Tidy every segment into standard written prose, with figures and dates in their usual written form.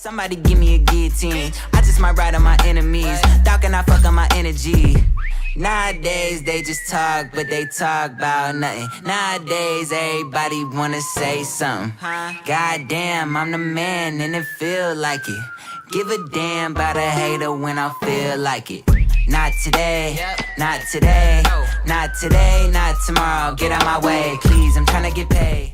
Somebody give me a guillotine. I just might ride on my enemies. Thought can I fuck on my energy? Nowadays they just talk, but they talk about nothing. Nowadays everybody wanna say something. Goddamn, I'm the man and it feel like it. Give a damn about a hater when I feel like it. Not today, not today, not today, not tomorrow. Get out my way, please, I'm trying to get paid.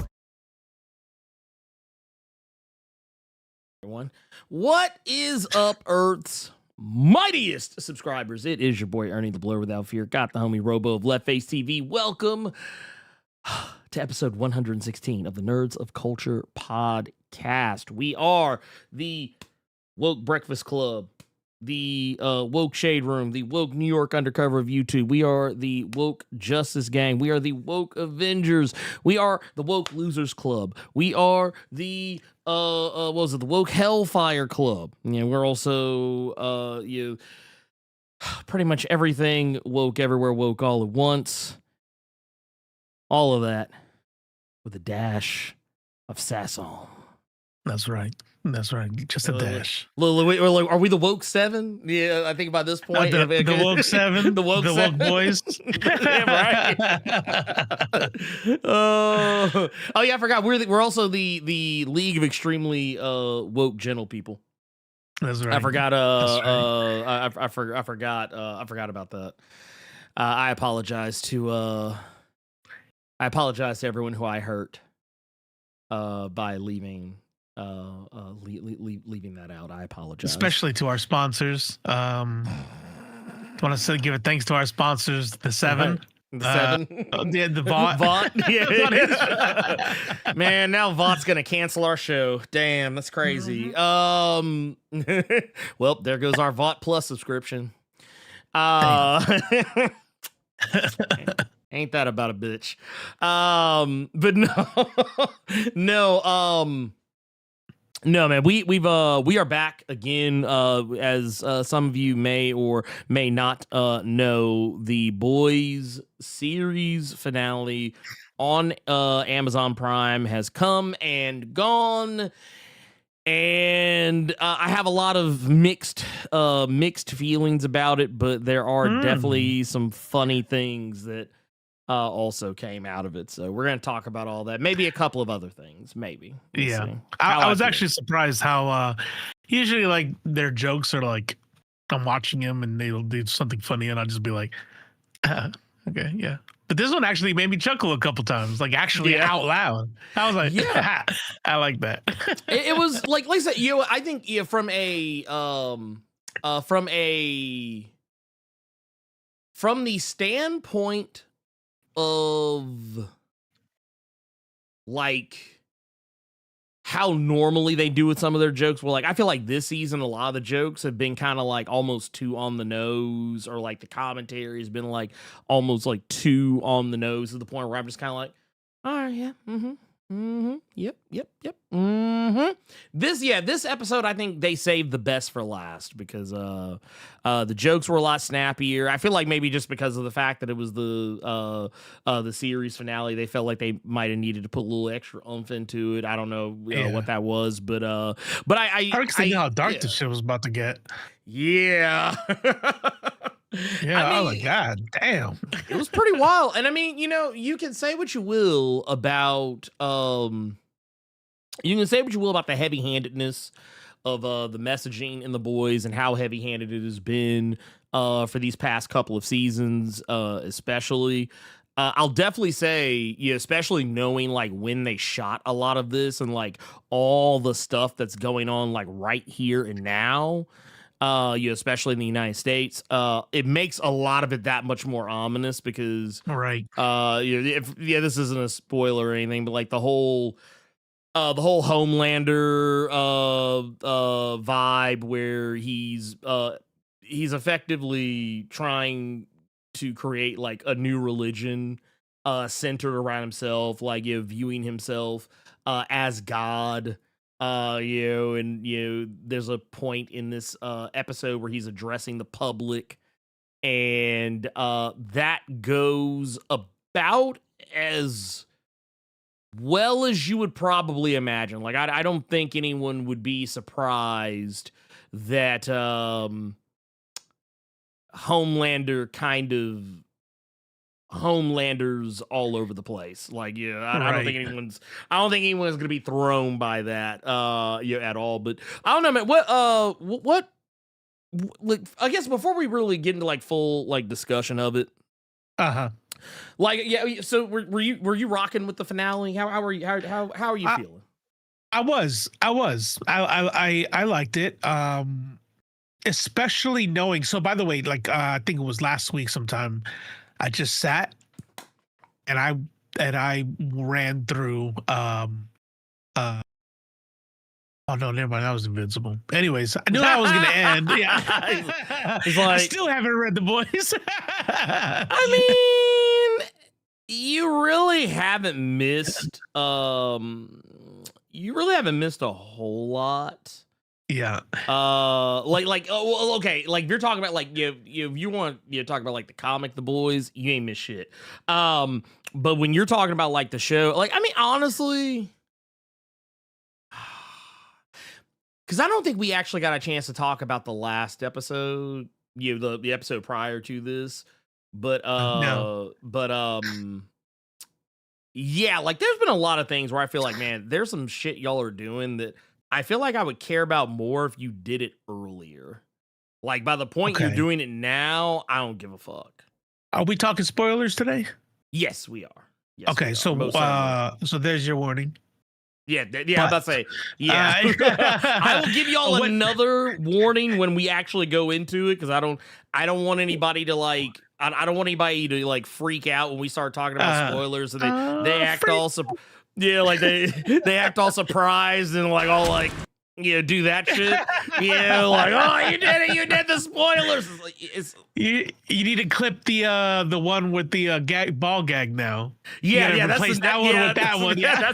Everyone, what is up, Earth's mightiest subscribers? It is your boy Ernie, the Blerd Without Fear. Got the homie Robo of Left Face TV. Welcome to episode 116 of the Nerds of Culture podcast. We are the Woke Breakfast Club, the Woke Shade Room, the Woke New York Undercover of YouTube. We are the Woke Justice Gang. We are the Woke Avengers. We are the Woke Losers Club. We are the what was it? The Woke Hellfire Club. You know, we're also pretty much everything woke, everywhere woke, all at once. All of that with a dash of Sasson. That's right. That's right. Just a dash. Are we the Woke Seven? Yeah, I think by this point. The Woke Seven. The Woke Woke Boys. Yeah, right. Oh yeah, I forgot. We're also the League of Extremely Woke Gentle People. That's right. I forgot. Right. I forgot about that. I apologize to everyone who I hurt by leaving that out. I apologize, especially to our sponsors. Want to give a thanks to our sponsors, the Seven. The Seven, the Vought. Vought, yeah. Man, now Vaught's gonna cancel our show. Damn, that's crazy. Well, there goes our Vought Plus subscription. Ain't that about a bitch? But no, man. We are back again. As some of you may or may not know, the Boys series finale on Amazon Prime has come and gone, and I have a lot of mixed feelings about it. But there are definitely some funny things that also came out of it. So we're going to talk about all that. Maybe a couple of other things. Maybe. Yeah. I was actually surprised how usually like their jokes are like, I'm watching them and they'll do something funny and I'll just be like, okay, yeah. But this one actually made me chuckle a couple times, like actually out loud. I was like, yeah, I like that. It was like I said, I think from the standpoint of like how normally they do with some of their jokes, where like I feel like this season a lot of the jokes have been kind of like almost too on the nose, or like the commentary has been like almost like too on the nose to the point where I'm just kind of like, all right, yeah, yep. This episode, I think they saved the best for last because the jokes were a lot snappier. I feel like maybe just because of the fact that it was the series finale, they felt like they might have needed to put a little extra oomph into it. I don't know what that was, but I know how dark this shit was about to get. Yeah. Yeah, I was like, God damn. It was pretty wild. And I mean, you can say what you will about the heavy-handedness of the messaging in The Boys and how heavy-handed it has been for these past couple of seasons, especially. I'll definitely say, especially knowing like when they shot a lot of this and like all the stuff that's going on like right here and now. Especially in the United States, it makes a lot of it that much more ominous because, right? This isn't a spoiler or anything, but like the whole Homelander vibe where he's effectively trying to create like a new religion centered around himself, like viewing himself as God. There's a point in this episode where he's addressing the public, and that goes about as well as you would probably imagine. Like, I don't think anyone would be surprised that Homelander kind of Homelanders all over the place. Like, yeah, I don't think anyone's gonna be thrown by that at all. But I don't know, man. What like, I guess before we really get into like full like discussion of it, like, yeah. So were you rocking with the finale? How are you feeling? I liked it. Especially knowing. So by the way, like I think it was last week sometime, I just sat and I ran through oh no, never mind. That was Invincible. Anyways, I knew how it was gonna end. Yeah. It's like, I still haven't read The Boys. I mean, you really haven't missed a whole lot. Yeah. Okay, like if you're talking about like you want to talk about like the comic The Boys, you ain't miss shit. But when you're talking about like the show, like, I mean, honestly, because I don't think we actually got a chance to talk about the last episode, the episode prior to this, but No. yeah, like there's been a lot of things where I feel like, man, there's some shit y'all are doing that I feel like I would care about more if you did it earlier. Like, by the point you're doing it now, I don't give a fuck. Are we talking spoilers today? Yes, we are. Yes, okay, we are. so there's your warning. Yeah, I'm about to say, yeah. I will give y'all another warning when we actually go into it, because I don't want anybody to like, I don't want anybody to like freak out when we start talking about spoilers, and they act all like they act all surprised and like all like, do that shit. Yeah, like, oh, you did it, you did the spoilers. You need to clip the one with the ball gag now. Yeah, that's with that one. Yeah,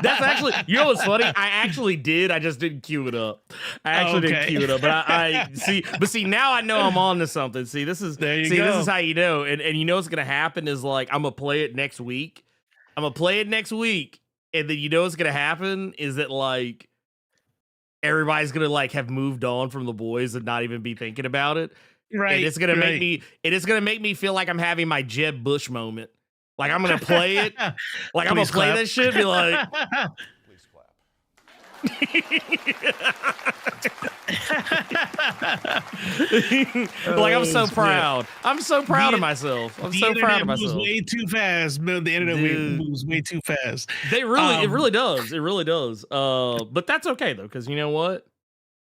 that's actually, you know what's funny? I actually did. I just didn't cue it up. Didn't cue it up. But I see now I know I'm on to something. See, this is this is how you know. And you know what's gonna happen is like I'm gonna play it next week. And then you know what's gonna happen is that like everybody's gonna like have moved on from The Boys and not even be thinking about it. Right. And it's gonna make me feel like I'm having my Jeb Bush moment. Like I'm gonna play it. Like I'm gonna play that shit and be like, please clap. Like, I'm so proud. I'm so proud of myself. I'm so proud of myself. Moves way too fast. The internet moves way too fast. It really does. It really does. But that's okay though, because you know what?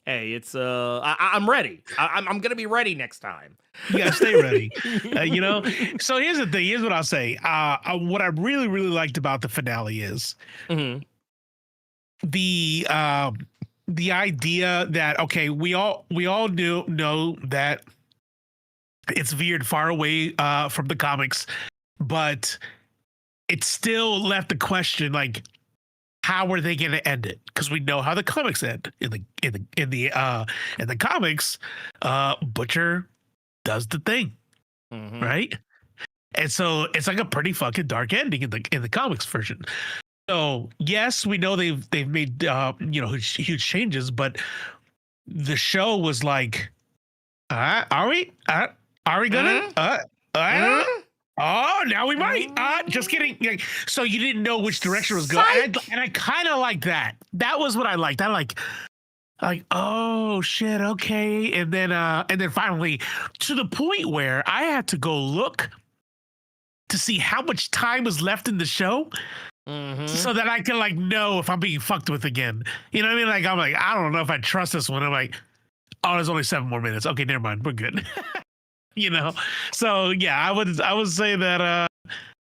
Hey, it's I'm ready. I'm gonna be ready next time. You gotta stay ready. So here's the thing. Here's what I'll say. What I really, really liked about the finale is the idea that, okay, we all know that it's veered far away from the comics, but it still left the question, like, how are they going to end it? Because we know how the comics end. In the comics, Butcher does the thing, right? And so it's like a pretty fucking dark ending in the comics version. So yes, we know they've made huge changes, but the show was like, are we gonna? Oh, now we might. Just kidding. Like, so you didn't know which direction was going, and I kind of like that. That was what I liked. I like, oh shit, okay, and then finally to the point where I had to go look to see how much time was left in the show. So that I can like know if I'm being fucked with again. You know what I mean? Like, I'm like, I don't know if I trust this one. I'm like, oh, there's only 7 more minutes. Okay, never mind. We're good. So yeah, I would say that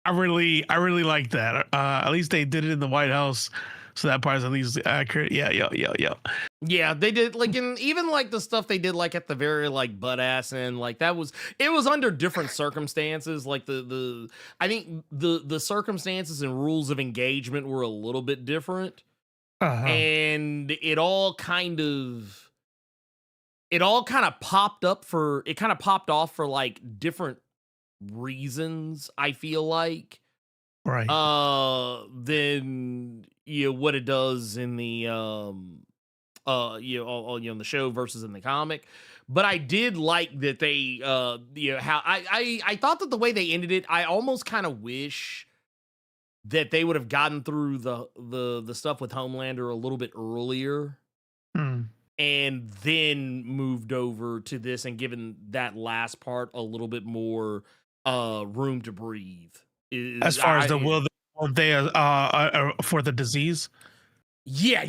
I really like that. At least they did it in the White House, so that part is at least accurate. Yeah, they did, like, in even like the stuff they did like at the very like butt ass end, like it was under different circumstances. Like I think the circumstances and rules of engagement were a little bit different, and it all kind of popped off for like different reasons, I feel like. Right. than what it does in the on the show versus in the comic. But I did like that they how I thought that the way they ended it, I almost kind of wish that they would have gotten through the stuff with Homelander a little bit earlier Hmm. and then moved over to this and given that last part a little bit more room to breathe. As far as the will they for the disease. Yeah.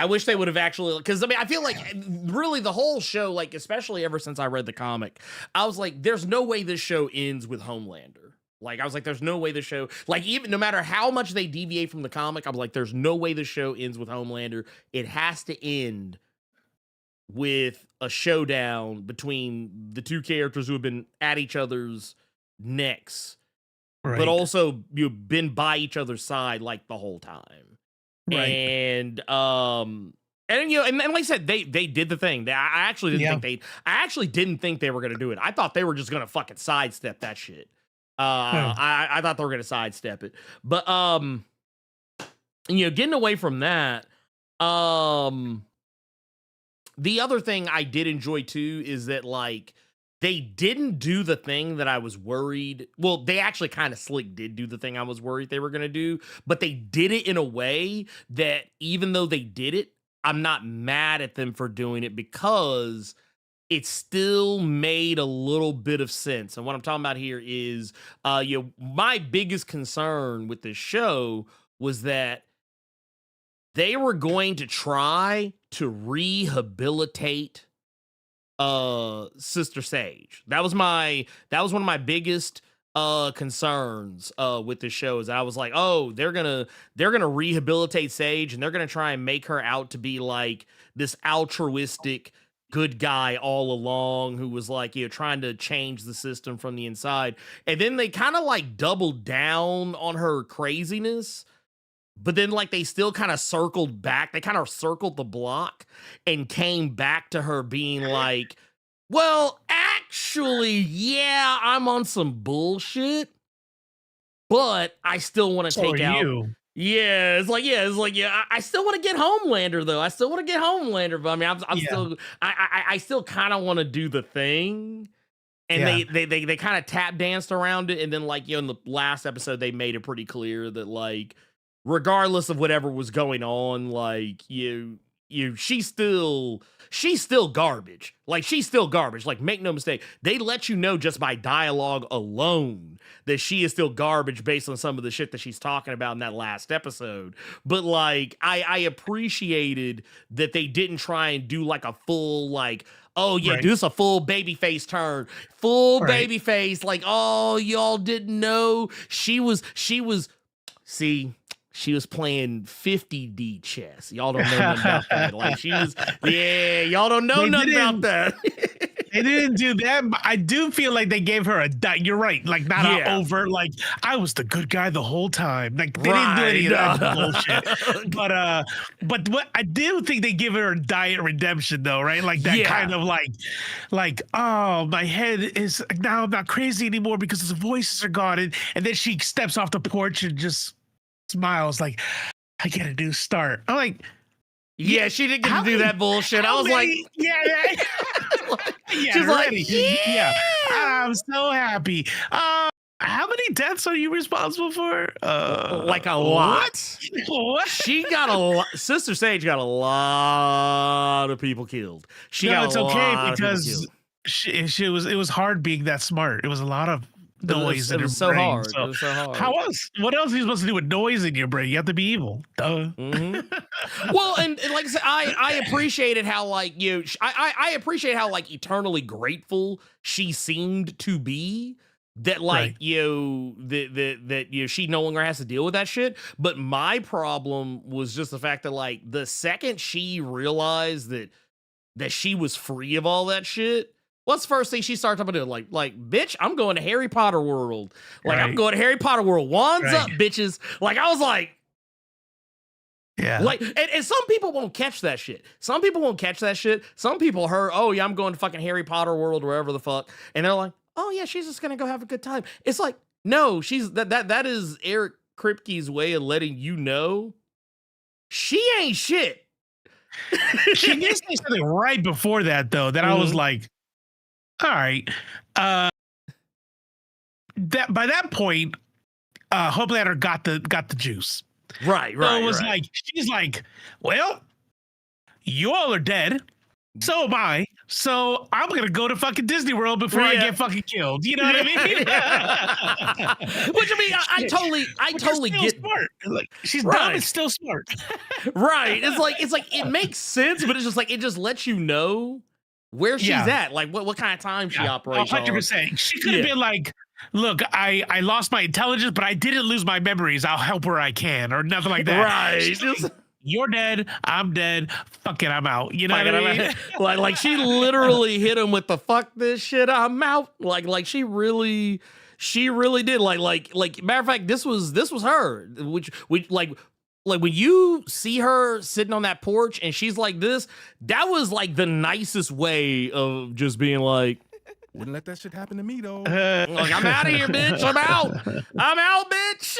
I wish they would have actually, because I mean, I feel like really the whole show, like especially ever since I read the comic, I was like, there's no way this show ends with Homelander. Like I was like, there's no way the show, like even no matter how much they deviate from the comic, I'm like, there's no way the show ends with Homelander. It has to end with a showdown between the two characters who have been at each other's necks, Right. but also you've been by each other's side like the whole time. Right. And and like I said, they did the thing. I actually didn't think I actually didn't think they were gonna do it. I thought they were just gonna fucking sidestep that shit. I thought they were gonna sidestep it. But getting away from that, the other thing I did enjoy too is that like they didn't do the thing that I was worried. Well, they actually kind of slick did do the thing I was worried they were going to do, but they did it in a way that even though they did it, I'm not mad at them for doing it because it still made a little bit of sense. And what I'm talking about here is, my biggest concern with this show was that they were going to try to rehabilitate Sister Sage. That was one of my biggest concerns with the show, is I was like, oh, they're gonna rehabilitate Sage and they're gonna try and make her out to be like this altruistic good guy all along who was like, trying to change the system from the inside. And then they kind of like doubled down on her craziness. But then, like, they still kind of circled back. They kind of circled the block and came back to her being like, well, actually, yeah, I'm on some bullshit, but I still want to take out. Yeah, it's like, I still want to get Homelander, though. I still want to get Homelander, but I mean, I'm still, I still kind of want to do the thing. And they kind of tap danced around it. And then, like, in the last episode, they made it pretty clear that, like, regardless of whatever was going on, like she's still garbage. Like she's still garbage. Like make no mistake. They let you know just by dialogue alone that she is still garbage based on some of the shit that she's talking about in that last episode. But like I appreciated that they didn't try and do like a full like, oh yeah, do this a full babyface turn. Full babyface. Like, oh, y'all didn't know she was see, she was playing 50D chess. Y'all don't know nothing about that. Like she was, y'all don't know nothing about that. They didn't do that, but I do feel like they gave her a you're right, like not a overt, like I was the good guy the whole time. Like they didn't do any of that bullshit. But what I do think they give her a diet redemption though, right? Like that kind of like oh, my head is now I'm not crazy anymore because the voices are gone, and then she steps off the porch and just smiles like I get a new start. I'm like, yeah, she didn't get to do that bullshit. I was like, she's like, yeah, I'm so happy. How many deaths are you responsible for? Like a lot. What? She got a lot. Sister Sage got a lot of people killed. It's okay because it was hard being that smart. It was a lot of noise in your brain. Hard. It was so hard. What else are you supposed to do with noise in your brain? You have to be evil. Duh. Mm-hmm. Well, and like I said, I appreciated how like I appreciate how like eternally grateful she seemed to be that like that she no longer has to deal with that shit. But my problem was just the fact that like the second she realized that she was free of all that shit, what's the first thing she started talking about? Like, bitch, I'm going to Harry Potter World. Like, I'm going to Harry Potter World. Wands up, bitches. Like, I was like, yeah. Like, and some people won't catch that shit. Some people won't catch that shit. Some people heard, oh yeah, I'm going to fucking Harry Potter World, wherever the fuck, and they're like, oh yeah, she's just gonna go have a good time. It's like, no, she's that is Eric Kripke's way of letting you know she ain't shit. She did say something right before that, though, that I was like, all right. That by that point, Homelander got the juice. Right. So it was like, she's like, well, you all are dead. So am I. So I'm gonna go to fucking Disney World before I get fucking killed. You know what I mean? Which I mean, I totally get. Smart. Like, she's dumb and still smart. Right. It's like it makes sense, but it's just like it just lets you know where she's at. Like what kind of time she operates. 100%. She could have been like, look, I lost my intelligence, but I didn't lose my memories. I'll help where I can, or nothing like that. Right. You're dead. I'm dead. Fuck it. I'm out. You know what I mean? Like she literally hit him with the fuck this shit. I'm out. Like she really did. Like matter of fact, this was her. Which like when you see her sitting on that porch and she's like this, that was like the nicest way of just being like, wouldn't let that shit happen to me though. Like, I'm out of here, bitch. I'm out, bitch.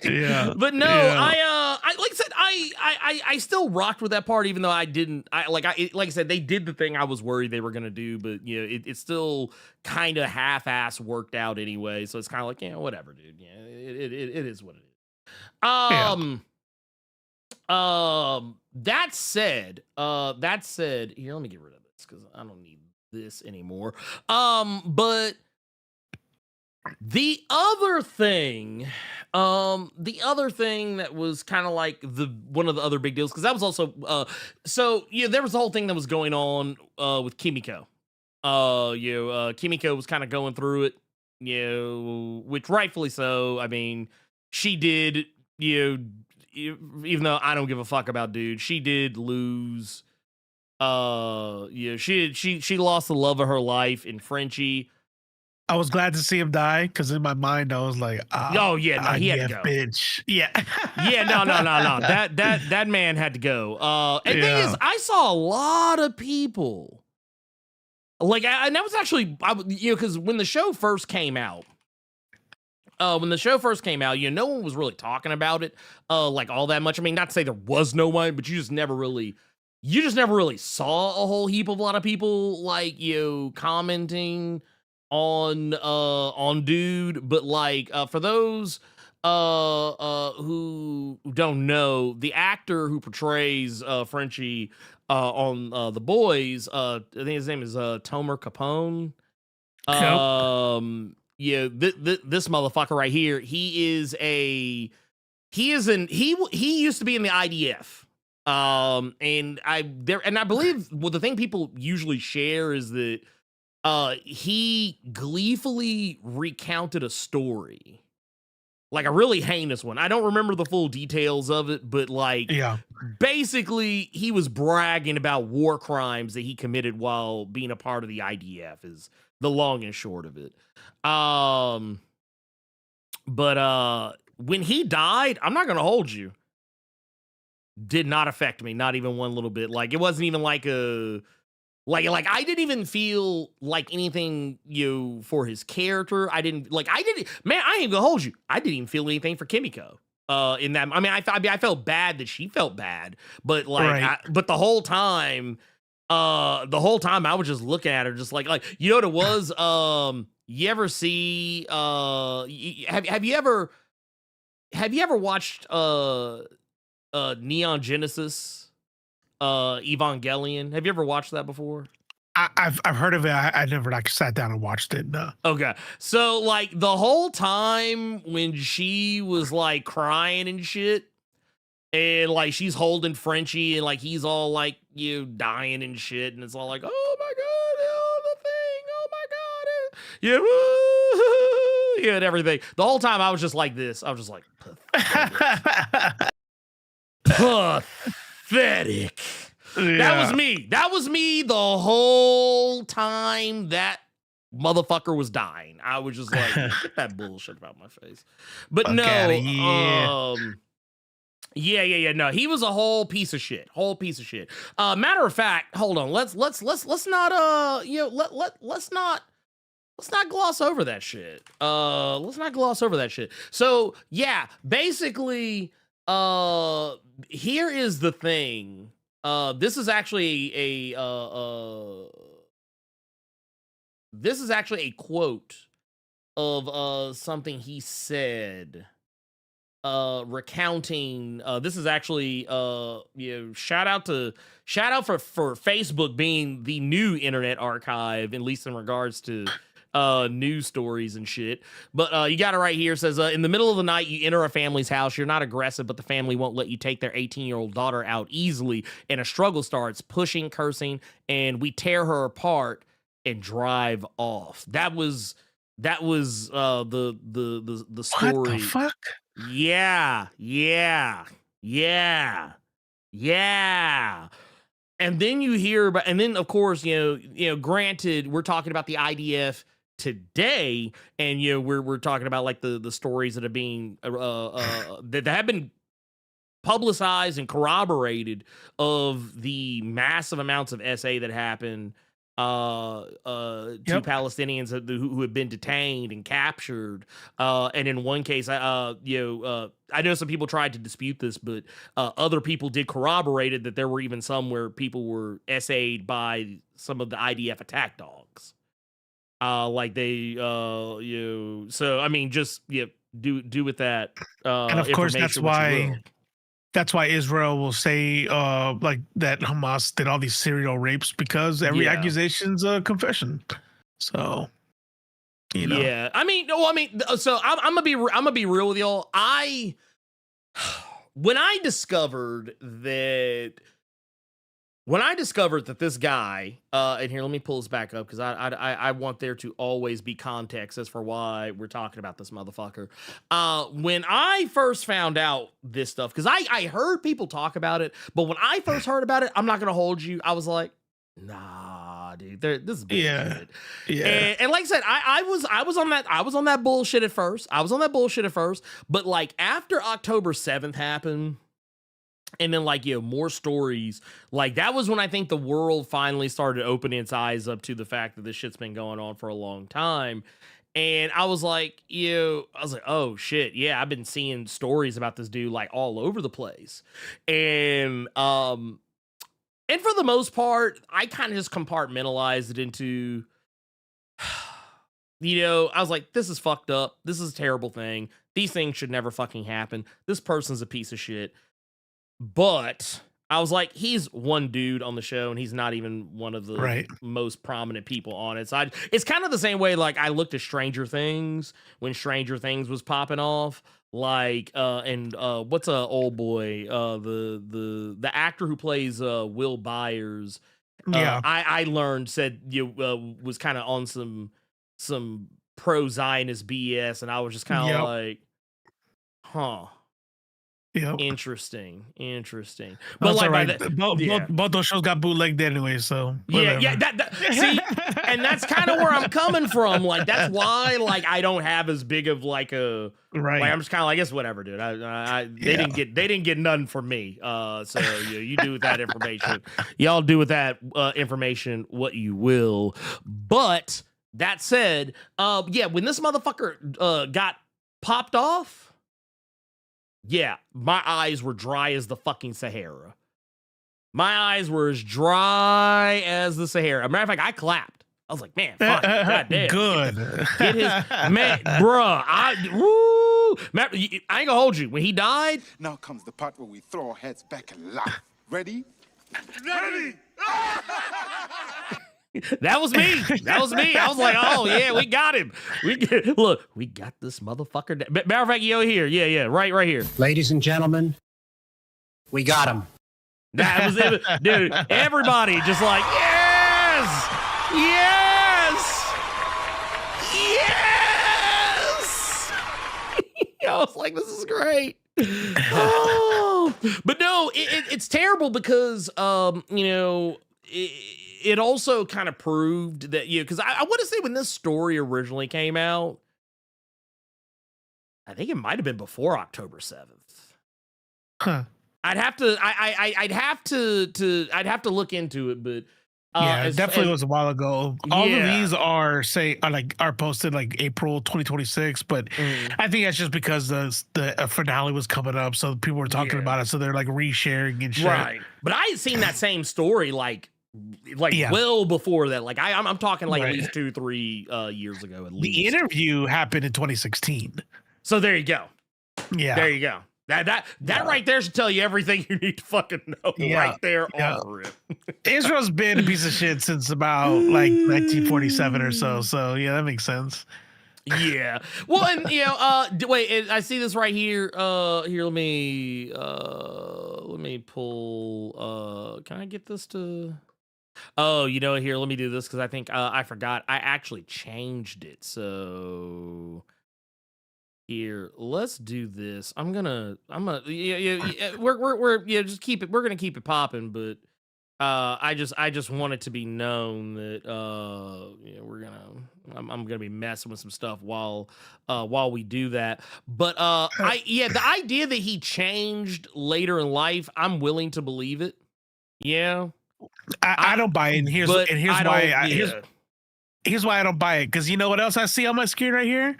Yeah. But no, I like I said, I still rocked with that part, even though I didn't. Like I said, they did the thing I was worried they were gonna do, but you know, it still kind of half-ass worked out anyway. So it's kind of like, yeah, whatever, dude. Yeah, it is what it is. That said, here, let me get rid of this because I don't need this anymore. But the other thing that was kind of like one of the other big deals, because that was also so yeah, there was the whole thing that was going on with Kimiko. Kimiko was kind of going through it, which rightfully so. I mean, she did, even though I don't give a fuck about dude, she did lose. She lost the love of her life in Frenchie. I was glad to see him die because in my mind I was like, he had to go. Bitch. Yeah. No. That man had to go. And thing is, I saw a lot of people like, and that was actually, because when the show first came out, no one was really talking about it, like all that much. I mean, not to say there was no one, but you just never really saw a whole heap of a lot of people like commenting on dude. But like for those who don't know, the actor who portrays Frenchie on The Boys, I think his name is Tomer Capone. This motherfucker right here, he used to be in the IDF. And I believe the thing people usually share is that he gleefully recounted a story, like a really heinous one. I don't remember the full details of it, but like, basically he was bragging about war crimes that he committed while being a part of the IDF is the long and short of it. But when he died, I'm not going to hold you, did not affect me, not even one little bit. Like, it wasn't even like like I didn't even feel like anything for his character. I ain't gonna hold you, I didn't even feel anything for Kimiko in that. I mean, I felt bad that she felt bad, but like but the whole time I was just looking at her just like you know what it was. You ever see have you ever watched Neon Genesis Evangelion? Have you ever watched that before? I've heard of it. I never like sat down and watched it. No. Okay. So like the whole time when she was like crying and shit, and like she's holding Frenchie and like he's all like dying and shit, and it's all like, oh my god, the thing, oh my god, and everything. The whole time I was just like this. I was just like, pathetic. That was me the whole time that motherfucker was dying. I was just like, get that bullshit out my face. But no, no, he was a whole piece of shit. Matter of fact, hold on, let's not let's not let's not gloss over that shit. Let's not gloss over that shit. So yeah, basically, here is the thing. This is actually this is actually a quote of something he said. Recounting this is actually shout out for Facebook being the new internet archive, at least in regards to news stories and shit. But you got it right here. It says in the middle of the night you enter a family's house. You're not aggressive, but the family won't let you take their 18-year-old daughter out easily, and a struggle starts, pushing, cursing, and we tear her apart and drive off. That was the story. What the fuck? Yeah. And then you hear about, and then of course, granted, we're talking about the IDF today, and we're talking about like the stories that are being that have been publicized and corroborated of the massive amounts of SA that happened to Palestinians who have been detained and captured, and in one case, I know some people tried to dispute this, but other people did corroborate it, that there were even some where people were SA'd by some of the IDF attack dogs, like they so I mean, just do with that, and of course that's why Israel will say like that Hamas did all these serial rapes, because every accusation's a confession. So, Yeah, I mean, so I'm gonna be real with y'all. When I discovered that this guy, and here, let me pull this back up because I want there to always be context as for why we're talking about this motherfucker. When I first found out this stuff, because I heard people talk about it, but when I first heard about it, I'm not gonna hold you, I was like, nah, dude, this is bullshit. Yeah. And like I said, I was on that bullshit at first. But like after October 7th happened, and then like more stories, like that was when I think the world finally started opening its eyes up to the fact that this shit's been going on for a long time. And I was like, oh shit, yeah, I've been seeing stories about this dude like all over the place. And for the most part, I kind of just compartmentalized it into, I was like, this is fucked up. This is a terrible thing. These things should never fucking happen. This person's a piece of shit. But I was like, he's one dude on the show, and he's not even one of the most prominent people on it. So it's kind of the same way, like I looked at Stranger Things when Stranger Things was popping off. Like, what's old boy? The actor who plays Will Byers. I learned said was kind of on some pro-Zionist BS, and I was just kind of like, huh. Yep. Interesting. But like both those shows got bootlegged anyway, so whatever. See, and that's kind of where I'm coming from. Like that's why like I don't have as big of like a like I'm just kind of like, I guess whatever, dude. They didn't get none from me. So you do with that information. Y'all do with that information what you will. But that said, when this motherfucker got popped off. Yeah, my eyes were dry as the fucking Sahara. My eyes were as dry as the Sahara. Matter of fact, I clapped. I was like, man, fuck, goddamn. Good. Get his, man, bruh. I ain't gonna hold you. When he died. Now comes the part where we throw our heads back and laugh. Ready? Ready! That was me. I was like, oh yeah, we got him. We got this motherfucker. Matter of fact, here. Yeah, right here. Ladies and gentlemen, we got him. That was it, dude. Everybody just like, yes. I was like, this is great. Oh, but no, it's terrible because it also kind of proved that, because I want to say when this story originally came out, I think it might have been before October 7th. Huh. I'd have to look into it, but Yeah, it definitely was a while ago. All of these are posted like April 2026, but I think that's just because the finale was coming up, so people were talking about it, so they're like resharing and shit. Right. But I had seen that same story like well before that. Like I'm talking like at least 2-3 years ago at least. The interview happened in 2016. So there you go. Yeah. There you go. That right there should tell you everything you need to fucking know right there on rip. Israel's been a piece of shit since about like 1947 or so. So yeah, that makes sense. Yeah. Well, and wait, I see this right here. Here, let me pull. Can I get this to? Oh, here, let me do this because I think I forgot. I actually changed it. So here, let's do this. I'm gonna we're just keep it. We're gonna keep it popping, but I just want it to be known that I'm gonna be messing with some stuff while we do that. But the idea that he changed later in life, I'm willing to believe it. Yeah. I don't buy it. And here's why I don't buy it. Because you know what else I see on my screen right here?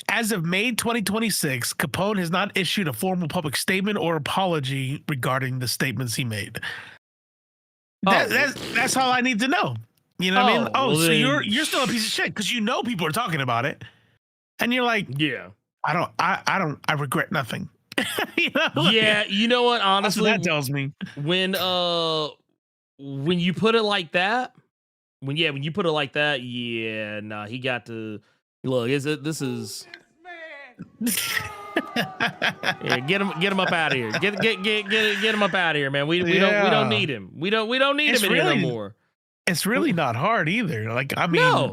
As of May 2026, Capone has not issued a formal public statement or apology regarding the statements he made. That's all I need to know. You know what I mean? Oh, well, so you're still a piece of shit because people are talking about it, and you're like, yeah, I regret nothing. Yeah, you know what? Honestly, that tells me when you put it like that, he got to look. This is. Yeah, get him up out of here. Get him up out of here, man. We don't need him. We don't need him anymore. It's really not hard either. Like, I mean,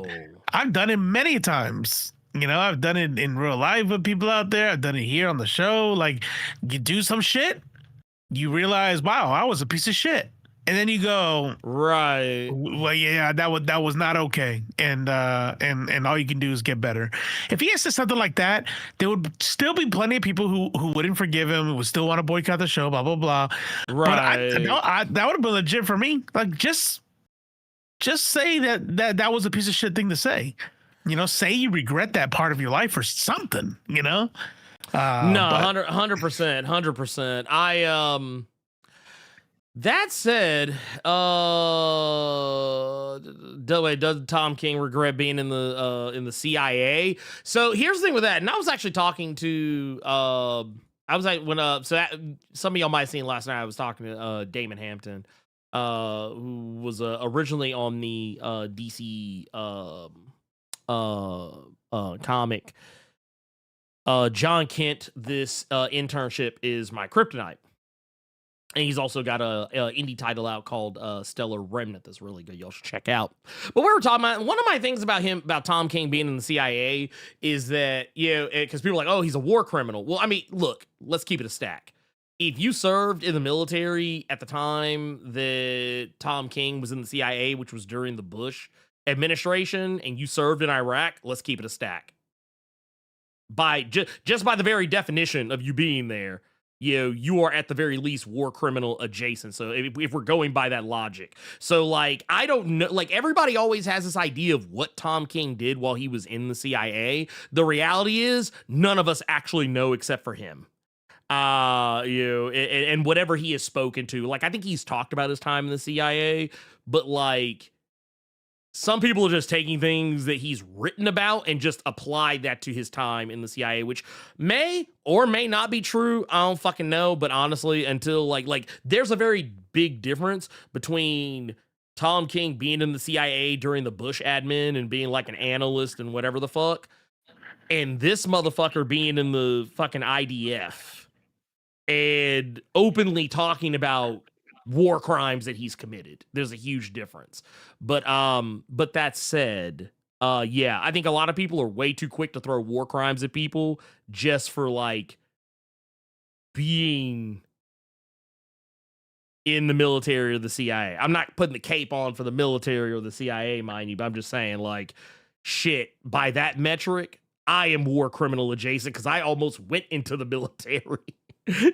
I've done it many times. I've done it in real life with people out there. I've done it here on the show. Like, you do some shit, you realize, wow, I was a piece of shit. And then you go, right. Well, yeah, that was not okay. And all you can do is get better. If he had said something like that, there would still be plenty of people who wouldn't forgive him, who would still want to boycott the show, blah, blah, blah. Right. But that would have been legit for me. Like, just say that was a piece of shit thing to say. Say you regret that part of your life or something, No, 100%. That said, does Tom King regret being in the CIA? So here's the thing with that, and I was actually talking to some of y'all might have seen last night. I was talking to Damon Hampton, who was originally on the DC comic. John Kent, this internship is my kryptonite. And he's also got a indie title out called Stellar Remnant that's really good. Y'all should check out. But we were talking about, one of my things about Tom King being in the CIA is that, because people are like, oh, he's a war criminal. Well, I mean, look, let's keep it a stack. If you served in the military at the time that Tom King was in the CIA, which was during the Bush administration, and you served in Iraq, let's keep it a stack. Just by the very definition of you being there, you are at the very least war criminal adjacent. So if we're going by that logic. So like, I don't know, like everybody always has this idea of what Tom King did while he was in the CIA. The reality is none of us actually know except for him. And whatever he has spoken to, like, I think he's talked about his time in the CIA, but like, some people are just taking things that he's written about and just applied that to his time in the CIA, which may or may not be true. I don't fucking know. But honestly, until like there's a very big difference between Tom King being in the CIA during the Bush admin and being like an analyst and whatever the fuck, and this motherfucker being in the fucking IDF and openly talking about war crimes that he's committed. There's a huge difference. But that said, I think a lot of people are way too quick to throw war crimes at people just for like being in the military or the CIA. I'm not putting the cape on for the military or the CIA, mind you, but I'm just saying, like, shit, by that metric, I am war criminal adjacent because I almost went into the military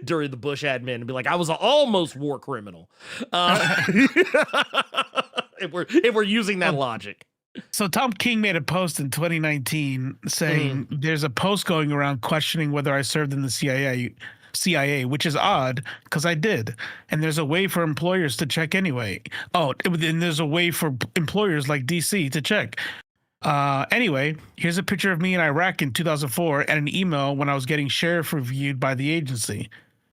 during the Bush admin and be like, I was almost war criminal. if we're using that logic. So Tom King made a post in 2019 saying there's a post going around questioning whether I served in the CIA, which is odd because I did. And there's a way for employers to check anyway. Oh, and there's a way for employers like DC to check. Anyway, here's a picture of me in Iraq in 2004 and an email when I was getting sheriff reviewed by the agency.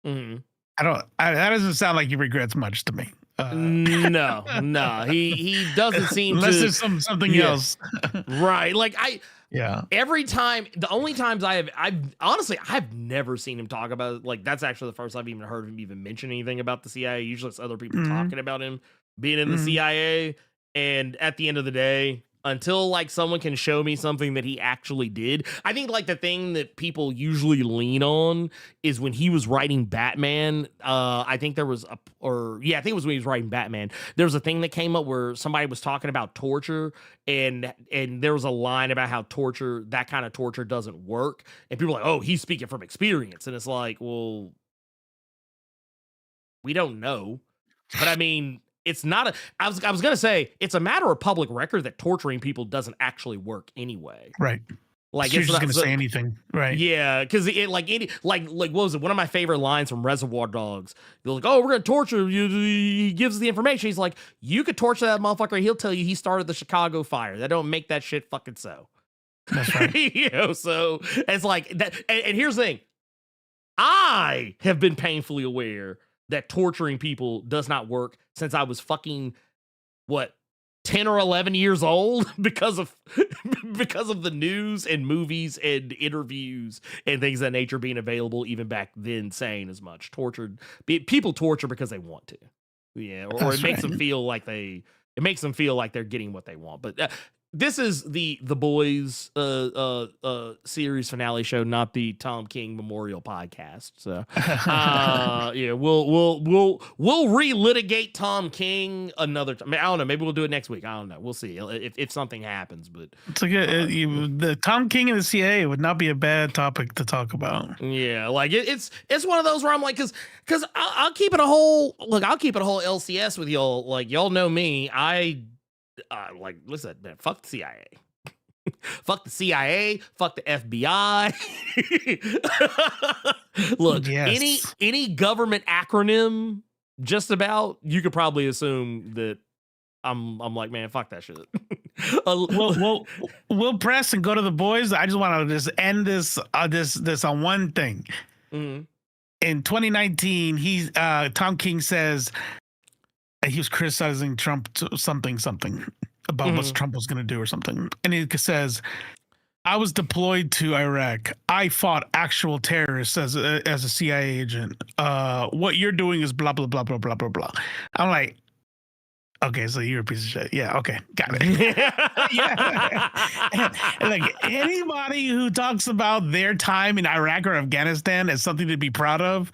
Mm-hmm. That doesn't sound like he regrets much to me. No, he doesn't seem unless to. there's something else. Right. Like every time, the only times I've honestly, I've never seen him talk about it. Like, that's actually the first I've even heard him even mention anything about the CIA. Usually it's other people talking about him being in the CIA. And at the end of the day, until like someone can show me something that he actually did, I think like the thing that people usually lean on is when he was writing Batman. I think there was I think it was when he was writing Batman. There was a thing that came up where somebody was talking about torture, and there was a line about how that kind of torture doesn't work, and people were like, oh, he's speaking from experience, and it's like, well, we don't know, but I mean. It's not I was going to say it's a matter of public record that torturing people doesn't actually work anyway. Right. Like, so you're just going to say anything. Right. Yeah. Cause like what was it? One of my favorite lines from Reservoir Dogs. They're like, oh, we're going to torture you. He gives the information. He's like, you could torture that motherfucker. He'll tell you he started the Chicago fire. That don't make that shit fucking so. That's right. So it's like that. And here's the thing. I have been painfully aware that torturing people does not work since I was fucking 10 or 11 years old because of the news and movies and interviews and things of that nature being available even back then, saying as much. People torture because they want to. Yeah, or it makes them feel like they're getting what they want. But this is the Boys series finale show, not the Tom King Memorial podcast. So yeah, we'll relitigate Tom King another time. I mean, I don't know. Maybe we'll do it next week. I don't know. We'll see if something happens. But it's like the Tom King and the CIA would not be a bad topic to talk about. Yeah, like it's one of those where I'm like, because I'll keep it a whole LCS with y'all. Like, y'all know me. Listen, man, fuck the CIA. Fuck the CIA, fuck the FBI. Look, any government acronym, just about, you could probably assume that I'm like, man, fuck that shit. We'll press and go to the boys. I just want to just end this on one thing. Mm-hmm. In 2019, Tom King says he was criticizing Trump something about what Trump was going to do or something. And he says, I was deployed to Iraq. I fought actual terrorists as a CIA agent. What you're doing is blah, blah, blah, blah, blah, blah, blah. I'm like, okay, so you're a piece of shit. Yeah, okay, got it. Yeah. And like, anybody who talks about their time in Iraq or Afghanistan as something to be proud of,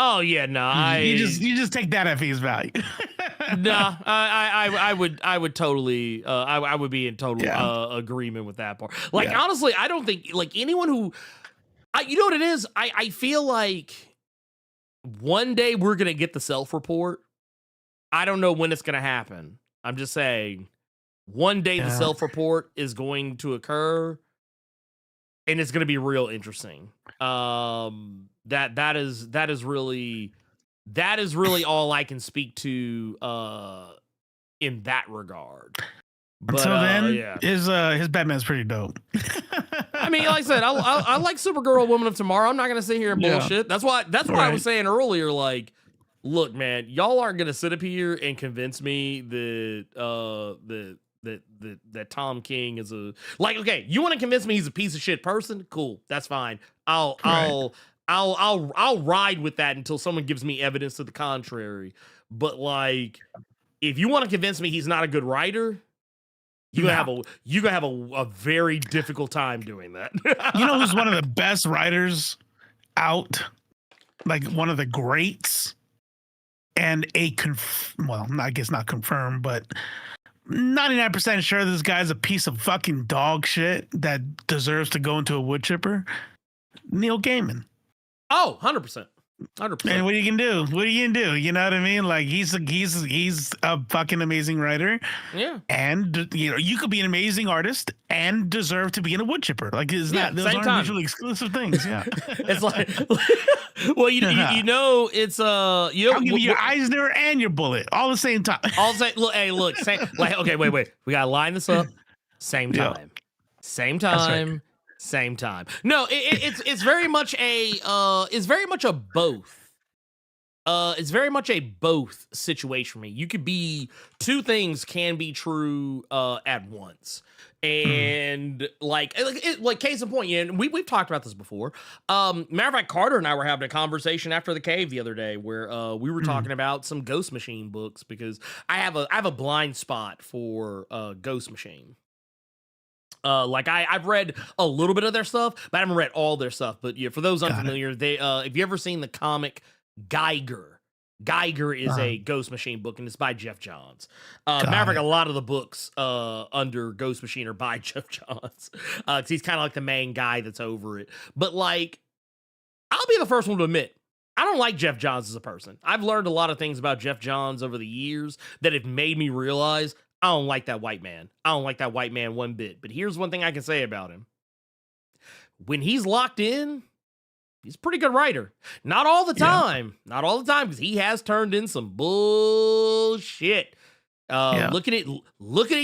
oh yeah, no, you just take that at face value. No, I would totally, I would be in total agreement with that part. Like, honestly, I don't think like anyone who, you know what it is. I feel like one day we're gonna get the self-report. I don't know when it's gonna happen. I'm just saying, one day the self-report is going to occur, and it's gonna be real interesting. That is really all I can speak to in that regard. But his Batman's pretty dope. I mean, like I said, I like Supergirl, Woman of Tomorrow. I'm not gonna sit here and bullshit. That's why I was saying earlier, like, look, man, y'all aren't gonna sit up here and convince me that that Tom King is okay, you want to convince me he's a piece of shit person? Cool, that's fine. I'll ride with that until someone gives me evidence to the contrary. But if you want to convince me he's not a good writer, you're gonna have a very difficult time doing that. You know who's one of the best writers out? Like one of the greats, and I guess not confirmed, but 99% sure this guy's a piece of fucking dog shit that deserves to go into a wood chipper. Neil Gaiman. Oh, 100%. 100%. And what you can do? What are you gonna do? You know what I mean? Like he's a fucking amazing writer. Yeah. And you could be an amazing artist and deserve to be in a wood chipper. Like those aren't mutually exclusive things. Yeah. It's like, well, you know, it's I'll give you your Eisner and your bullet all the same time. I'll say, look, same, like, okay, wait, we gotta line this up. Same time, Yeah. same time, right. same time. No, it's very much a both. It's very much a both situation for me. You could be two things can be true at once. And like case in point, we've talked about this before. Matter of fact, Carter and I were having a conversation after the cave the other day where we were talking about some Ghost Machine books because I have a blind spot for Ghost Machine. Like I've read a little bit of their stuff, but I haven't read all their stuff. But yeah, for those unfamiliar, they if you ever seen the comic Geiger is a Ghost Machine book, and it's by Jeff Johns. Matter of fact, a lot of the books under Ghost Machine are by Jeff Johns, because he's kind of like the main guy that's over it. But like, I'll be the first one to admit, I don't like Jeff Johns as a person. I've learned a lot of things about Jeff Johns over the years that have made me realize I don't like that white man. I don't like that white man one bit. But here's one thing I can say about him. When he's locked in, he's a pretty good writer. Not all the time. Not all the time, because he has turned in some bullshit. Looking at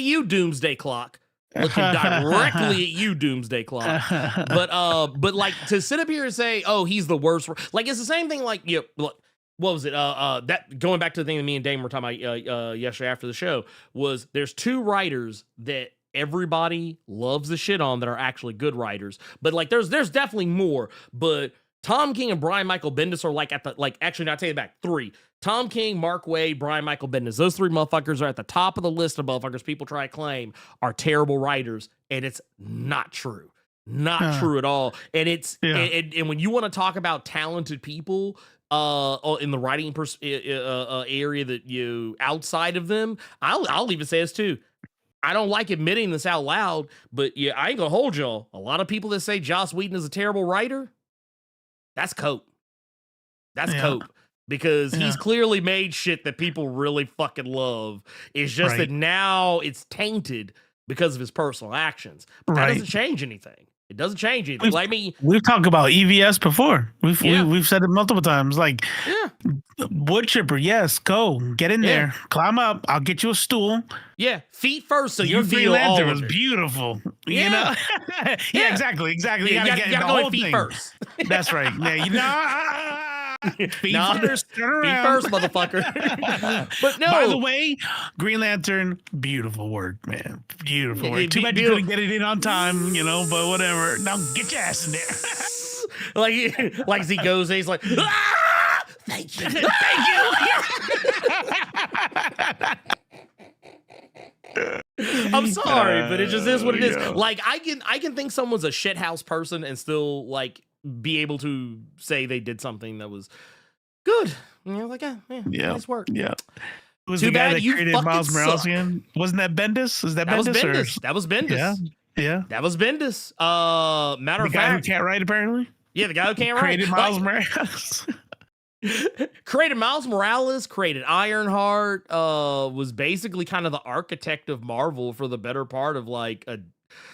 you, Doomsday Clock. Looking directly at you, Doomsday Clock. But like to sit up here and say, oh, he's the worst. Like it's the same thing. Like what was it? That going back to the thing that me and Dame were talking about yesterday after the show was there's two writers that everybody loves the shit on that are actually good writers. But like there's definitely more. But Tom King and Brian Michael Bendis are like actually, no, I take it back, three. Tom King, Mark Waid, Brian Michael Bendis. Those three motherfuckers are at the top of the list of motherfuckers people try to claim are terrible writers, and it's not true. Not true at all. And it's and when you want to talk about talented people in the writing area that you outside of them, I'll even say this too. I don't like admitting this out loud, but yeah, I ain't gonna hold y'all. A lot of people that say Joss Whedon is a terrible writer, that's cope. That's cope. Because he's clearly made shit that people really fucking love. It's just that now it's tainted because of his personal actions. But that doesn't change anything. It doesn't change anything. We've talked about EVS before. We've said it multiple times. Like, wood chipper, yes, go get in there, climb up. I'll get you a stool. Yeah, feet first, so you Your feel all of was it. Beautiful. You know, exactly. You gotta get the go whole feet thing first. That's right. Feet first, turn around. Feet first, motherfucker. But no. By the way, Green Lantern, beautiful word, man. Beautiful word. Too bad you couldn't get it in on time, but whatever. Now get your ass in there. like as he goes, he's like, ah! Thank you. I'm sorry, but it just is what it is. Like I can think someone's a shithouse person and still like be able to say they did something that was good. And you're like, nice work. Yeah. Was Too the guy bad that you created fucking Miles Morales suck. again? Wasn't that Bendis? That was Bendis. That was Bendis. Yeah. That was Bendis. Matter The of guy fact, who can't write apparently. Yeah, the guy who can't write. Created Miles Morales. Created Miles Morales, created Ironheart, was basically kind of the architect of Marvel for the better part of like a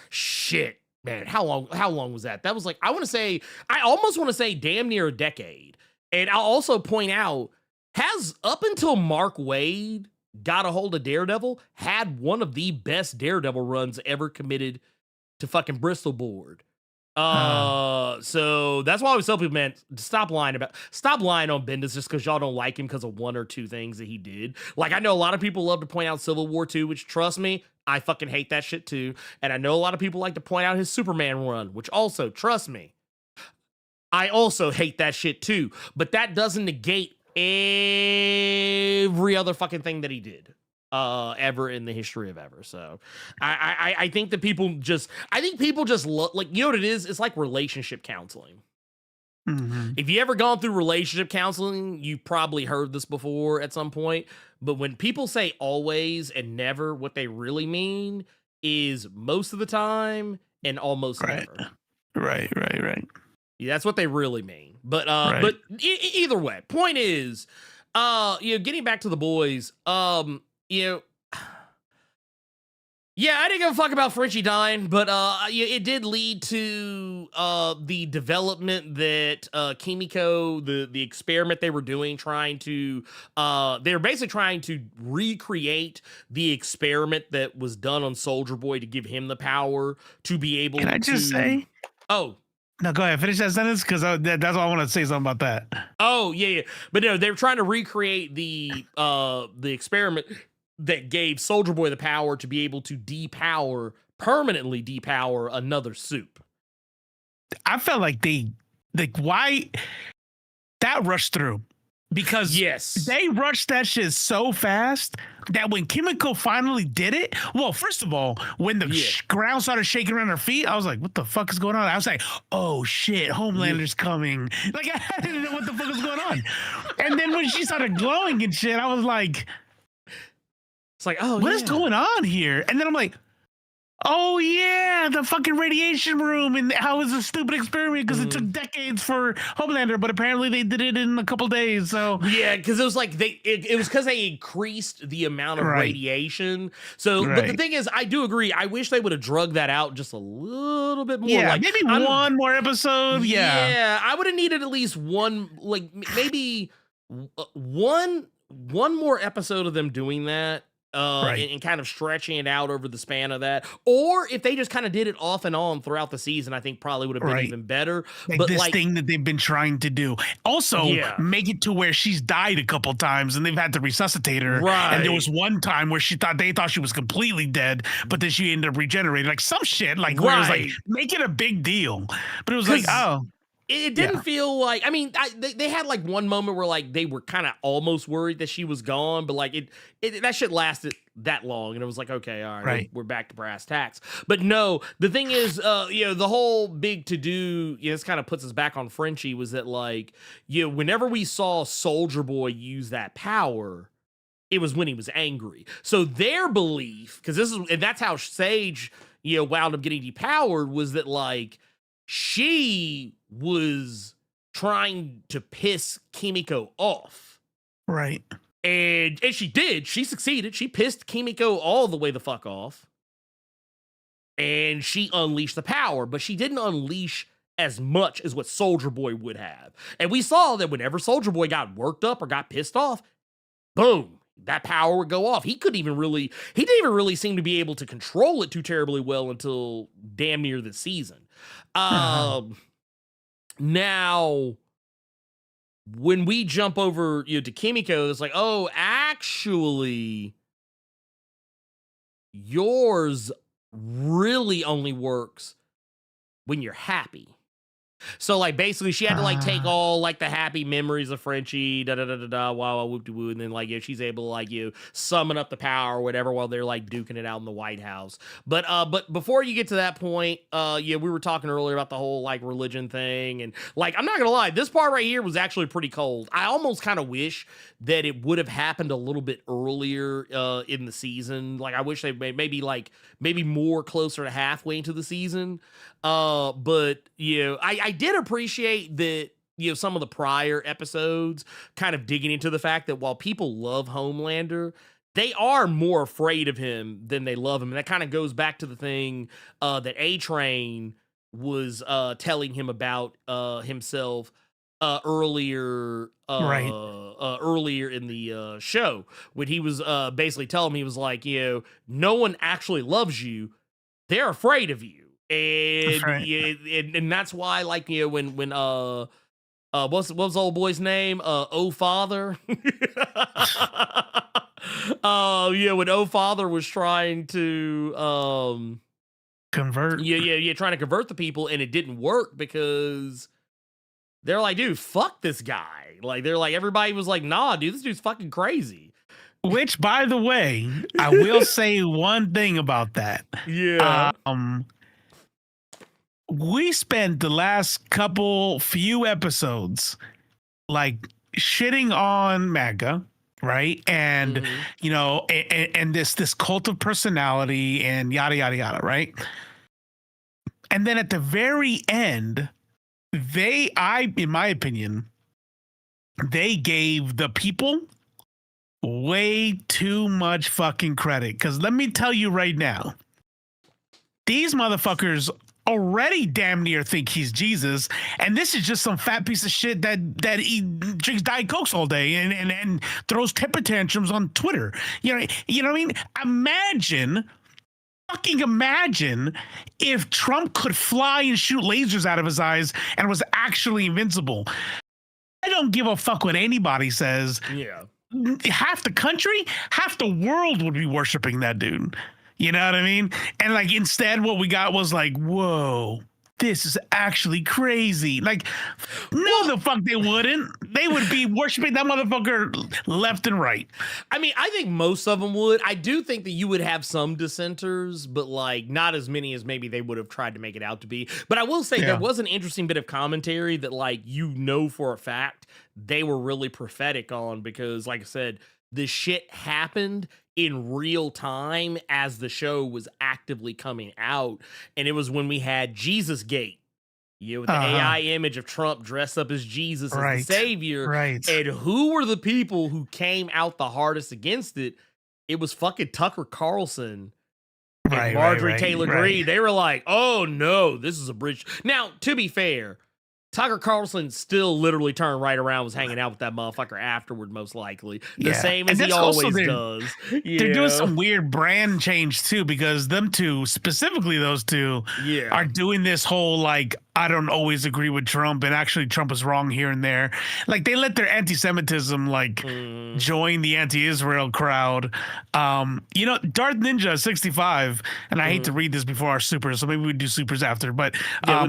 shit. Man, how long was that? That was like, I almost want to say damn near a decade. And I'll also point out, has up until Mark Waid got a hold of Daredevil, had one of the best Daredevil runs ever committed to fucking Bristol board. So that's why I always tell people, man, stop lying on Bendis just because y'all don't like him because of one or two things that he did. Like I know a lot of people love to point out Civil War 2, which trust me, I fucking hate that shit too. And I know a lot of people like to point out his Superman run, which also, trust me, I also hate that shit too. But that doesn't negate every other fucking thing that he did ever in the history of ever. So I think that people just like, you know what it is? It's like relationship counseling. Mm-hmm. If you ever gone through relationship counseling, you've probably heard this before at some point. But when people say always and never, what they really mean is most of the time and almost never. Right. Yeah, that's what they really mean. But Right. but either way, point is, getting back to the boys, you know, yeah, I didn't give a fuck about Frenchie dying, but it did lead to the development that Kimiko, the experiment they were doing, they were basically trying to recreate the experiment that was done on Soldier Boy to give him the power to be able Can I just say? Oh, No, go ahead. Finish that sentence because that's all I want to say something about that. oh, yeah. But no, they were trying to recreate the experiment that gave Soldier Boy the power to be able to permanently depower another soup. I felt like why that rushed through because Yes. they rushed that shit so fast that when Kimiko finally did it, well, first of all, when the ground started shaking around her feet, I was like, what the fuck is going on? I was like, oh shit, Homelander's coming. Like, I didn't know what the fuck was going on. And then when she started glowing and shit, I was like, it's like, oh, what is going on here? And then I'm like, oh yeah, the fucking radiation room, and how it was a stupid experiment because it took decades for Homelander, but apparently they did it in a couple days. So yeah, because it was like it was because they increased the amount of radiation. So, but the thing is, I do agree. I wish they would have drugged that out just a little bit more. Yeah, like maybe one more episode. Yeah, I would have needed at least one, like maybe one more episode of them doing that. And kind of stretching it out over the span of that, or if they just kind of did it off and on throughout the season, I think probably would have been even better. Like but this thing that they've been trying to do, also make it to where she's died a couple times and they've had to resuscitate her. Right. And there was one time where they thought she was completely dead, but then she ended up regenerating, like some shit, like where it was like make it a big deal, but it was like, oh. It didn't feel like, I mean, they had like one moment where like they were kind of almost worried that she was gone, but like that shit lasted that long, and it was like, okay, all right, we're back to brass tacks. But no, the thing is, the whole big to do, this kind of puts us back on Frenchie, was that like, whenever we saw Soldier Boy use that power, it was when he was angry. So their belief, and that's how Sage, wound up getting depowered, was that like she was trying to piss Kimiko off. Right. And she did. She succeeded. She pissed Kimiko all the way the fuck off. And she unleashed the power, but she didn't unleash as much as what Soldier Boy would have. And we saw that whenever Soldier Boy got worked up or got pissed off, boom, that power would go off. He didn't even really seem to be able to control it too terribly well until damn near the season. Now, when we jump over to Kimiko, it's like, oh, actually, yours really only works when you're happy. So like basically she had to like take all like the happy memories of Frenchie, wow, whoop de woo, and then like she's able to like summon up the power or whatever while they're like duking it out in the White House. But before you get to that point, we were talking earlier about the whole like religion thing, and like I'm not gonna lie, this part right here was actually pretty cold. I almost kind of wish that it would have happened a little bit earlier in the season. Like I wish they maybe more closer to halfway into the season. But I did appreciate that, some of the prior episodes kind of digging into the fact that while people love Homelander, they are more afraid of him than they love him. And that kind of goes back to the thing that A-Train was telling him about himself earlier in the show, when he was basically telling me, he was like, no one actually loves you. They're afraid of you. And and that's why, like, when what's the old boy's name? Oh Father. When Oh Father was trying to convert. Trying to convert the people, and it didn't work because they're like, dude, fuck this guy. Like, they're like, everybody was like, nah, dude, this dude's fucking crazy. Which, by the way, I will say one thing about that. Yeah. We spent the last few episodes like shitting on MAGA, right? And and this cult of personality and yada yada yada, right? And then at the very end, in my opinion, they gave the people way too much fucking credit. Because let me tell you right now, these motherfuckers already damn near think he's Jesus, and this is just some fat piece of shit that he drinks Diet Cokes all day and throws temper tantrums on Twitter. You know what I mean? Imagine if Trump could fly and shoot lasers out of his eyes and was actually invincible. I don't give a fuck what anybody says. Yeah. Half the country, half the world would be worshiping that dude. You know what I mean? And like instead what we got was like, whoa, this is actually crazy. Like, no, the fuck they wouldn't. They would be worshiping that motherfucker left and right. I mean, I think most of them would. I do think that you would have some dissenters, but like not as many as maybe they would have tried to make it out to be. But I will say there was an interesting bit of commentary that like, for a fact, they were really prophetic on, because like I said, the shit happened in real time as the show was actively coming out. And it was when we had Jesus Gate, with the AI image of Trump dressed up as Jesus as the savior. Right. And who were the people who came out the hardest against it? It was fucking Tucker Carlson and Marjorie Taylor Greene. They were like, oh no, this is a bridge. Now, to be fair, Tucker Carlson still literally turned right around, was hanging out with that motherfucker afterward, most likely. The same as he always does. They're doing some weird brand change too, because them two, specifically those two, are doing this whole like, I don't always agree with Trump, and actually Trump is wrong here and there. Like they let their anti-Semitism like join the anti-Israel crowd. Darth Ninja 65, and I hate to read this before our supers, so maybe we do supers after, but I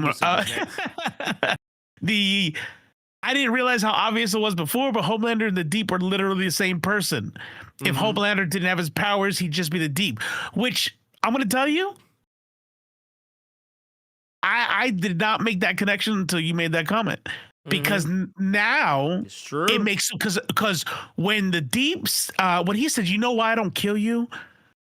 didn't realize how obvious it was before, but Homelander and the Deep were literally the same person. If Homelander didn't have his powers, he'd just be the Deep, which I'm going to tell you, I did not make that connection until you made that comment, because now it's true. It makes, because when the Deeps, when he said, you know why I don't kill you?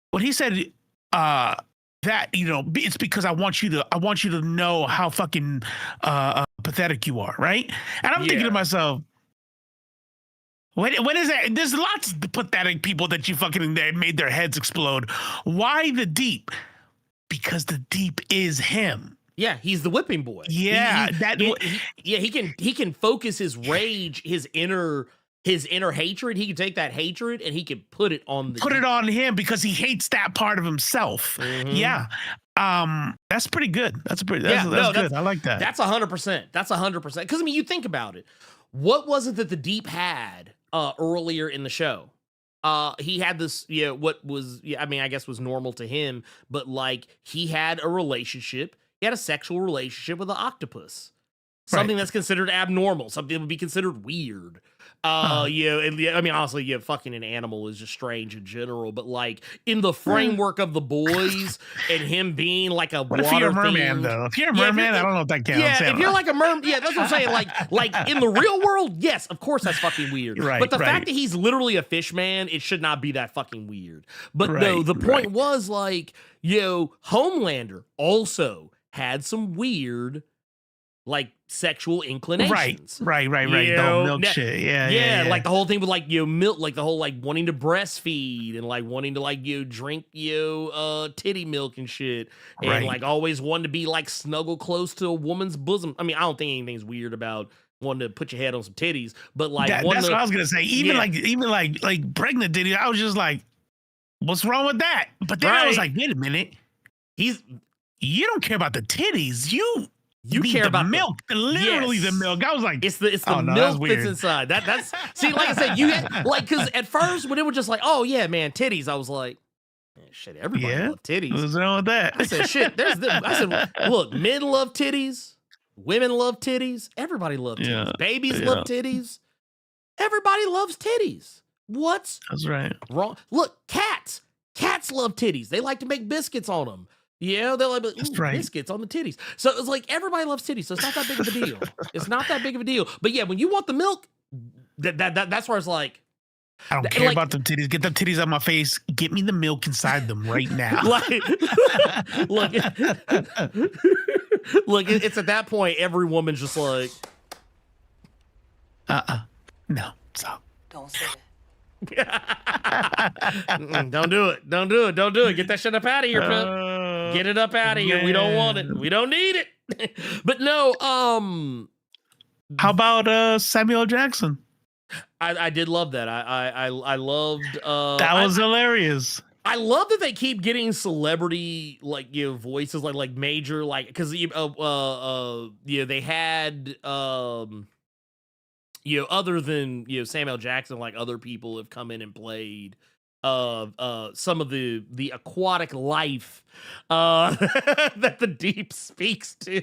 When he said, that, it's because I want you to know how fucking pathetic you are, right? And I'm thinking to myself, when is that? There's lots of pathetic people that you fucking made their heads explode. Why the Deep? Because the Deep is him. Yeah, he's the whipping boy. Yeah, he can focus his rage, his inner hatred. He can take that hatred and he can put it on him, because he hates that part of himself. Yeah. That's pretty good. That's good. I like that. That's 100%. That's 100%. Because I mean, you think about it. What was it that the Deep had earlier in the show? He had this, what was, I guess was normal to him, but like he had a relationship. He had a sexual relationship with an octopus. Something that's considered abnormal. Something that would be considered weird. Honestly, fucking an animal is just strange in general, but like in the framework of The Boys and him being like a what if you're a merman, though? If you're a merman, I don't know if that counts. Yeah, if you're like a merman, that's what I'm saying. Like in the real world, yes, of course that's fucking weird. But the fact that he's literally a fish man, it should not be that fucking weird. But no, the point was like, Homelander also had some weird, like, sexual inclinations. Right. The whole milk shit. Yeah. Like the whole thing with like milk, like the whole like wanting to breastfeed and like wanting to like drink titty milk and shit, and like always wanting to be like snuggle close to a woman's bosom. I mean, I don't think anything's weird about wanting to put your head on some titties, but like that's what I was gonna say. Even like pregnant titties, I was just like, what's wrong with that? But then I was like, wait a minute, you don't care about the titties, you care about milk, literally the milk. I was like, it's the milk that's inside. That's see, like I said, you had, like, because at first when it was just like, oh yeah, man, titties, I was like, shit, everybody loves titties. What's wrong with that? I said, shit, I said, look, men love titties, women love titties, everybody loves titties, babies love titties, everybody loves titties. What's wrong? Look, cats love titties. They like to make biscuits on them. Yeah, they're like, biscuits on the titties. So it's like everybody loves titties, so it's not that big of a deal. It's not that big of a deal. But yeah, when you want the milk, that's where it's like, I don't care about them titties. Get them titties on my face. Get me the milk inside them right now. Look, Look, it's at that point every woman's just like, no, stop. Don't say that. don't do it. Don't do it. Don't do it. Get that shit up out of here, Pip. Get it up out of here. We don't want it. We don't need it. But no, how about Samuel Jackson? I did love that. I loved that was hilarious. I love that they keep getting celebrity voices like major because they had other than Samuel Jackson, like other people have come in and played some of the aquatic life that the deep speaks to.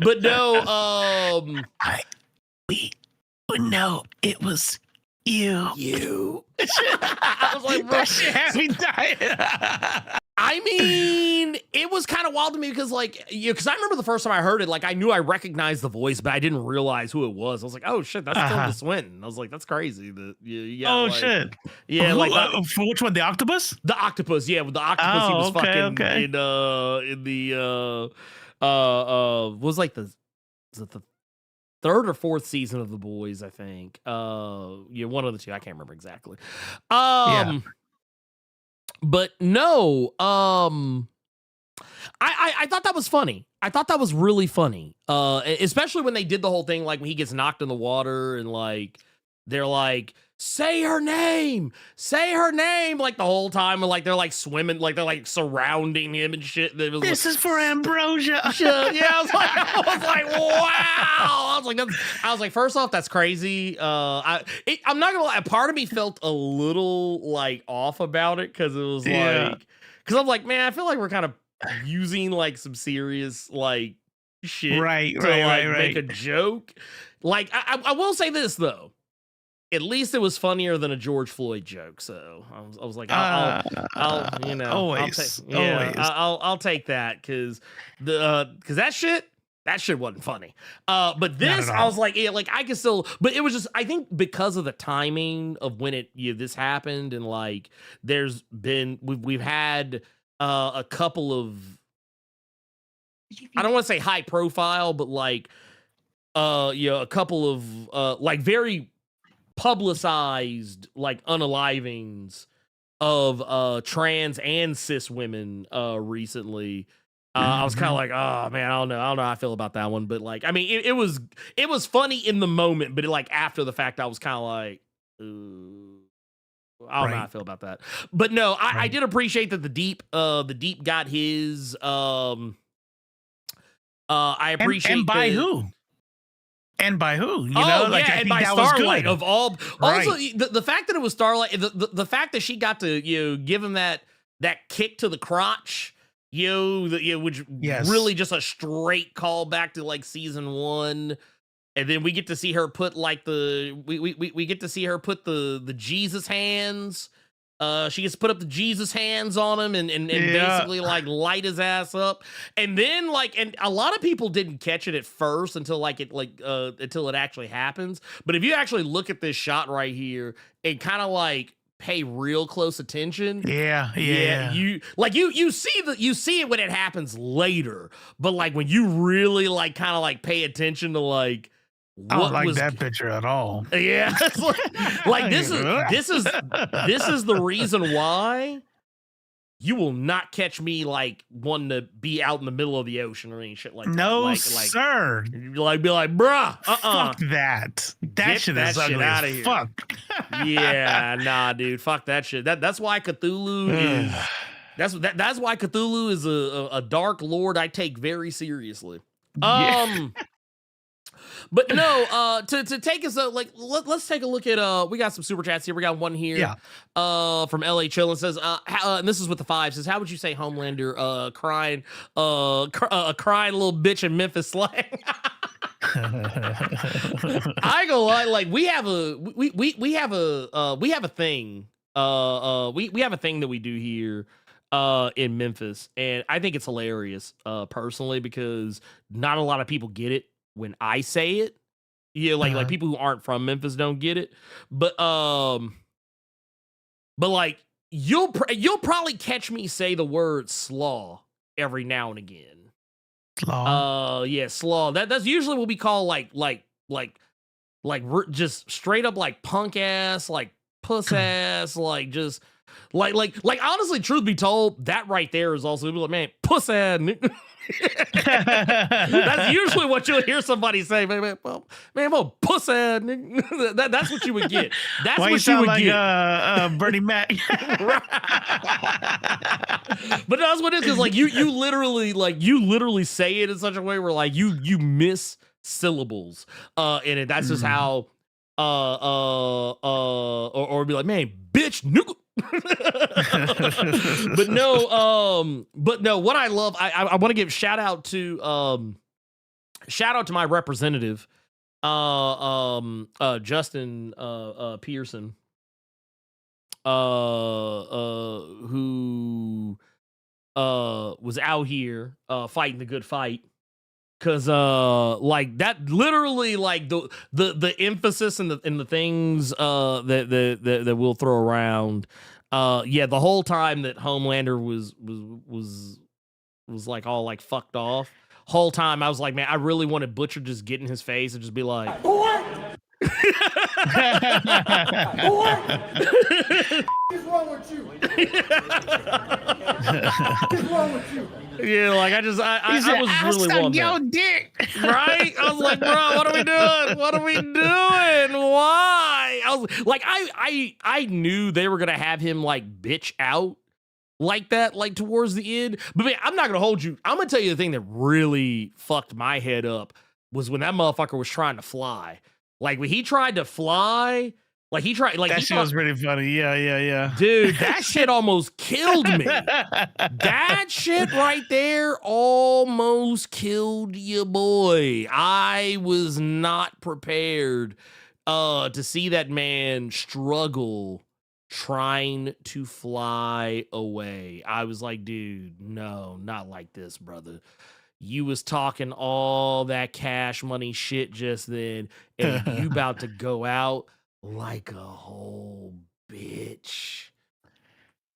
But no, we no, it was you. I was like, bro, That shit had me dying. I mean, it was kind of wild to me because, because I remember the first time I heard it, I knew I recognized the voice, but I didn't realize who it was. I was like, oh shit, that's Tilda Swinton. I was like, that's crazy. Shit. Yeah, for which one? The octopus? The octopus. Yeah, with the octopus, he was in the was the third or fourth season of The Boys, I think. One of the two. I can't remember exactly. But no, I thought that was funny. I thought that was really funny. Especially when they did the whole thing, when he gets knocked in the water and they're like, say her name, the whole time, and they're swimming, they're surrounding him and shit. This is for ambrosia. Yeah, I was like, wow. I was like, first off, that's crazy. I'm not gonna lie. Part of me felt a little off about it because it was because I'm like, man, I feel like we're kind of using some serious shit to make a joke. I will say this though. At least it was funnier than a George Floyd joke. So I was like, I'll always, I'll take that because that shit wasn't funny. But this, I was like, yeah, I can still, but it was just, I think because of the timing of when this happened and there's been, we've had a couple of, I don't want to say high profile, but a couple of very publicized unalivings of trans and cis women recently. I was kind of like, oh man, I don't know how I feel about that one, but I mean, it was funny in the moment, but after the fact, I was kind of like, I don't know how I feel about that. But no, I did appreciate that the deep got his. I appreciate and by who. And by who? And by Starlight of all. Also, the fact that it was Starlight, the fact that she got to give him that kick to the crotch, which really just a straight call back to season 1, and then we get to see her put we get to see her put the Jesus hands. She gets to put up the Jesus hands on him and basically light his ass up. And then and a lot of people didn't catch it at first until until it actually happens. But if you actually look at this shot right here and kind of pay real close attention. Yeah. You see it when it happens later. But when you really kind of pay attention to I don't like that picture at all. Yeah, it's this is the reason why you will not catch me wanting to be out in the middle of the ocean or any shit like that. No, sir. Be like, bruh, fuck that. That shit is ugly out of as here. Fuck. Yeah, nah, dude, fuck that shit. That's why Cthulhu is. That's why Cthulhu is a dark lord I take very seriously. But no, to take us let's take a look at we got some super chats here. We got one here from LA Chillin says and this is with the 5 says, how would you say Homelander crying crying little bitch in Memphis slang? I ain't gonna lie, we have a thing we have a thing that we do here in Memphis, and I think it's hilarious personally because not a lot of people get it when I say it. Like people who aren't from Memphis don't get it, but you'll probably catch me say the word slaw every now and again. Slaw. Yeah, slaw. That's usually what we call just straight up like punk ass, like puss ass, like just like honestly, truth be told, that right there is also like, man, puss ass. That's usually what you'll hear somebody say, man, well, puss ass. That's what you would get. That's Why what you would like, get. Bernie Mac. But that's what it is, because like you literally say it in such a way where like you miss syllables in it. That's just how or be like, man, bitch, nigga. but no, what I love, I want to give shout out to my representative, Justin Pearson, who was out here fighting the good fight. Cause like that literally like the emphasis and the things that we'll throw around, yeah, the whole time that Homelander was like all like fucked off, whole time I was like, man, I really wanted Butcher just get in his face and just be like, what? What's wrong with you? What's wrong with you? Yeah, like I was really wanting your that. dick. Right? I was like, bro, what are we doing? What are we doing? Why? I was like, I knew they were gonna have him like bitch out like that, like towards the end. But man, I'm not gonna hold you. I'm gonna tell you the thing that really fucked my head up was when that motherfucker was trying to fly. Like when he tried to fly. Like he tried, like that shit was pretty funny. Yeah. Dude, that shit almost killed me. That shit right there almost killed your boy. I was not prepared to see that man struggle trying to fly away. I was like, dude, no, not like this, brother. You was talking all that cash money shit just then, and you about to go out like a whole bitch.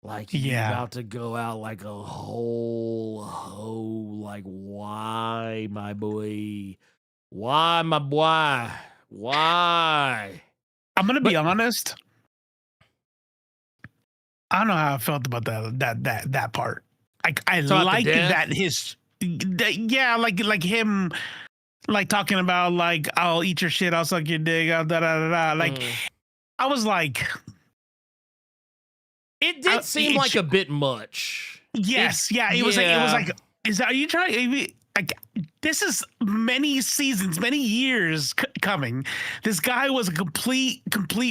Like you about to go out like a whole hoe. Like, why, my boy? Why, my boy? Why? I'm gonna be honest. I don't know how I felt about that part. I like that like him like talking about like, I'll eat your shit, I'll suck your dick, I'll da da da da. Like I was like, it did seem like a bit much. Yes, it was like, is that, are you trying? Like, this is many seasons, many years coming. This guy was a complete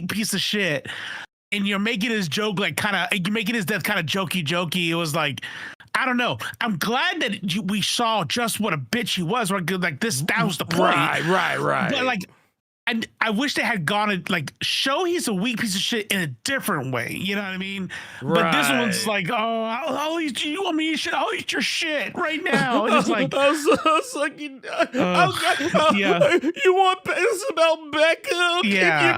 piece of shit, and you're making his joke like you're making his death kind of jokey. It was like, I don't know. I'm glad that we saw just what a bitch he was. Right? Like this, that was the point. Right. But like, and I wish they had gone and like show he's a weak piece of shit in a different way. You know what I mean? Right. But this one's like, oh, I'll eat you. Want me to shit? I'll eat your shit right now. And it's like, I was like, you want this about Becca? Yeah.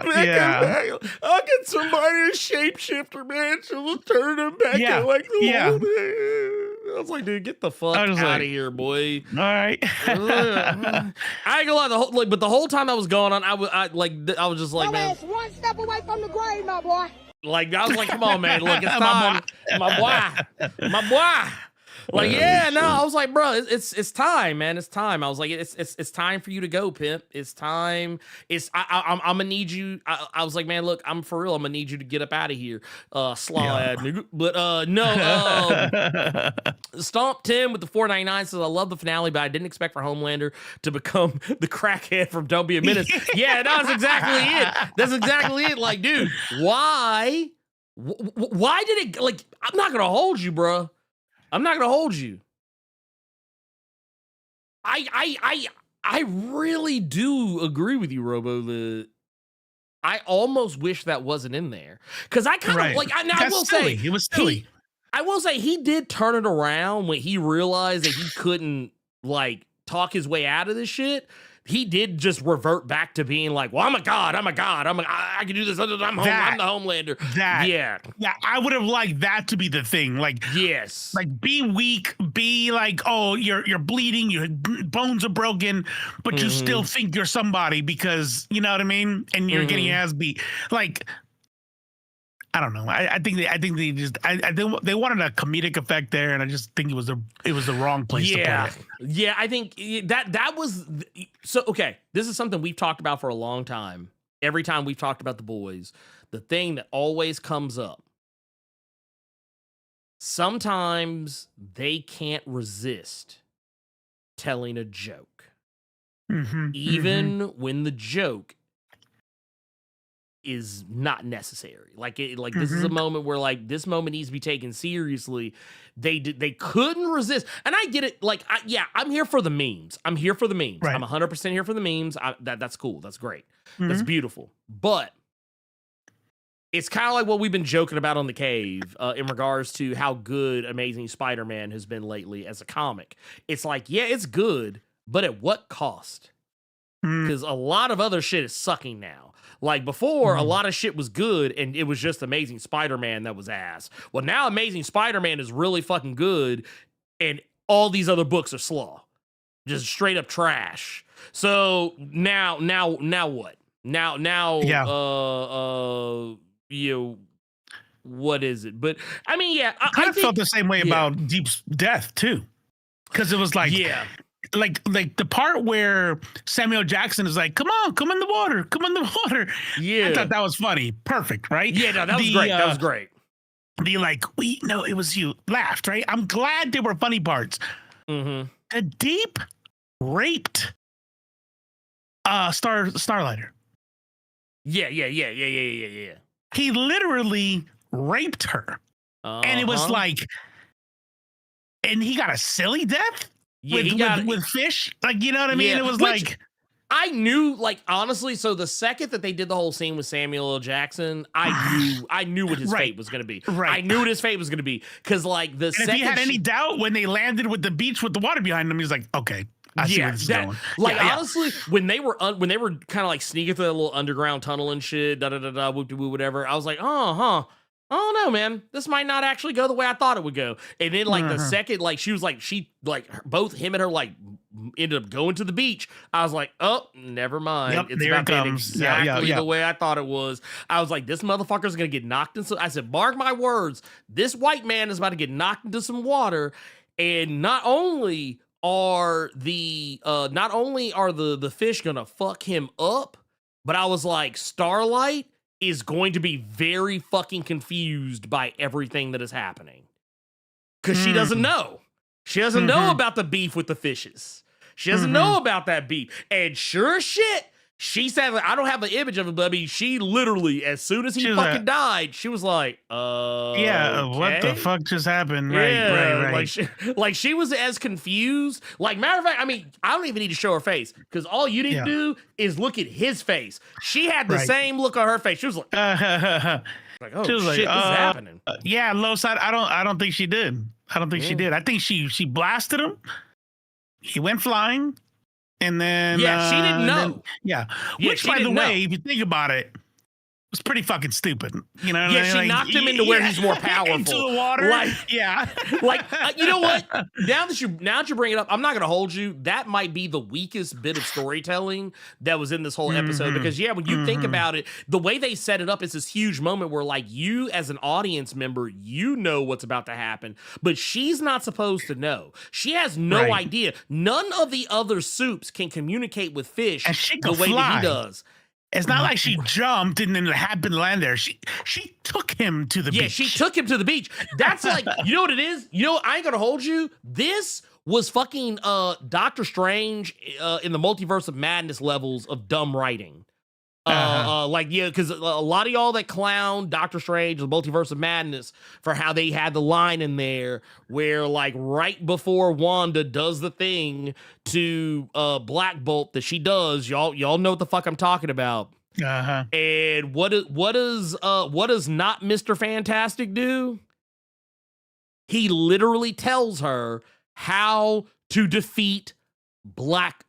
I'll get somebody to shapeshifter, man. She'll turn him back in like the old days. I was like, dude, get the fuck out of here, boy. All right. I ain't gonna lie, but the whole time that was going on, I was just like, man, one step away from the grave, my boy. Like I was like, come on, man, look, it's time, my boy. Like, yeah, no, I was like, bro, it's time, man, it's time. I was like, it's time for you to go, pimp. It's time. I'm gonna need you. I was like, man, look, I'm for real. I'm gonna need you to get up out of here, slaw nigga. But no, Stomp Tim with the 499 says, I love the finale, but I didn't expect for Homelander to become the crackhead from Don't Be a Menace. Yeah, that's exactly it. That's exactly it. Like, dude, why did it? Like, I'm not gonna hold you, bro. I'm not gonna hold you. I really do agree with you, Robo. That I almost wish that wasn't in there, because I kind of like. I will say it was silly. I will say he did turn it around when he realized that he couldn't like talk his way out of this shit. he did just revert back to being like, well, I'm a god, I can do this, I'm the Homelander. Yeah, I would have liked that to be the thing. Like, yes, like be weak, be like, oh, you're bleeding, your bones are broken, but you still think you're somebody because you know what I mean, and you're getting ass beat. Like, I don't know. I think they they wanted a comedic effect there, and I just think it was the wrong place to put it. Yeah, I think that was so. Okay, this is something we've talked about for a long time. Every time we've talked about the boys, the thing that always comes up. Sometimes they can't resist telling a joke, even when the joke is not necessary. Like this is a moment where like this moment needs to be taken seriously. They couldn't resist, and I get it. Like I'm here for the memes. I'm here for the memes. Right. I'm 100% here for the memes. That's cool. That's great. That's beautiful. But it's kind of like what we've been joking about on the cave in regards to how good Amazing Spider-Man has been lately as a comic. It's like, yeah, it's good, but at what cost? Because a lot of other shit is sucking now. Like before, a lot of shit was good and it was just Amazing Spider-Man that was ass. Well, now Amazing Spider-Man is really fucking good and all these other books are slaw. Just straight up trash. So now what? Now, you know, what is it? But I mean, yeah, I kind of felt the same way about Deep's death too. Because it was like, like the part where Samuel Jackson is like, come in the water. Yeah. I thought that was funny. Perfect, right? Yeah, no, that was great. That was great. The like, we know it was you, laughed, right? I'm glad there were funny parts. The Deep raped Starlighter. Yeah. He literally raped her. And it was like, and he got a silly death? With fish, like, you know what I mean? It was like, I knew, like, honestly. So the second that they did the whole scene with Samuel L. Jackson, I knew what his fate was going to be. Right, I knew what his fate was going to be because, like, the second if he had any doubt when they landed with the beach with the water behind them, he was like, okay, I see where this is going. Like, honestly, when they were kind of like sneaking through that little underground tunnel and shit, whoop-de-woo, whatever, I was like, I don't know, man. This might not actually go the way I thought it would go. And then, like, the second, like, both him and her, like, ended up going to the beach. I was like, oh, never mind. Yep, it's about to end exactly the way I thought it was. I was like, this motherfucker's going to get knocked into. I said, mark my words. This white man is about to get knocked into some water. And not only are the fish going to fuck him up, but I was like, Starlight is going to be very fucking confused by everything that is happening. Because she doesn't know. She doesn't know about the beef with the fishes. She doesn't know about that beef. And sure as shit, she said, I don't have the image of it, but I mean, she literally, as soon as he fucking died, she was like, what the fuck just happened? Right. Like she was as confused. Like, matter of fact, I mean, I don't even need to show her face because all you need to do is look at his face. She had the same look on her face. She was like, like, oh shit, this is happening. Low side. I don't think she did. She did. I think she blasted him. He went flying. And then she didn't know. Which, by the way, if you think about it, was pretty fucking stupid. You know? She knocked him into where he's more powerful. Into the water. You know what? Now that you bring it up, I'm not gonna hold you. That might be the weakest bit of storytelling that was in this whole episode. Because when you think about it, the way they set it up is this huge moment where, like, you as an audience member, you know what's about to happen, but she's not supposed to know. She has no idea. None of the other soups can communicate with fish the way that he does. It's not like she jumped and then happened to land there. She took him to the beach. Yeah, she took him to the beach. That's like, you know what it is? You know, I ain't gonna hold you. This was fucking Doctor Strange in the Multiverse of Madness levels of dumb writing. Because a lot of y'all that clown Doctor Strange, the Multiverse of Madness, for how they had the line in there where, like, right before Wanda does the thing to Black Bolt that she does, y'all know what the fuck I'm talking about. And what does not Mr. Fantastic do? He literally tells her how to defeat Black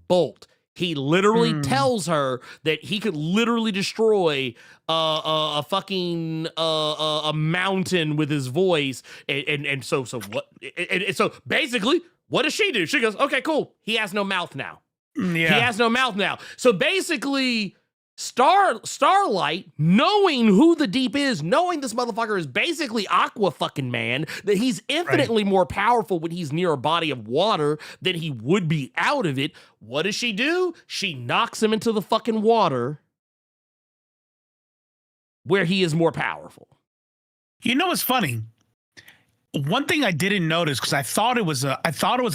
Bolt. He literally tells her that he could literally destroy a fucking a mountain with his voice, and so what? And so basically, what does she do? She goes, "Okay, cool. He has no mouth now. He has no mouth now." So basically, Starlight, knowing who the Deep is, knowing this motherfucker is basically Aqua fucking Man, that he's infinitely more powerful when he's near a body of water than he would be out of it. What does she do? She knocks him into the fucking water where he is more powerful. You know what's funny? One thing I didn't notice, because I thought it was a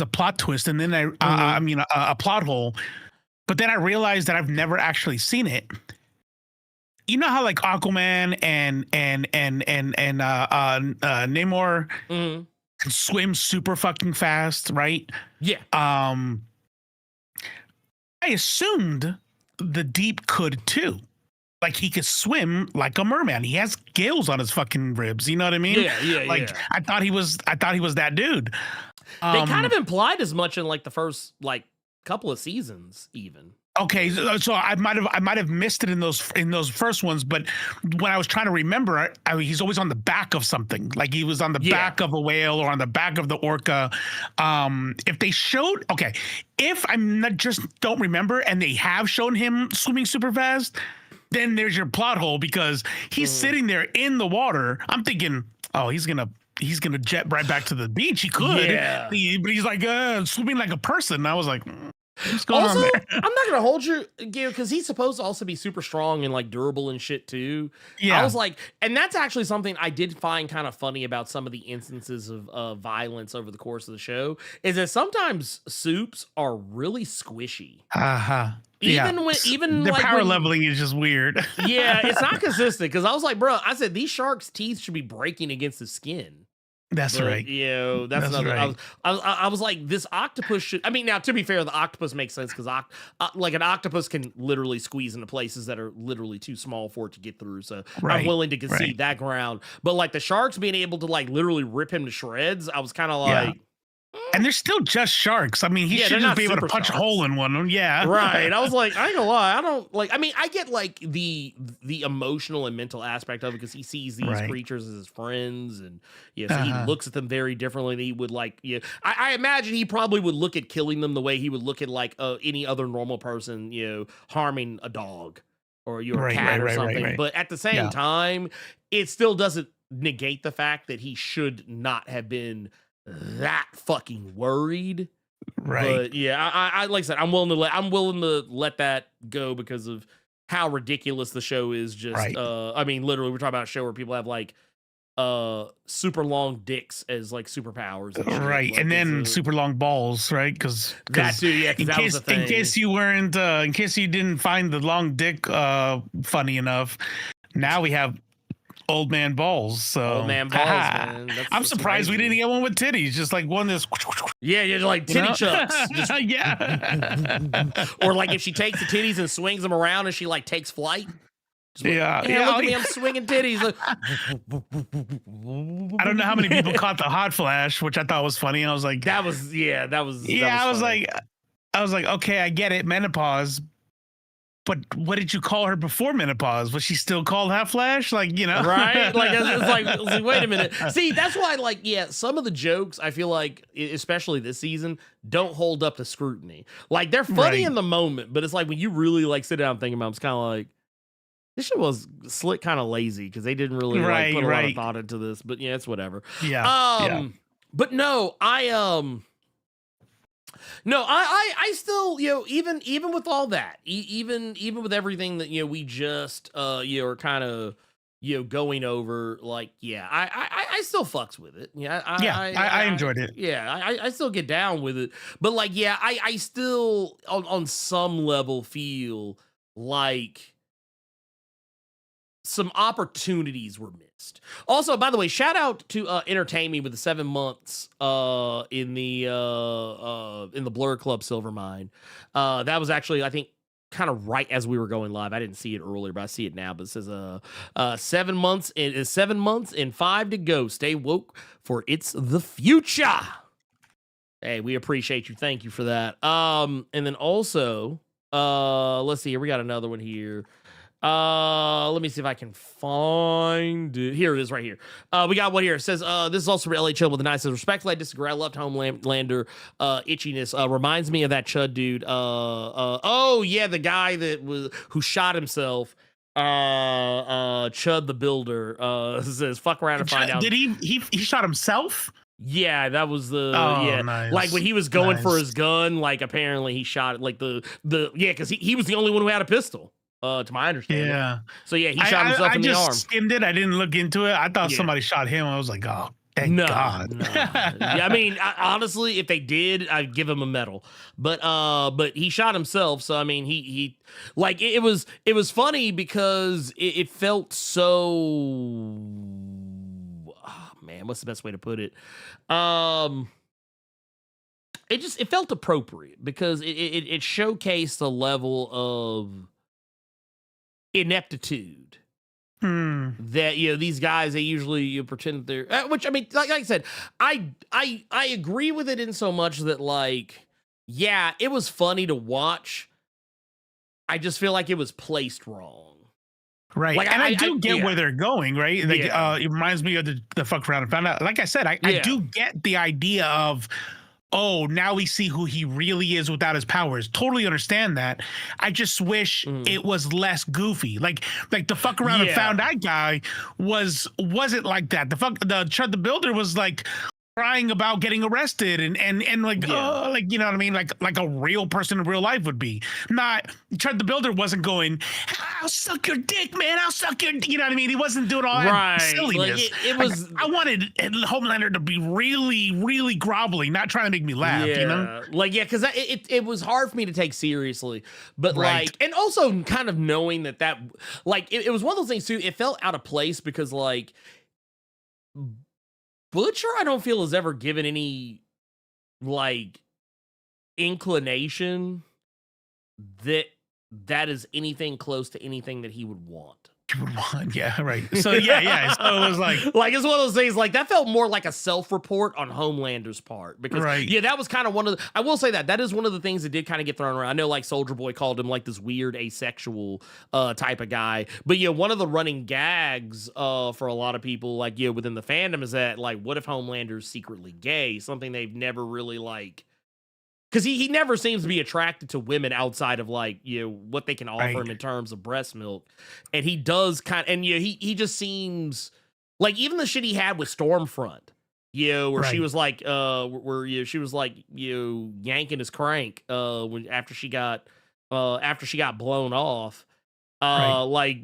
plot twist, and then a plot hole. But then I realized that I've never actually seen it. You know how like Aquaman and Namor can swim super fucking fast, right? Yeah. I assumed the Deep could too. Like he could swim like a merman. He has scales on his fucking ribs. You know what I mean? Yeah. Like I thought he was that dude. They kind of implied as much in like the first like couple of seasons, even. Okay, so I might have missed it in those first ones, but when I was trying to remember, he's always on the back of something. Like he was on the back of a whale or on the back of the orca. If they showed, okay, if I'm not just don't remember, and they have shown him swimming super fast, then there's your plot hole, because he's sitting there in the water. I'm thinking, oh, he's gonna jet right back to the beach. He could, but he's like swimming like a person. I was like, what's going on there? I'm not gonna hold you, because he's supposed to also be super strong and like durable and shit too. Yeah, I was like, and that's actually something I did find kind of funny about some of the instances of violence over the course of the show, is that sometimes soups are really squishy. Even the like power leveling is just weird. Yeah, it's not consistent, because I was like, bro, I said these sharks' teeth should be breaking against the skin. That's right. You know, that's another. Right. I was like, this octopus should. I mean, now to be fair, the octopus makes sense, because like an octopus can literally squeeze into places that are literally too small for it to get through. So I'm willing to concede that ground. But like the sharks being able to like literally rip him to shreds, I was kind of like. And they're still just sharks. I mean, he should just be able to punch a hole in one. Yeah. Right. I was like, I ain't gonna lie. I don't like, I mean, I get like the emotional and mental aspect of it, because he sees these creatures as his friends, and so he looks at them very differently than he would like, I imagine he probably would look at killing them the way he would look at like any other normal person, harming a dog or your cat or something. But at the same time, it still doesn't negate the fact that he should not have been that fucking worried, But yeah, I like I said, I'm willing to let that go because of how ridiculous the show is. Just I mean, literally, we're talking about a show where people have like super long dicks as like superpowers, and right? Like, and then super long balls, right? Because that too, yeah. In case you weren't, in case you didn't find the long dick funny enough, now we have old man balls. So old man balls, man. I'm surprised we didn't get one with titties. Just like one that's yeah, like titty chucks. Just, yeah. Or like if she takes the titties and swings them around and she like takes flight. Like, yeah. Look at me, I'm swinging titties. I don't know how many people caught the hot flash, which I thought was funny. I was like, that was I was like, okay, I get it, menopause. But what did you call her before menopause? Was she still called hot flash? Like, you know, right? Like it's like, wait a minute. See, that's why, like, yeah, some of the jokes I feel like, especially this season, don't hold up to scrutiny. Like they're funny in the moment, but it's like when you really like sit down and think about them, it's kind of like this shit was slick, kind of lazy because they didn't really like, put a lot of thought into this. But yeah, it's whatever. Yeah. But no, I still, even with all that, even with everything that, we just, are kind of, going over, like, yeah, I still fucks with it. Yeah. I enjoyed it. Yeah. I still get down with it, but like, yeah, I still on some level feel like some opportunities were missed. Also, by the way, shout out to Entertain Me with the 7 months in the Blerd Club Silver Mine. That was actually, I think, kind of right as we were going live. I didn't see it earlier, but I see it now. But it says 7 months and 5 to go. Stay woke for it's the future. Hey, we appreciate you. Thank you for that. And then also, Let's see here. We got another one here. Let me see if I can find it. Here it is right here. We got one here. It says, this is also from LA Chill with the night. It says, respectfully, I disagree. I loved Homelander, itchiness. Reminds me of that Chud dude. Oh yeah, the guy who shot himself. Chud the Builder. Says, fuck around and find out. Did he shot himself? Yeah, that was the Nice. like when he was going for his gun, like apparently he shot like the because he was the only one who had a pistol. To my understanding. Yeah. So yeah, he shot himself in the arm. I just skimmed it. I didn't look into it. I thought somebody shot him. I was like, oh, thank God. No. Yeah, I mean, honestly, if they did, I'd give him a medal. But he shot himself. So I mean, he like it was funny because it felt so. Oh, man, what's the best way to put it? It felt appropriate because it showcased a level of ineptitude that these guys, they usually pretend that they're which I mean, like I said, I agree with it in so much that like it was funny to watch. I just feel like it was placed wrong. Right. Like, and I do get where they're going, right? Like it reminds me of the fuck around and found out. Like I said, I do get the idea of, oh, now we see who he really is without his powers. Totally understand that. I just wish it was less goofy. Like the fuck around and found out guy wasn't like that. The Chud the Builder was like crying about getting arrested and like like you know what I mean, like a real person in real life would be. Not Chud the Builder wasn't going, I'll suck your dick, man. I'll suck your, you know what I mean? He wasn't doing all that silliness. Like it was. I wanted Homelander to be really, really grovelly, not trying to make me laugh. You know, like because it was hard for me to take seriously, but like, and also kind of knowing that like it was one of those things too. It felt out of place because like Butcher, I don't feel has ever given any like inclination that is anything close to anything that he would want. Yeah, right. So yeah. So it was like it's one of those things. Like that felt more like a self-report on Homelander's part because that was kind of one of the. I will say that is one of the things that did kind of get thrown around. I know like Soldier Boy called him like this weird asexual type of guy, but one of the running gags for a lot of people like within the fandom is that like what if Homelander's secretly gay? Something they've never really like. Because he never seems to be attracted to women outside of like what they can offer him in terms of breast milk, and he does kind of, and he just seems like even the shit he had with Stormfront, where she was like she was like yanking his crank when after she got blown off. Like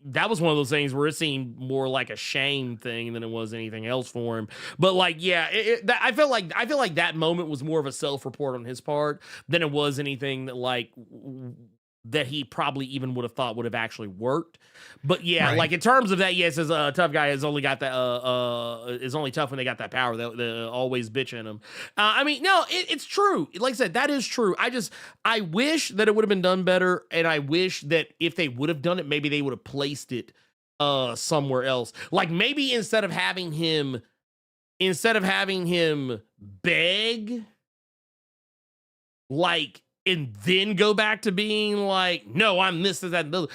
that was one of those things where it seemed more like a shame thing than it was anything else for him. But like, I feel like that moment was more of a self-report on his part than it was anything that like that he probably even would have thought would have actually worked. But like in terms of that, it says a tough guy has only got that is only tough when they got that power. They always bitching him. I mean, no, it's true. Like I said, that is true. I wish that it would have been done better, and I wish that if they would have done it, maybe they would have placed it somewhere else. Like maybe instead of having him beg, like, and then go back to being like, no, I'm this, that, and the other.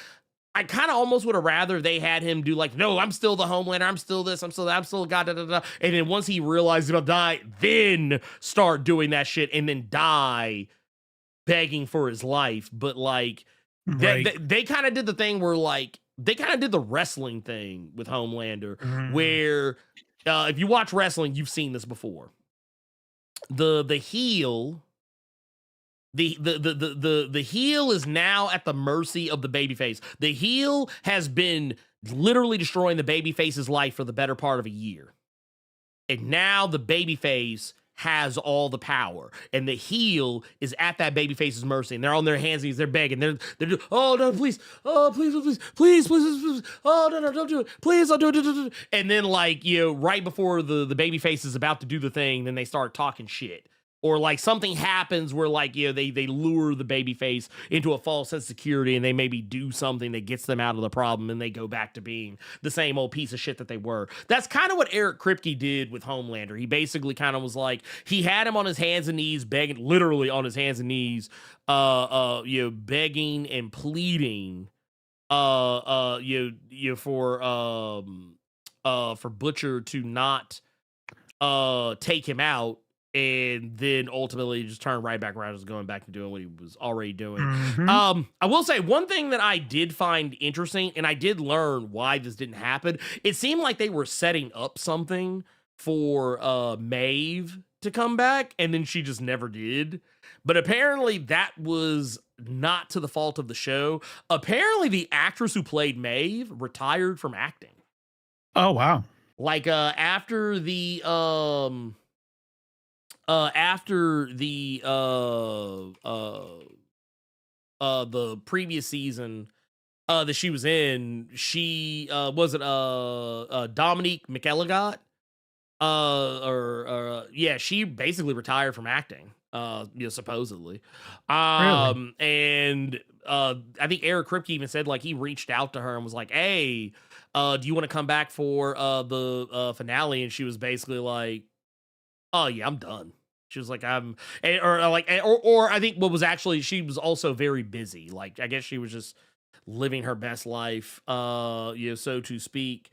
I kind of almost would have rather they had him do like, no, I'm still the Homelander, I'm still this, I'm still God, da, da, da. And then once he realizes he'll die, then start doing that shit and then die begging for his life. But like, they kind of did the thing where like, they kind of did the wrestling thing with Homelander, where if you watch wrestling, you've seen this before. The heel... The heel is now at the mercy of the babyface. The heel has been literally destroying the babyface's life for the better part of a year. And now the babyface has all the power. And the heel is at that babyface's mercy. And they're on their hands and knees. They're begging. They're oh, no, please. Oh, please. Oh, no, don't do it. Please, don't do it. And then, like, right before the babyface is about to do the thing, then they start talking shit. or like something happens where like, they lure the baby face into a false sense of security and they maybe do something that gets them out of the problem and they go back to being the same old piece of shit that they were. That's kind of what Eric Kripke did with Homelander. He basically kind of was like, he had him on his hands and knees, begging, literally on his hands and knees, begging and pleading, for Butcher to not take him out, and then ultimately just turn right back around, just going back and doing what he was already doing. I will say one thing that I did find interesting, and I did learn why this didn't happen. It seemed like they were setting up something for Maeve to come back, and then she just never did. But apparently that was not to the fault of the show. Apparently the actress who played Maeve retired from acting. Oh, wow. Like after the previous season that she was in, she was it Dominique McElligott, she basically retired from acting, supposedly. Really? And I think Eric Kripke even said like he reached out to her and was like, hey, do you want to come back for the finale? And she was basically like, oh yeah, I'm done. She was like, or I think what was actually, she was also very busy. Like, I guess she was just living her best life, so to speak.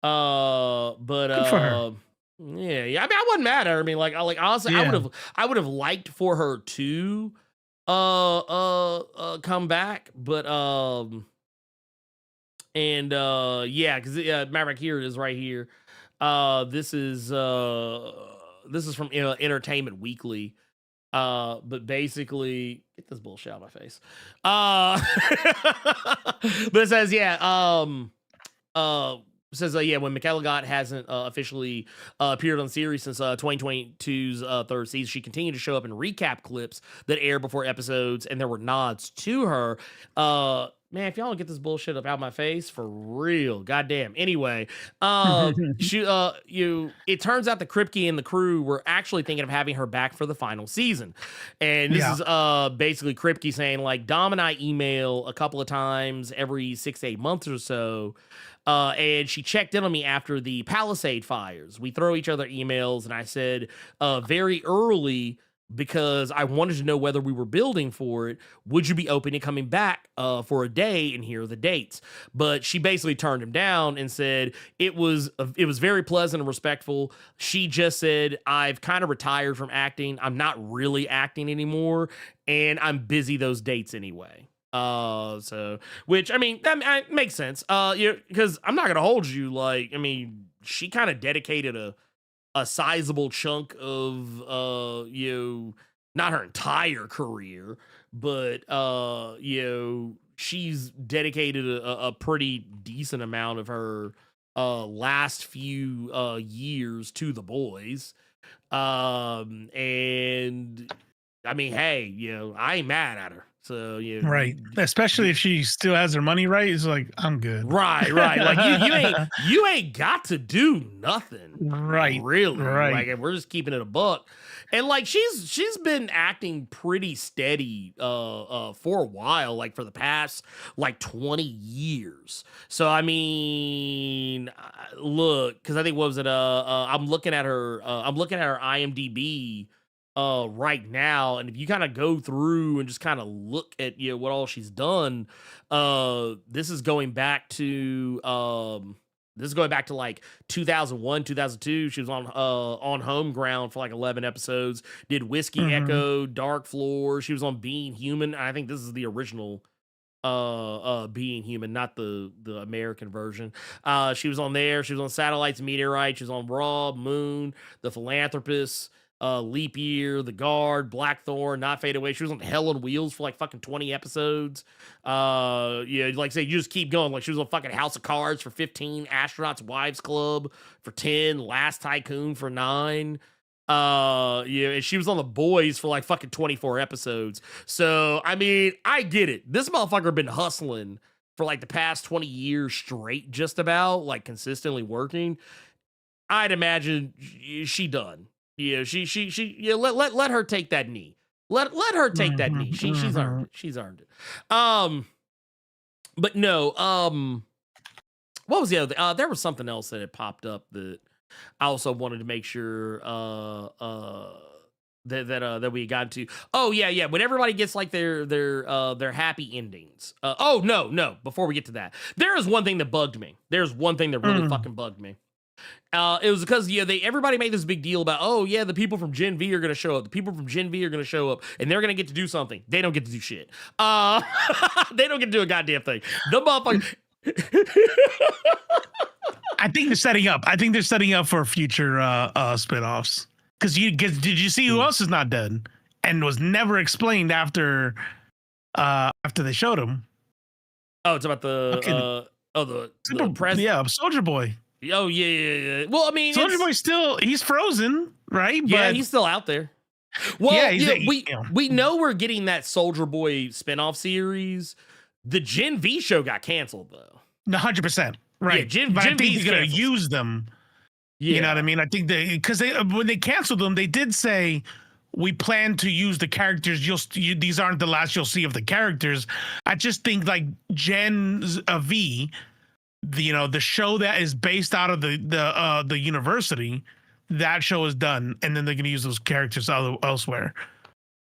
But Good for her. yeah. I mean, I wasn't mad at her. I mean, like honestly, Yeah. I would have liked for her to come back, but because Maverick, here it is right here. This is from Entertainment Weekly. But basically, get this bullshit out of my face. But it says, when McElligott hasn't officially appeared on the series since 2022's third season, she continued to show up in recap clips that aired before episodes, and there were nods to her. Man, if y'all don't get this bullshit up out my face, for real, goddamn. Anyway, it turns out that Kripke and the crew were actually thinking of having her back for the final season, and this is basically Kripke saying like, Dom and I email a couple of times every 6 to 8 months or so. And she checked in on me after the Palisade fires. We throw each other emails, and I said very early, because I wanted to know whether we were building for it, would you be open to coming back for a day, and here are the dates? But she basically turned him down and said it was very pleasant and respectful. She just said, I've kind of retired from acting. I'm not really acting anymore, and I'm busy those dates anyway. Which, I mean, that makes sense. Because I'm not gonna hold you, like, I mean, she kind of dedicated a sizable chunk of not her entire career, but she's dedicated a pretty decent amount of her last few years to The Boys. And I mean, hey, I ain't mad at her. So right, especially if she still has her money right. It's like, I'm good. Right. Like you ain't got to do nothing. Right. Really. Right. Like, we're just keeping it a buck. And like she's been acting pretty steady for a while, like for the past like 20 years. So I mean, look, because I think, what was it? I'm looking at her IMDb right now, and if you kind of go through and just kind of look at what all she's done, this is going back to like 2001, 2002. She was on Home Ground for like 11 episodes, did Whiskey Echo, Dark Floor. She was on Being Human. I think this is the original Being Human, not the American version. She was on there. She was on Satellites, Meteorite. She was on Raw, Moon, The Philanthropist, Leap Year, The Guard, Blackthorn, Not Fade Away. She was on Hell on Wheels for like fucking 20 episodes. Like I say, you just keep going. Like, she was on fucking House of Cards for 15, Astronauts Wives Club for 10, Last Tycoon for 9. And she was on The Boys for like fucking 24 episodes. So I mean, I get it. This motherfucker been hustling for like the past 20 years straight, just about, like consistently working. I'd imagine she done. Yeah, yeah, let her take that knee. Let her take that knee. She's earned it. She's earned it. But no, what was the other? There was something else that had popped up that I also wanted to make sure that we got to. Oh yeah. When everybody gets like their happy endings. Oh no. Before we get to that, there is one thing that bugged me. There's one thing that really fucking bugged me. It was because everybody made this big deal about, oh yeah, the people from Gen V are gonna show up. The people from Gen V are gonna show up, and they're gonna get to do something. They don't get to do shit. They don't get to do a goddamn thing. The motherfucker. I think they're setting up. I think they're setting up for future spinoffs. Because did you see who else is not dead and was never explained after they showed him? Oh, it's about the president. Yeah, Soldier Boy. Oh yeah. Well, I mean, Soldier Boy he's frozen, right? Yeah, but he's still out there. Well, yeah, we know we're getting that Soldier Boy spinoff series. The Gen V show got canceled though. 100%. Right. Yeah, Gen I think V's he's gonna canceled. use them. Yeah. You know what I mean? I think because when they canceled them, they did say we plan to use the characters. These aren't the last you'll see of the characters. I just think like Gen V, the show that is based out of the university, that show is done, and then they're gonna use those characters elsewhere.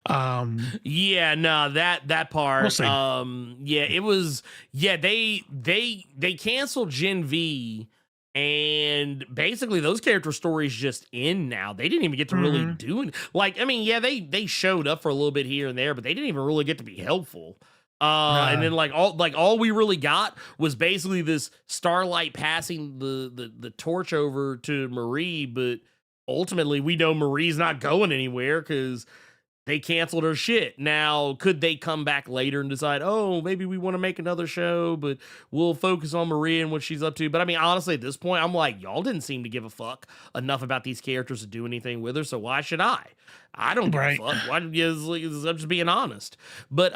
Yeah, no, that part. We'll see. Yeah, it was. Yeah, they canceled Gen V. And basically, those character stories just end now. They didn't even get to really do it. Like, I mean, yeah, they showed up for a little bit here and there, but they didn't even really get to be helpful. And then all we really got was basically this Starlight passing the torch over to Marie, but ultimately we know Marie's not going anywhere because they canceled her shit. Now, could they come back later and decide, oh, maybe we want to make another show, but we'll focus on Maria and what she's up to? But I mean, honestly, at this point, I'm like, y'all didn't seem to give a fuck enough about these characters to do anything with her, so why should I? I don't give a fuck. Why? I'm just being honest. But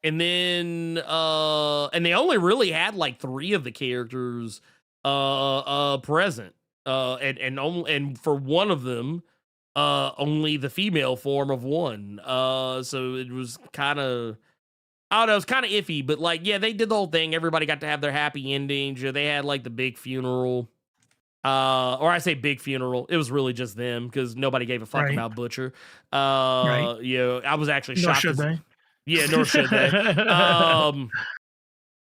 and then and they only really had like 3 of the characters present. And for one of them, only the female form of one. So it was kind of, I don't know, it was kind of iffy, but like, yeah, they did the whole thing. Everybody got to have their happy endings. They had like the big funeral. Or I say big funeral. It was really just them because nobody gave a fuck about Butcher. I was actually shocked. Nor should they. Yeah, nor should they.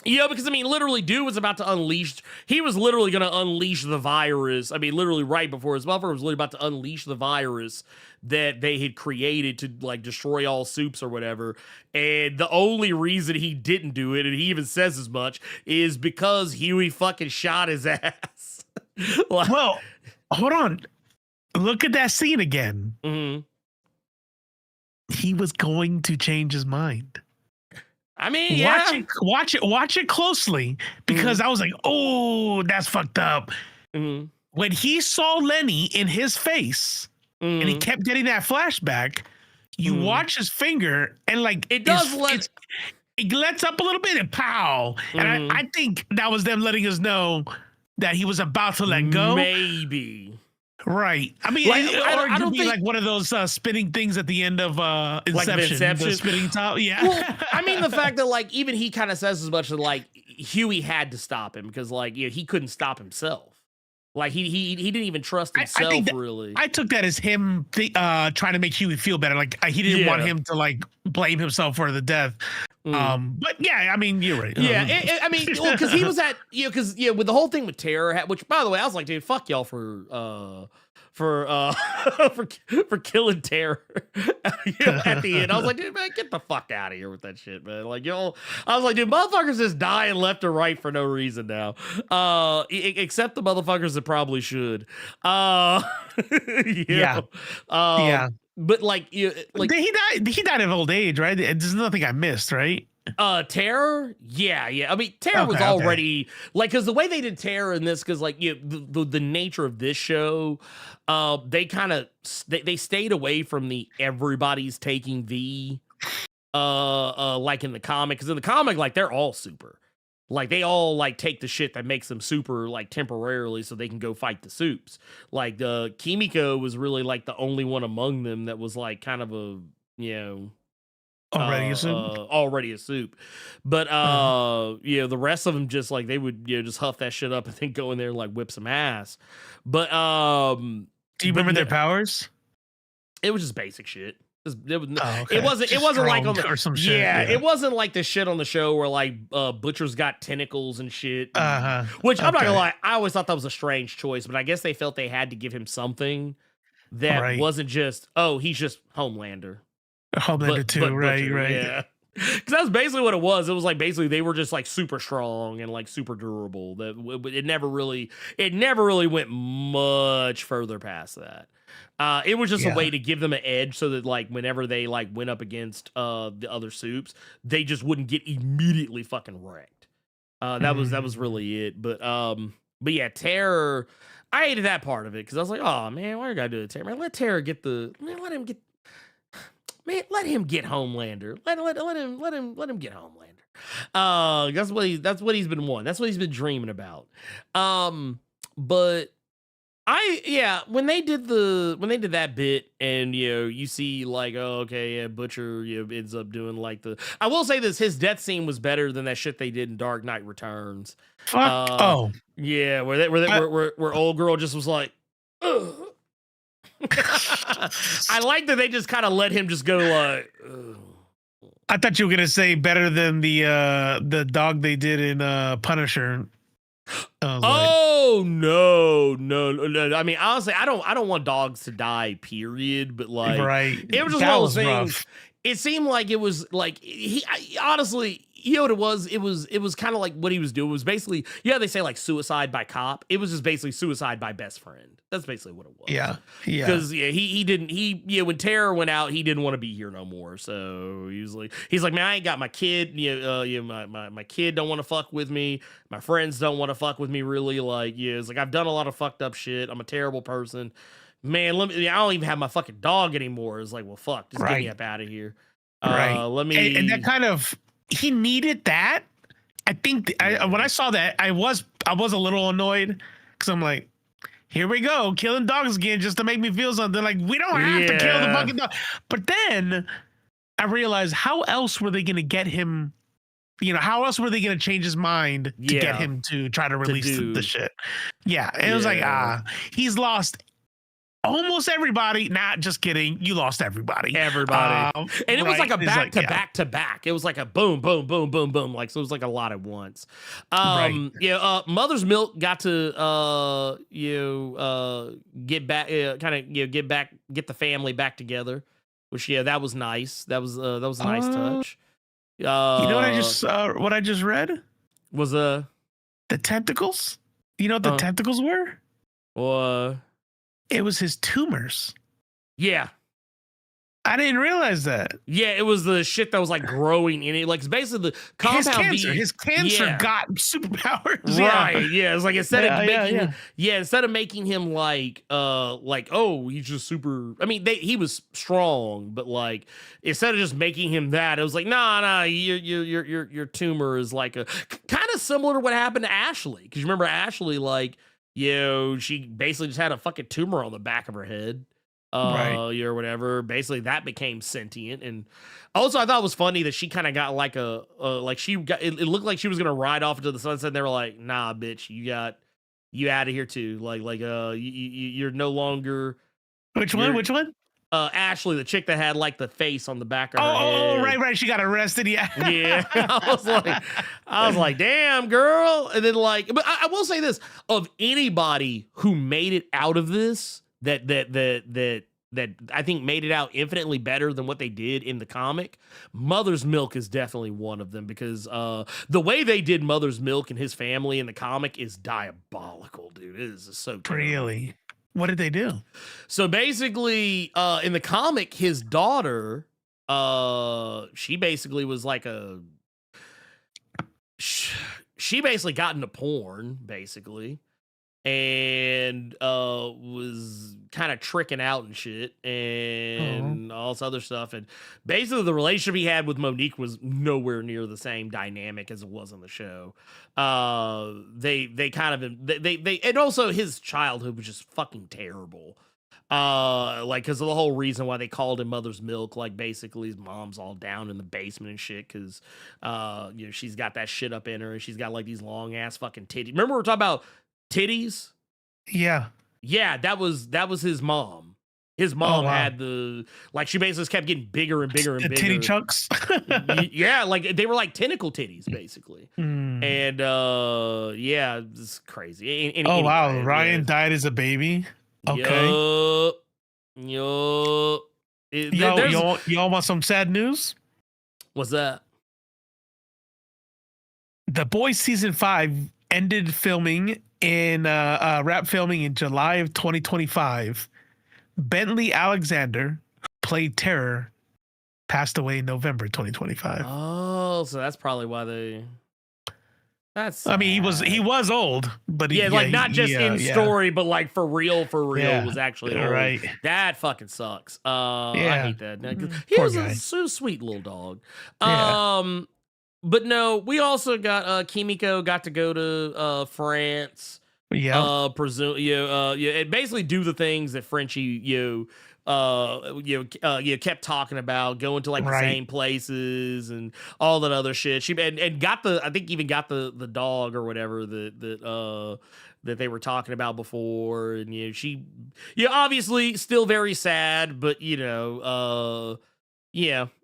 Because I mean, literally, dude was about to unleash. He was literally going to unleash the virus. I mean, literally, right before his motherfucker was literally about to unleash the virus that they had created to like destroy all soups or whatever. And the only reason he didn't do it, and he even says as much, is because Huey fucking shot his ass. Well, hold on. Look at that scene again. Mm-hmm. He was going to change his mind. I mean, yeah. Watch it closely because I was like, oh, that's fucked up. Mm-hmm. When he saw Lenny in his face and he kept getting that flashback, you watch his finger and like it does it lets up a little bit and pow. And I think that was them letting us know that he was about to let go. Maybe. Right. I mean, like, I don't think like one of those spinning things at the end of Inception. Like the spinning top. Yeah. Well, I mean, the fact that like even he kind of says as much as like Huey had to stop him because like he couldn't stop himself. Like he didn't even trust himself really. I took that as him trying to make Huey feel better. Like he didn't want him to like blame himself for the death. But yeah, I mean, you're right. Yeah, I mean, because he was at because with the whole thing with Terror, which by the way, I was like, dude, fuck y'all for killing Terror at the end. I was like, dude, man, get the fuck out of here with that shit, man. Like I was like, dude, motherfuckers just dying left or right for no reason now. Except the motherfuckers that probably should. Yeah. But like he died of old age, right? There's nothing I missed, right? Terror, yeah. I mean, Terror was already like because the way they did Terror in this, because like the nature of this show, they kind of they stayed away from the everybody's taking V, like in the comic, because in the comic, like they're all super. Like they all like take the shit that makes them super like temporarily so they can go fight the soups. Like the Kimiko was really like the only one among them that was like kind of a, you know, already a soup. But you know, the rest of them just like they would, you know, just huff that shit up and then go in there and like whip some ass. But do you remember their powers? It was just basic shit. It Okay. It wasn't like on the, or some shit. Yeah, it wasn't like the shit on the show where like Butcher's got tentacles and shit. Which I'm not gonna lie, I always thought that was a strange choice, but I guess they felt they had to give him something that wasn't just, oh, he's just Homelander. Homelander too, right. Yeah. Because that's basically what it was. It was like basically they were just like super strong and like super durable. That it never really went much further past that. It was just a way to give them an edge so that like whenever they like went up against the other soups, they just wouldn't get immediately fucking wrecked. That was really it. But yeah, Terror, I hated that part of it because I was like, oh man, why you gotta do it, Terror? Man, let Terror get let him get Homelander. Let him get Homelander. That's what he's been wanting. That's what he's been dreaming about. But when they did that bit and you know you see like, oh okay, yeah, Butcher, you know, ends up doing like I will say this, his death scene was better than that shit they did in Dark Knight Returns. Fuck. Yeah, where old girl just was like, ugh. I like that they just kind of let him just go like, ugh. I thought you were gonna say better than the dog they did in Punisher. Oh no. I mean, honestly, I don't want dogs to die, period. But like, it was just one of those things. Rough. It seemed like it was like honestly, you know what it was? It was kind of like what he was doing was basically, yeah, they say like suicide by cop. It was just basically suicide by best friend. That's basically what it was. Yeah. Because when Terror went out, he didn't want to be here no more. So he's like, man, I ain't got my kid. My kid don't want to fuck with me. My friends don't want to fuck with me. Really, like, yeah, it's like I've done a lot of fucked up shit. I'm a terrible person. Man, I don't even have my fucking dog anymore. It's like, well, fuck, just get me up out of here. And that kind of, he needed that. I think when I saw that, I was a little annoyed because I'm like, here we go, killing dogs again just to make me feel something. Like, we don't have to kill the fucking dog. But then I realized, how else were they going to get him? You know, how else were they going to change his mind to get him to try to release the shit? Yeah, it was like, he's lost almost everybody. Nah, just kidding. You lost everybody. And it was like a back to back. It was like a boom, boom, boom, boom, boom. Like, so it was like a lot at once. Mother's Milk got to get back, get the family back together. Which that was nice. That was a nice touch. You know what I just read was the tentacles. You know what the tentacles were? It was his tumors. Yeah. I didn't realize that. Yeah, it was the shit that was like growing in it. Like, it's basically the compound his cancer got superpowers. Right. Yeah. It's like instead of making him like oh, he's just super. I mean, he was strong, but like instead of just making him that, it was like, nah, your tumor is like a kind of similar to what happened to Ashley. Because you remember Ashley, like, she basically just had a fucking tumor on the back of her head. Or whatever. Basically, that became sentient. And also, I thought it was funny that she kind of got like it looked like she was gonna ride off into the sunset. And they were like, "Nah, bitch, you out of here too." You're no longer. Which one? Ashley, the chick that had like the face on the back of her head. Oh, right. She got arrested. Yeah. Yeah. I was like, damn, girl. And then but I will say this: of anybody who made it out of this, that I think made it out infinitely better than what they did in the comic, Mother's Milk is definitely one of them, because the way they did Mother's Milk and his family in the comic is diabolical, dude. It is so terrible. Really? What did they do? So basically, in the comic, his daughter, she basically was like she basically got into porn, basically. and was kind of tricking out and shit and all this other stuff. And basically the relationship he had with Monique was nowhere near the same dynamic as it was on the show. They kind of, they and also his childhood was just fucking terrible. Like, because of the whole reason why they called him Mother's Milk, like basically his mom's all down in the basement and shit, because you know, she's got that shit up in her and she's got like these long ass fucking titties. Remember we were talking about titties? Yeah. Yeah, that was his mom. His mom had the, like, she basically just kept getting bigger and bigger and bigger. Titty chunks. Yeah, like they were like tentacle titties basically. And yeah, it's crazy. Anyway, Ryan died as a baby. Okay. Yo. Y'all want some sad news? What's that? The Boys season 5 ended filming in wrap filming in July of 2025. Bentley Alexander, who played Terror, passed away in November 2025. Oh, so that's probably why they. That's sad. I mean, he was old, but not just in story, but like for real was actually old. Right. That fucking sucks. I hate that. He Poor was guy. a so sweet little dog. Yeah. But no, we also got Kimiko got to go to France. Yeah. And basically do the things that Frenchie kept talking about, going to like the same places and all that other shit. She and got I think even got the dog or whatever that they were talking about before. And she obviously still very sad, but it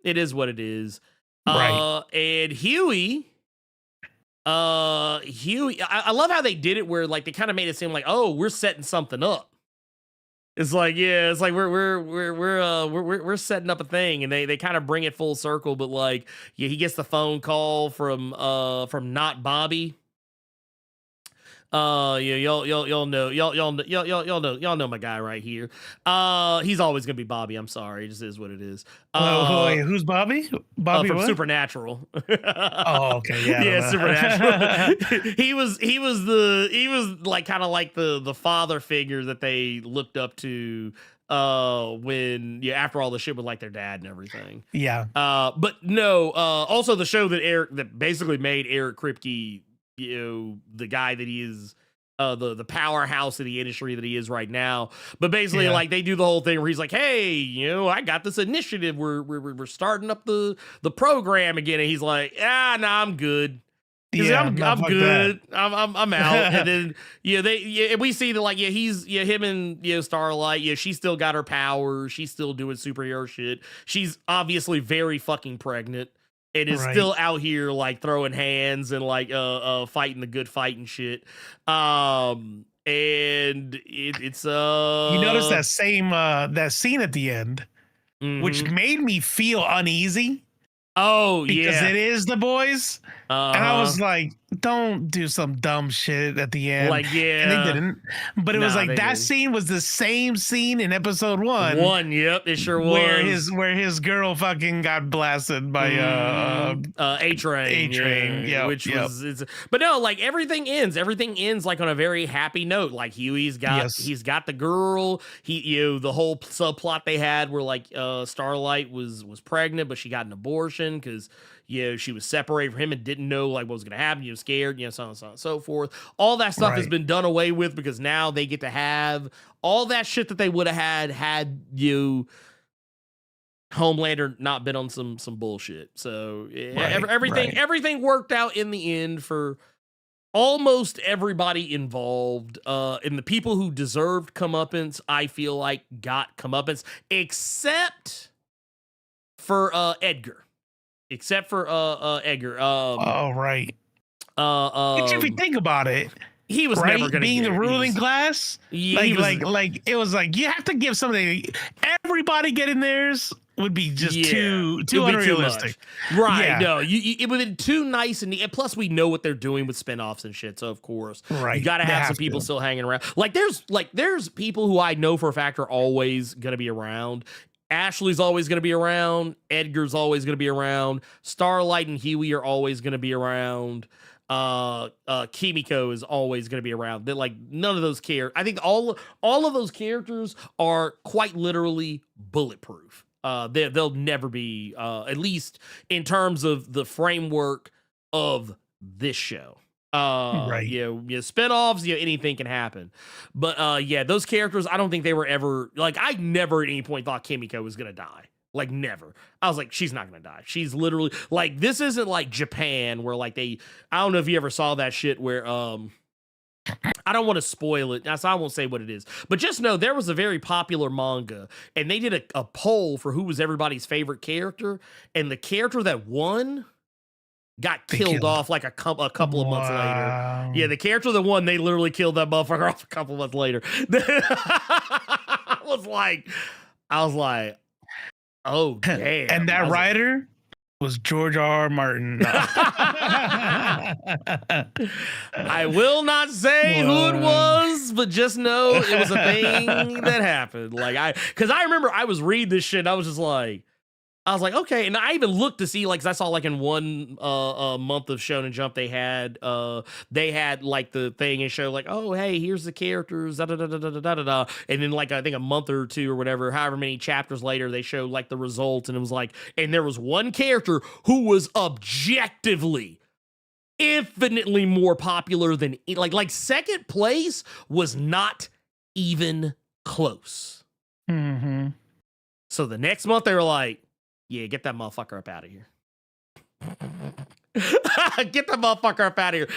is what it is. Right. And Huey, I love how they did it where like they kind of made it seem like, oh, we're setting something up. It's like, yeah, it's like we're setting up a thing, and they kind of bring it full circle, but like, yeah, he gets the phone call from not Bobby. Y'all know my guy right here. He's always gonna be Bobby. I'm sorry, it just is what it is. Wait, who's Bobby? Bobby from what? Supernatural. Oh, okay, yeah, Supernatural. he was like kind of like the father figure that they looked up to when after all the shit with like their dad and everything. Yeah. But no, also the show that basically made Eric Kripke, the guy that he is, the powerhouse of the industry that he is right now. But basically, like they do the whole thing where he's like, "Hey, I got this initiative. We're starting up the program again," and he's like, I'm good. I'm good. I'm out." And then we see that like he's him and Starlight. She's still got her powers. She's still doing superhero shit. She's obviously very fucking pregnant. It is still out here like throwing hands and like fighting the good fight and shit. And it's you notice that same that scene at the end, which made me feel uneasy. Oh, because it is the boys. And I was like, don't do some dumb shit at the end. Like, and they didn't. But it was like that scene was the same scene in episode 1. Yep, it sure was. Where his girl fucking got blasted by A-Train. Yeah, which was but no, like everything ends like on a very happy note. Like Huey's got he's got the girl. He the whole subplot they had where like Starlight was pregnant, but she got an abortion because she was separated from him and didn't know like what was gonna happen. Scared, so on and so forth. All that stuff has been done away with because now they get to have all that shit that they would have had Homelander not been on some bullshit. So everything worked out in the end for almost everybody involved. And the people who deserved comeuppance, I feel like got comeuppance, except for Edgar. Which if you think about it, he was never going to being the ruling class. Like it was like you have to give something. Everybody getting theirs would be just too unrealistic, right? Yeah. No, it would have been too nice, and plus we know what they're doing with spinoffs and shit. So of course, you got to have some people still hanging around. There's people who I know for a fact are always going to be around. Ashley's always going to be around. Edgar's always going to be around. Starlight and Huey are always going to be around. Kimiko is always going to be around. That like none of those I think all of those characters are quite literally bulletproof. They'll never be, at least in terms of the framework of this show. Right. Spinoffs, anything can happen. But those characters, I don't think they were ever like, I never at any point thought Kimiko was gonna die. Like, never. I was like, she's not gonna die. She's literally like, this isn't like Japan where like I don't know if you ever saw that shit where I don't want to spoil it, so I won't say what it is. But just know there was a very popular manga, and they did a poll for who was everybody's favorite character, and the character that won got killed off like a couple of months later. Yeah, the character that won, they literally killed that motherfucker off a couple of months later. I was like, oh damn. And that writer was George R. Martin. I will not say who it was, but just know it was a thing that happened. Like because I remember I was reading this shit and I was like, okay. And I even looked to see, like, 'cause I saw like in one month of Shonen Jump, they had like the thing and show like, oh, hey, here's the characters, da da da da da da da. And then like, I think a month or two or whatever, however many chapters later, they showed like the results. And it was like, and there was one character who was objectively infinitely more popular than like second place was not even close. Mm-hmm. So the next month they were like, yeah, get that motherfucker up out of here. Get that motherfucker up out of here.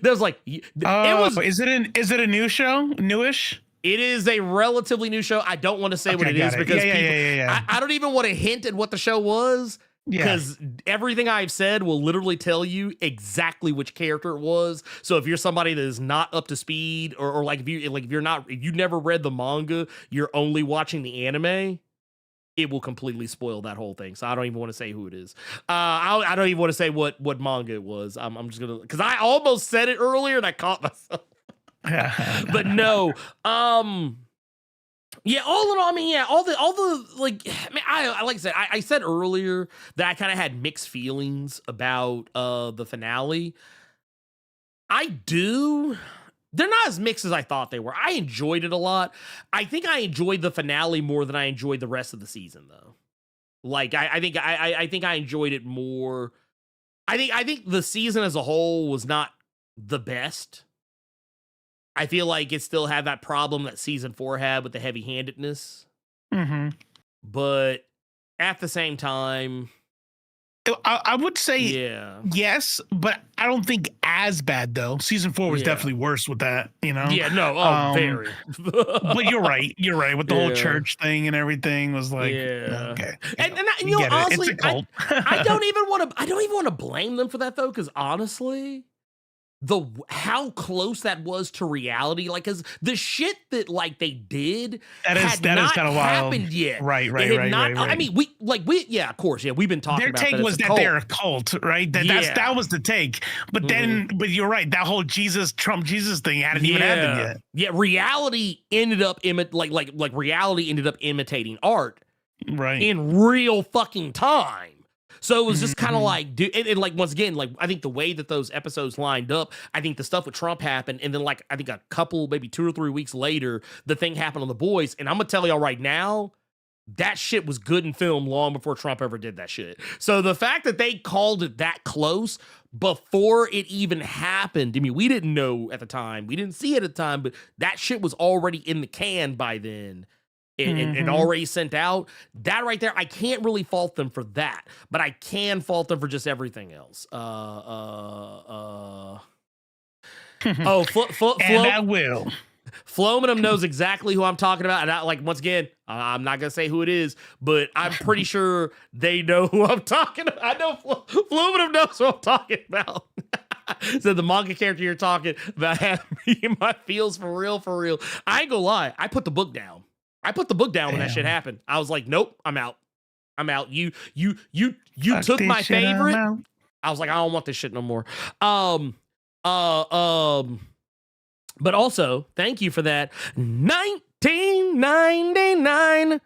There's like, it was. Is it a new show? Newish? It is a relatively new show. I don't want to say what it is because I don't even want to hint at what the show was because everything I've said will literally tell you exactly which character it was. So if you're somebody that is not up to speed, or like if you never read the manga, you're only watching the anime, it will completely spoil that whole thing. So I don't even want to say who it is. I don't even want to say what manga it was. I'm just gonna, because I almost said it earlier and I caught myself. But no. Yeah, all in all, I mean, yeah, all the like, I mean, I like I said, I said earlier that I kind of had mixed feelings about the finale. I do. They're not as mixed as I thought they were. I enjoyed it a lot. I think I enjoyed the finale more than I enjoyed the rest of the season, though. Like, I think I enjoyed it more. I think the season as a whole was not the best. I feel like it still had that problem that season 4 had with the heavy-handedness. Mm-hmm. But at the same time, I would say yes, but I don't think as bad though. Season 4 was definitely worse with that, you know? Yeah, no, very. But you're right. You're right. With the whole church thing and everything was like, okay. And you know, honestly, it's a cult. I don't even want to blame them for that though, because honestly, how close that was to reality, like, because the shit that like they did that is kind of happened yet. Right. I mean, we of course, we've been talking about their take was that they're a cult, right? That was the take. But then, but you're right, that whole Trump Jesus thing hadn't even happened yet. Yeah, reality ended up reality ended up imitating art, right, in real fucking time. So it was just kind of like, dude, and like, once again, like, I think the way that those episodes lined up, I think the stuff with Trump happened. And then, like, I think a couple, maybe 2 or 3 weeks later, the thing happened on The Boys. And I'm going to tell y'all right now, that shit was good in film long before Trump ever did that shit. So the fact that they called it that close before it even happened, I mean, we didn't know at the time. We didn't see it at the time, but that shit was already in the can by then. And already sent out. That right there, I can't really fault them for that, but I can fault them for just everything else. And I will. Flominum knows exactly who I'm talking about, and once again, I'm not gonna say who it is, but I'm pretty sure they know who I'm talking about. I know Flominum knows who I'm talking about. So the manga character you're talking about had me in my feels for real. I ain't gonna lie, I put the book down. When that shit happened. I was like, nope, I'm out. You took my favorite. I was like, I don't want this shit no more. But also, thank you for that. 1999.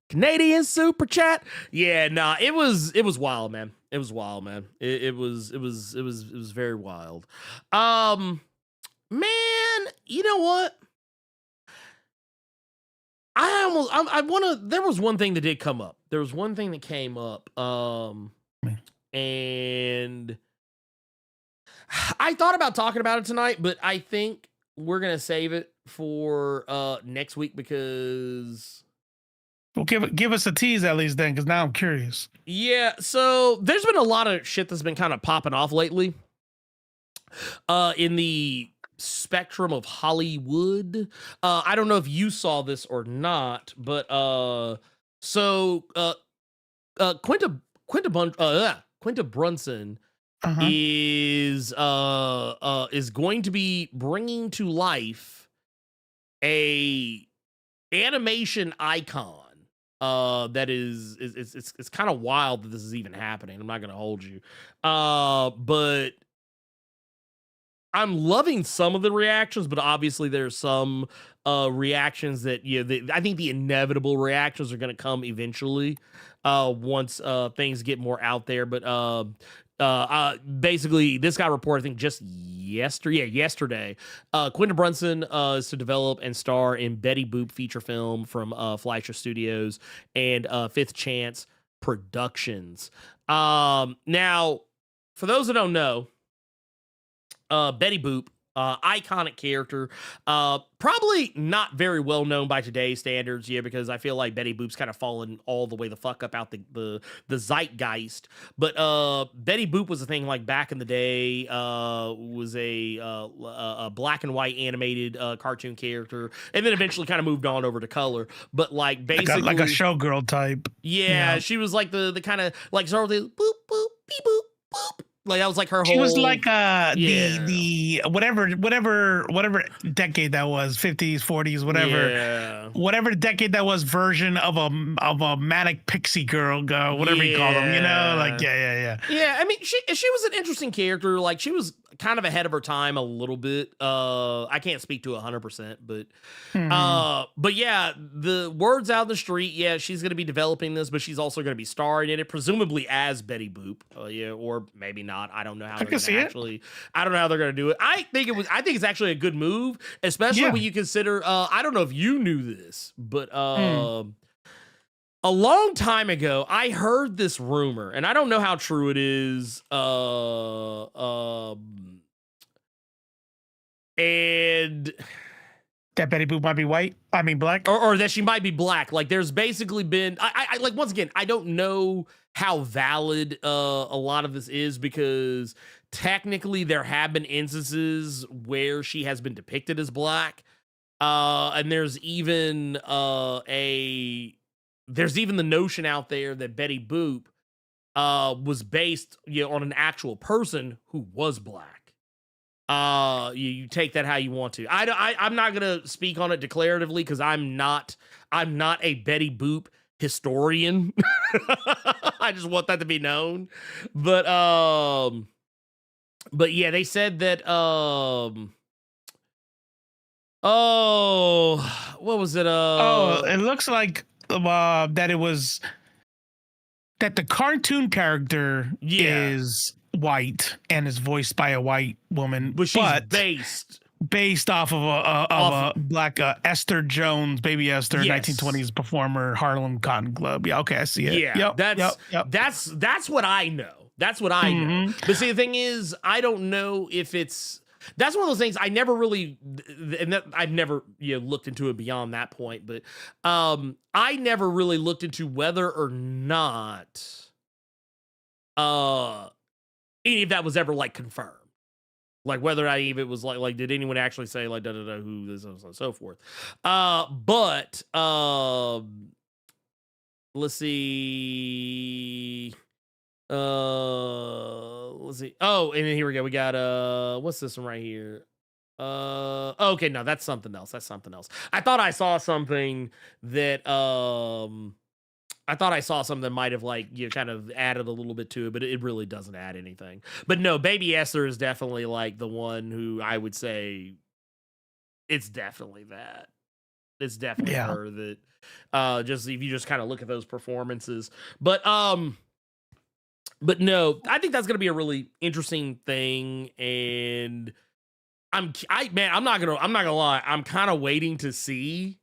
Canadian super chat. Yeah, nah, it was wild, man. It was wild, man. It was very wild. Man, you know what? I want to. There was one thing that did come up. There was one thing that came up. And I thought about talking about it tonight, but I think we're gonna save it for next week because. Well, give us a tease at least then, because now I'm curious. Yeah, so there's been a lot of shit that's been kind of popping off lately. In the spectrum of Hollywood. I don't know if you saw this or not, but Quinta Brunson is going to be bringing to life a animation icon. That is it's kind of wild that this is even happening. I'm not gonna hold you, but I'm loving some of the reactions, but obviously there's some reactions that I think the inevitable reactions are going to come eventually once things get more out there. But basically, this got reported, I think, just yesterday. Quinta Brunson is to develop and star in Betty Boop feature film from Fleischer Studios and Fifth Chance Productions. Now, for those that don't know, Betty Boop, iconic character, probably not very well known by today's standards, because I feel like Betty Boop's kind of fallen all the way the fuck up out the zeitgeist. But Betty Boop was a thing like back in the day, was a black and white animated cartoon character, and then eventually kind of moved on over to color. But like basically like a showgirl type. Yeah, she was like the kind of like sort of the boop boop beep boop boop. Like that was like her whole. She was like the whatever decade that was, 50s, 40s, whatever decade that was version of a manic pixie girl, whatever you call them, like yeah. Yeah, I mean she was an interesting character. Like she was kind of ahead of her time a little bit. I can't speak to 100%, but yeah, the word's out in the street. Yeah, she's going to be developing this, but she's also going to be starring in it, presumably as Betty Boop. Or maybe not. I don't know how they're going to actually. I don't know how they're going to do it. I think it's actually a good move, especially when you consider. I don't know if you knew this, but a long time ago, I heard this rumor, and I don't know how true it is. And that Betty Boop might be white. I mean black, or that she might be black. Like there's basically been. I like once again, I don't know how valid a lot of this is, because technically there have been instances where she has been depicted as black, and there's even the notion out there that Betty Boop was based on an actual person who was black. You take that how you want to. I'm not gonna speak on it declaratively because I'm not a Betty Boop historian. I just want that to be known. But yeah, they said that what was it? It looks like that it was that the cartoon character is white and is voiced by a white woman, but she's based off of a black Esther Jones, Baby Esther, 1920s performer, Harlem Cotton Club. Yeah, okay, I see it. Yeah, that's what I know. That's what I know. But see, the thing is, I don't know if it's. That's one of those things I never really, and I've never looked into it beyond that point. But I never really looked into whether or not any of that was ever like confirmed. Like whether I even was like did anyone actually say like who this is and so forth. But let's see. Let's see. Oh, and then here we go. We got what's this one right here? Okay, no, that's something else. I thought I saw something that might have like kind of added a little bit to it, but it really doesn't add anything. But no, Baby Esther is definitely like the one who I would say it's definitely that. It's definitely Yeah. her that just if you just kind of look at those performances. But no, I think that's gonna be a really interesting thing. And I'm not gonna lie, I'm kind of waiting to see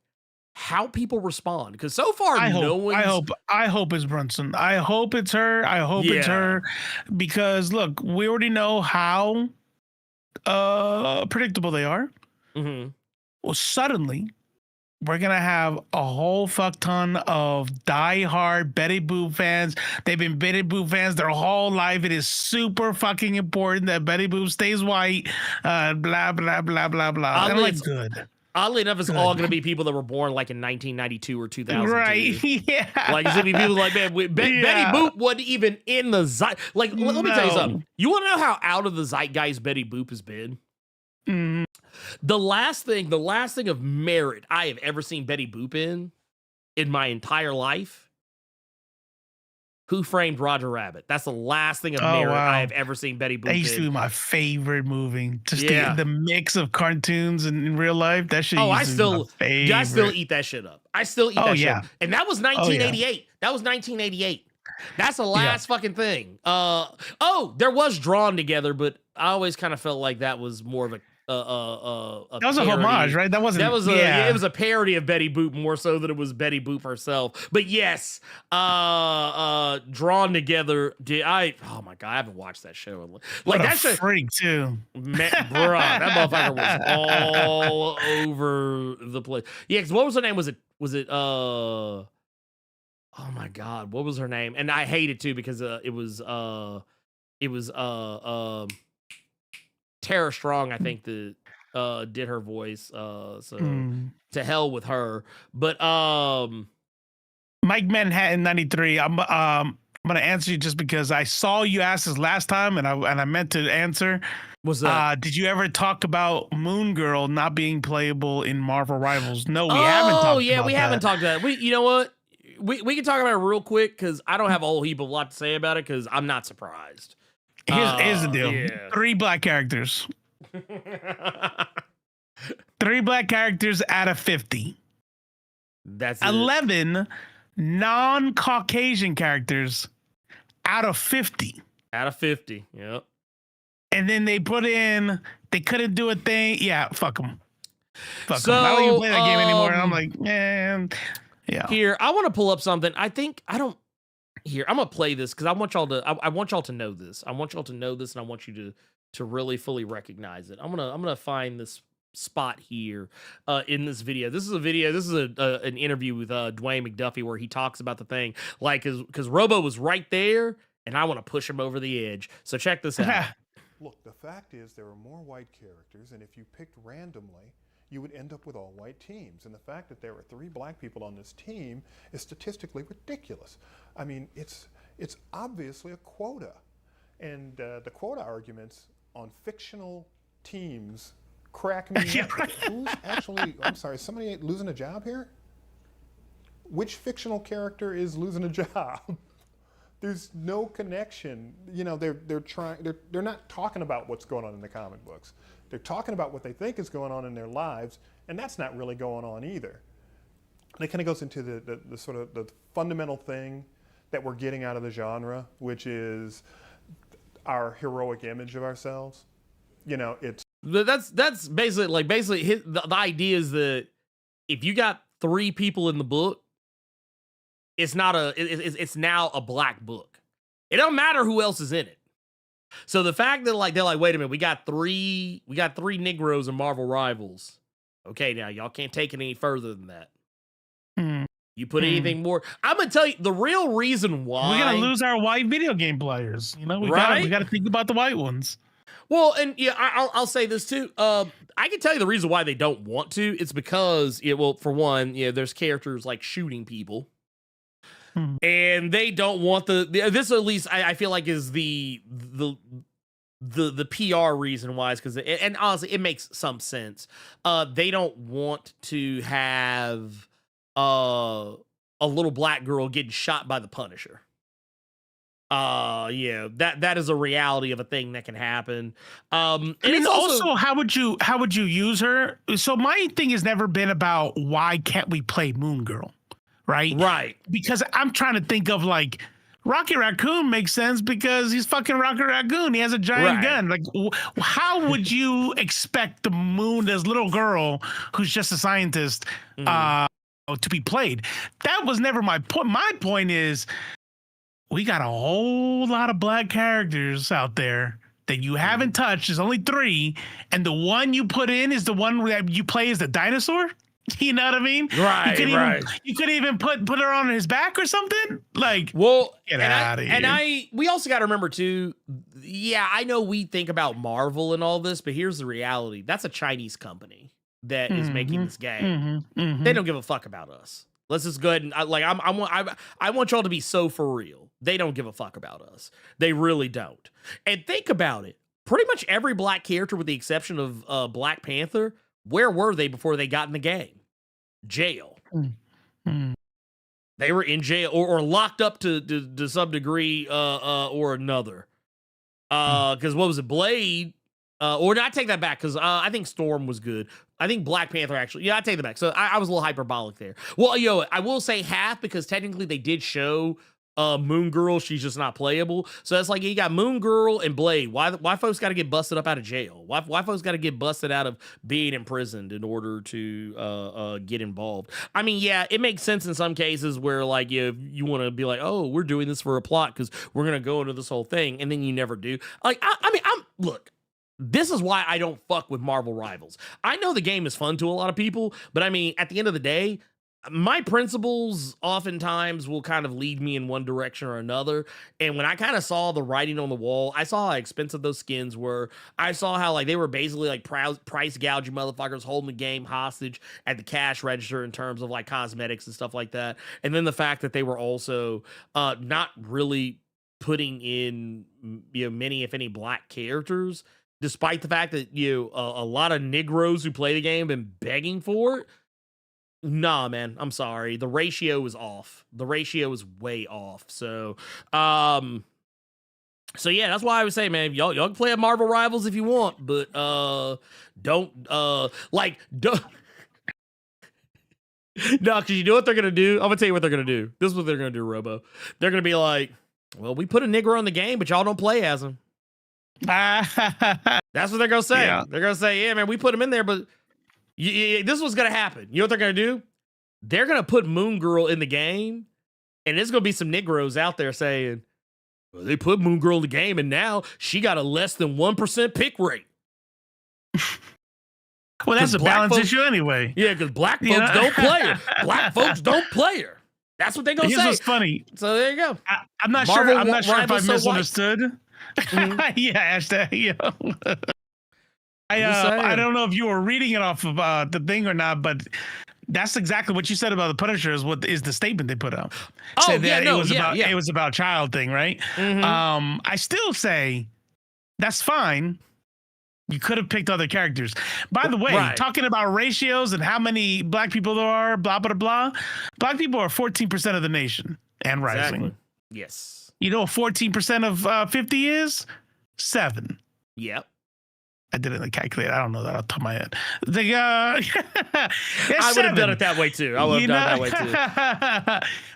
how people respond, because so far I no hope, one's I hope it's Brunson. I hope it's her. I hope it's Yeah. her, because look, we already know how predictable they are. Mhm. Well, suddenly we're gonna have a whole fuck ton of diehard Betty Boop fans. They've been Betty Boop fans their whole life. It is super fucking important that Betty Boop stays white. Blah blah blah blah blah. And I'm like, good. Oddly enough, it's Good. all going to be people that were born like in 1992 or 2002. Right? Yeah. Like, it's going to be people like, man, Betty Boop wasn't even in the Like, let me tell you something. You want to know how out of the zeitgeist Betty Boop has been? Mhm. The last thing of merit I have ever seen Betty Boop in my entire life, Who Framed Roger Rabbit? That's the last thing of merit I have ever seen Betty Boop That used to be my favorite movie. Just the mix of cartoons and in real life. That shit. I still eat that shit up. I still eat that yeah. shit. And that was 1988. That was 1988. That's the last fucking thing. There was Drawn Together, but I always kind of felt like that was more of a that was parody. a homage, right? That wasn't. It was a parody of Betty Boop more so than it was Betty Boop herself. But yes, Drawn Together. Oh my god, I haven't watched that show. Like that shit, freak too, man, bruh. That motherfucker was all over the place. Yeah, because what was her name? Was it? Oh my god, what was her name? And I hate it too because it was Tara Strong, I think, that did her voice. To hell with her. But Mike Manhattan 93. I'm gonna answer you just because I saw you ask this last time and I meant to answer. Was that? Did you ever talk about Moon Girl not being playable in Marvel Rivals? No, we haven't talked about that. We haven't talked about that. You know what? We can talk about it real quick because I don't have a whole heap of lot to say about it because I'm not surprised. Here's the deal. Yeah. 3 black characters. 3 black characters out of 50. That's 11 non-Caucasian characters out of 50. Out of 50. Yep. And then they couldn't do a thing. Yeah, fuck them. Fuck them. So, I don't even play that game anymore. And I'm like, man. Yeah. Here, I want to pull up something. I'm gonna play this because I want y'all to. I want y'all to know this. I want y'all to know this, and I want you to really fully recognize it. I'm gonna find this spot here in this video. This is a video. This is an interview with Dwayne McDuffie where he talks about the thing, like, because Robo was right there, and I want to push him over the edge. So check this out. Look, the fact is there are more white characters, and if you picked randomly, you would end up with all white teams. And the fact that there are 3 black people on this team is statistically ridiculous. I mean, it's obviously a quota. And the quota arguments on fictional teams crack me up. Who's actually, I'm sorry, somebody losing a job here? Which fictional character is losing a job? There's no connection. You know, they're not talking about what's going on in the comic books. They're talking about what they think is going on in their lives, and that's not really going on either. And it kind of goes into the sort of the fundamental thing that we're getting out of the genre, which is our heroic image of ourselves. You know, That's basically the idea is that if you got 3 people in the book, it's now a black book. It don't matter who else is in it. So the fact that they're like, wait a minute, we got three Negroes in Marvel Rivals. Okay, now y'all can't take it any further than that. You put anything more, I'm gonna tell you the real reason why we're gonna lose our white video game players. You know, we gotta think about the white ones. Well, and yeah, I'll say this too. I can tell you the reason why they don't want to. It's because for one, there's characters like shooting people. And they don't want this, at least I feel like is the PR reason why is because, and honestly, it makes some sense. They don't want to have a little black girl getting shot by the Punisher. Yeah, that is a reality of a thing that can happen. And I mean, it's also, how would you use her? So my thing has never been about why can't we play Moon Girl, right? right. Because I'm trying to think of like Rocket Raccoon makes sense because he's fucking Rocket Raccoon. He has a giant Right. gun. Like, how would you expect the Moon, this little girl who's just a scientist, to be played? That was never my point. My point is, we got a whole lot of black characters out there that you haven't touched. There's only 3, and the one you put in is the one that you play as the dinosaur. You know what I mean? Right, You could even put her on his back or something. Like, well, get out of here. And we also got to remember too. Yeah, I know we think about Marvel and all this, but here's the reality: that's a Chinese company that is making this game. They don't give a fuck about us. Let's just go ahead and I want y'all to be so for real. They don't give a fuck about us. They really don't. And think about it. Pretty much every black character, with the exception of Black Panther, where were they before they got in the game? Jail. They were in jail or locked up to some degree or another. Because what was it? Blade. Or I take that back because I think Storm was good. I think Black Panther actually. Yeah, I take that back. So I was a little hyperbolic there. Well, I will say half because technically they did show Moon Girl. She's just not playable. So that's like you got Moon Girl and Blade. Why folks got to get busted up out of jail? Why folks got to get busted out of being imprisoned in order to get involved? I mean, yeah, it makes sense in some cases where like you want to be like, oh, we're doing this for a plot because we're gonna go into this whole thing, and then you never do. Like, look. This is why I don't fuck with Marvel Rivals. I know the game is fun to a lot of people, but I mean, at the end of the day, my principles oftentimes will kind of lead me in one direction or another. And when I kind of saw the writing on the wall, I saw how expensive those skins were. I saw how like they were basically like price gouging motherfuckers, holding the game hostage at the cash register in terms of like cosmetics and stuff like that. And then the fact that they were also not really putting in many, if any, black characters. Despite the fact that a lot of Negroes who play the game have been begging for it. Nah, man, I'm sorry. The ratio is off. The ratio is way off. So yeah, that's why I would say, man, y'all can play at Marvel Rivals if you want, but don't. No, because you know what they're gonna do. I'm gonna tell you what they're gonna do. This is what they're gonna do, Robo. They're gonna be like, well, we put a Negro in the game, but y'all don't play as him. That's what they're gonna say. Yeah. They're gonna say, yeah, man, we put him in there, but this is what's gonna happen. You know what they're gonna do? They're gonna put Moon Girl in the game, and there's gonna be some Negroes out there saying, well, they put Moon Girl in the game, and now she got a less than 1% pick rate. Well, that's a balance issue anyway. Yeah, because black folks don't play her. Black folks don't play her. That's what they're gonna say. Here's what's funny. So there you go. I'm not sure if I misunderstood. Yeah, hashtag. I don't know if you were reading it off of the thing or not, but that's exactly what you said about the Punisher is the statement they put out. Oh, it was about child thing, right? Mm-hmm. I still say that's fine. You could have picked other characters. By the way, talking about ratios and how many black people there are, blah, blah, blah. Black people are 14% of the nation and rising. Exactly. Yes. You know what 14% of 50 is? 7. Yep. I didn't calculate. I don't know that off the top of my head. I would have done it that way too. I would have done it that way too.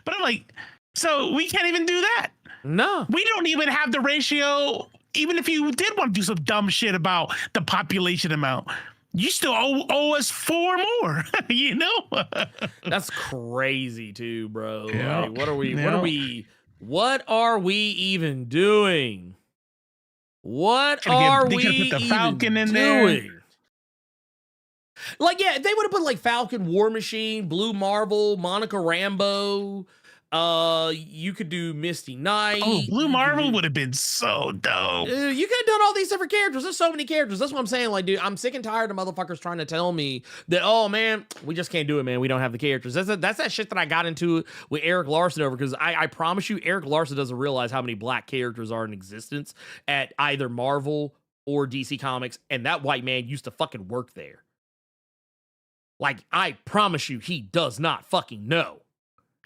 But I'm like, so we can't even do that. No. We don't even have the ratio. Even if you did want to do some dumb shit about the population amount, you still owe us 4 more. You know? That's crazy too, bro. Yeah. Like, what are we even doing? What are we put the Falcon in doing? there. Like, yeah, if they would have put like Falcon, War Machine, Blue Marvel, Monica Rambeau. You could do Misty Knight. Oh, Blue Marvel would have been so dope. You could have done all these different characters. There's so many characters. That's what I'm saying. Like, dude, I'm sick and tired of motherfuckers trying to tell me that, oh man, we just can't do it, man. We don't have the characters. That's that shit that I got into with Eric Larson over, because I promise you, Eric Larson doesn't realize how many black characters are in existence at either Marvel or DC Comics, and that white man used to fucking work there. Like, I promise you, he does not fucking know.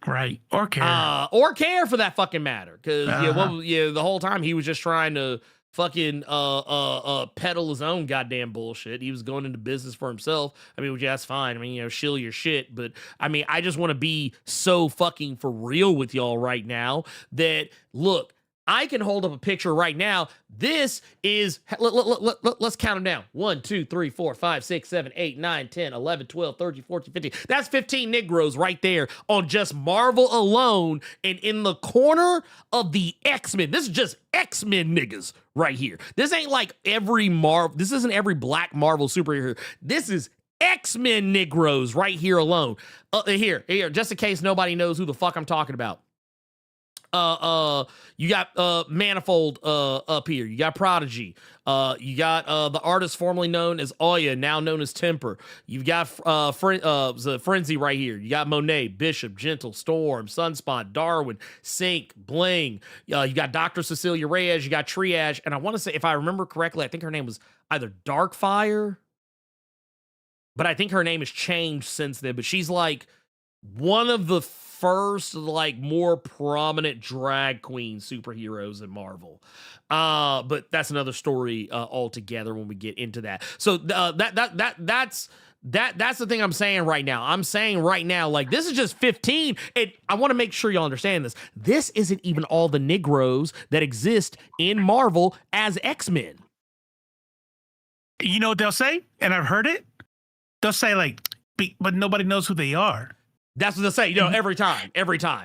Right. Or care. Or care for that fucking matter. Because the whole time he was just trying to fucking peddle his own goddamn bullshit. He was going into business for himself. I mean, that's fine. I mean, shill your shit. But I mean, I just want to be so fucking for real with y'all right now that look, I can hold up a picture right now. This is, let's count them down. 1, 2, 3, 4, 5, 6, 7, 8, 9, 10, 11, 12, 13, 14, 15. That's 15 Negroes right there on just Marvel alone. And in the corner of the X-Men, this is just X-Men niggas right here. This ain't like this isn't every black Marvel superhero. This is X-Men Negroes right here alone. Here, just in case nobody knows who the fuck I'm talking about. You got Manifold up here. You got Prodigy. You got the artist formerly known as Oya, now known as Temper. You've got Frenzy right here. You got Monet, Bishop, Gentle, Storm, Sunspot, Darwin, Sync, Bling. You got Dr. Cecilia Reyes. You got Triage, and I want to say, if I remember correctly, I think her name was either Darkfire, but I think her name has changed since then. But she's like one of the first like more prominent drag queen superheroes in Marvel, but that's another story altogether when we get into that. So that's the thing I'm saying right now. I'm saying right now, like, this is just 15, and I want to make sure y'all understand this. This isn't even all the Negroes that exist in Marvel as X-Men. You know what they'll say, and I've heard it. They'll say like, but nobody knows who they are. That's what they say, every time.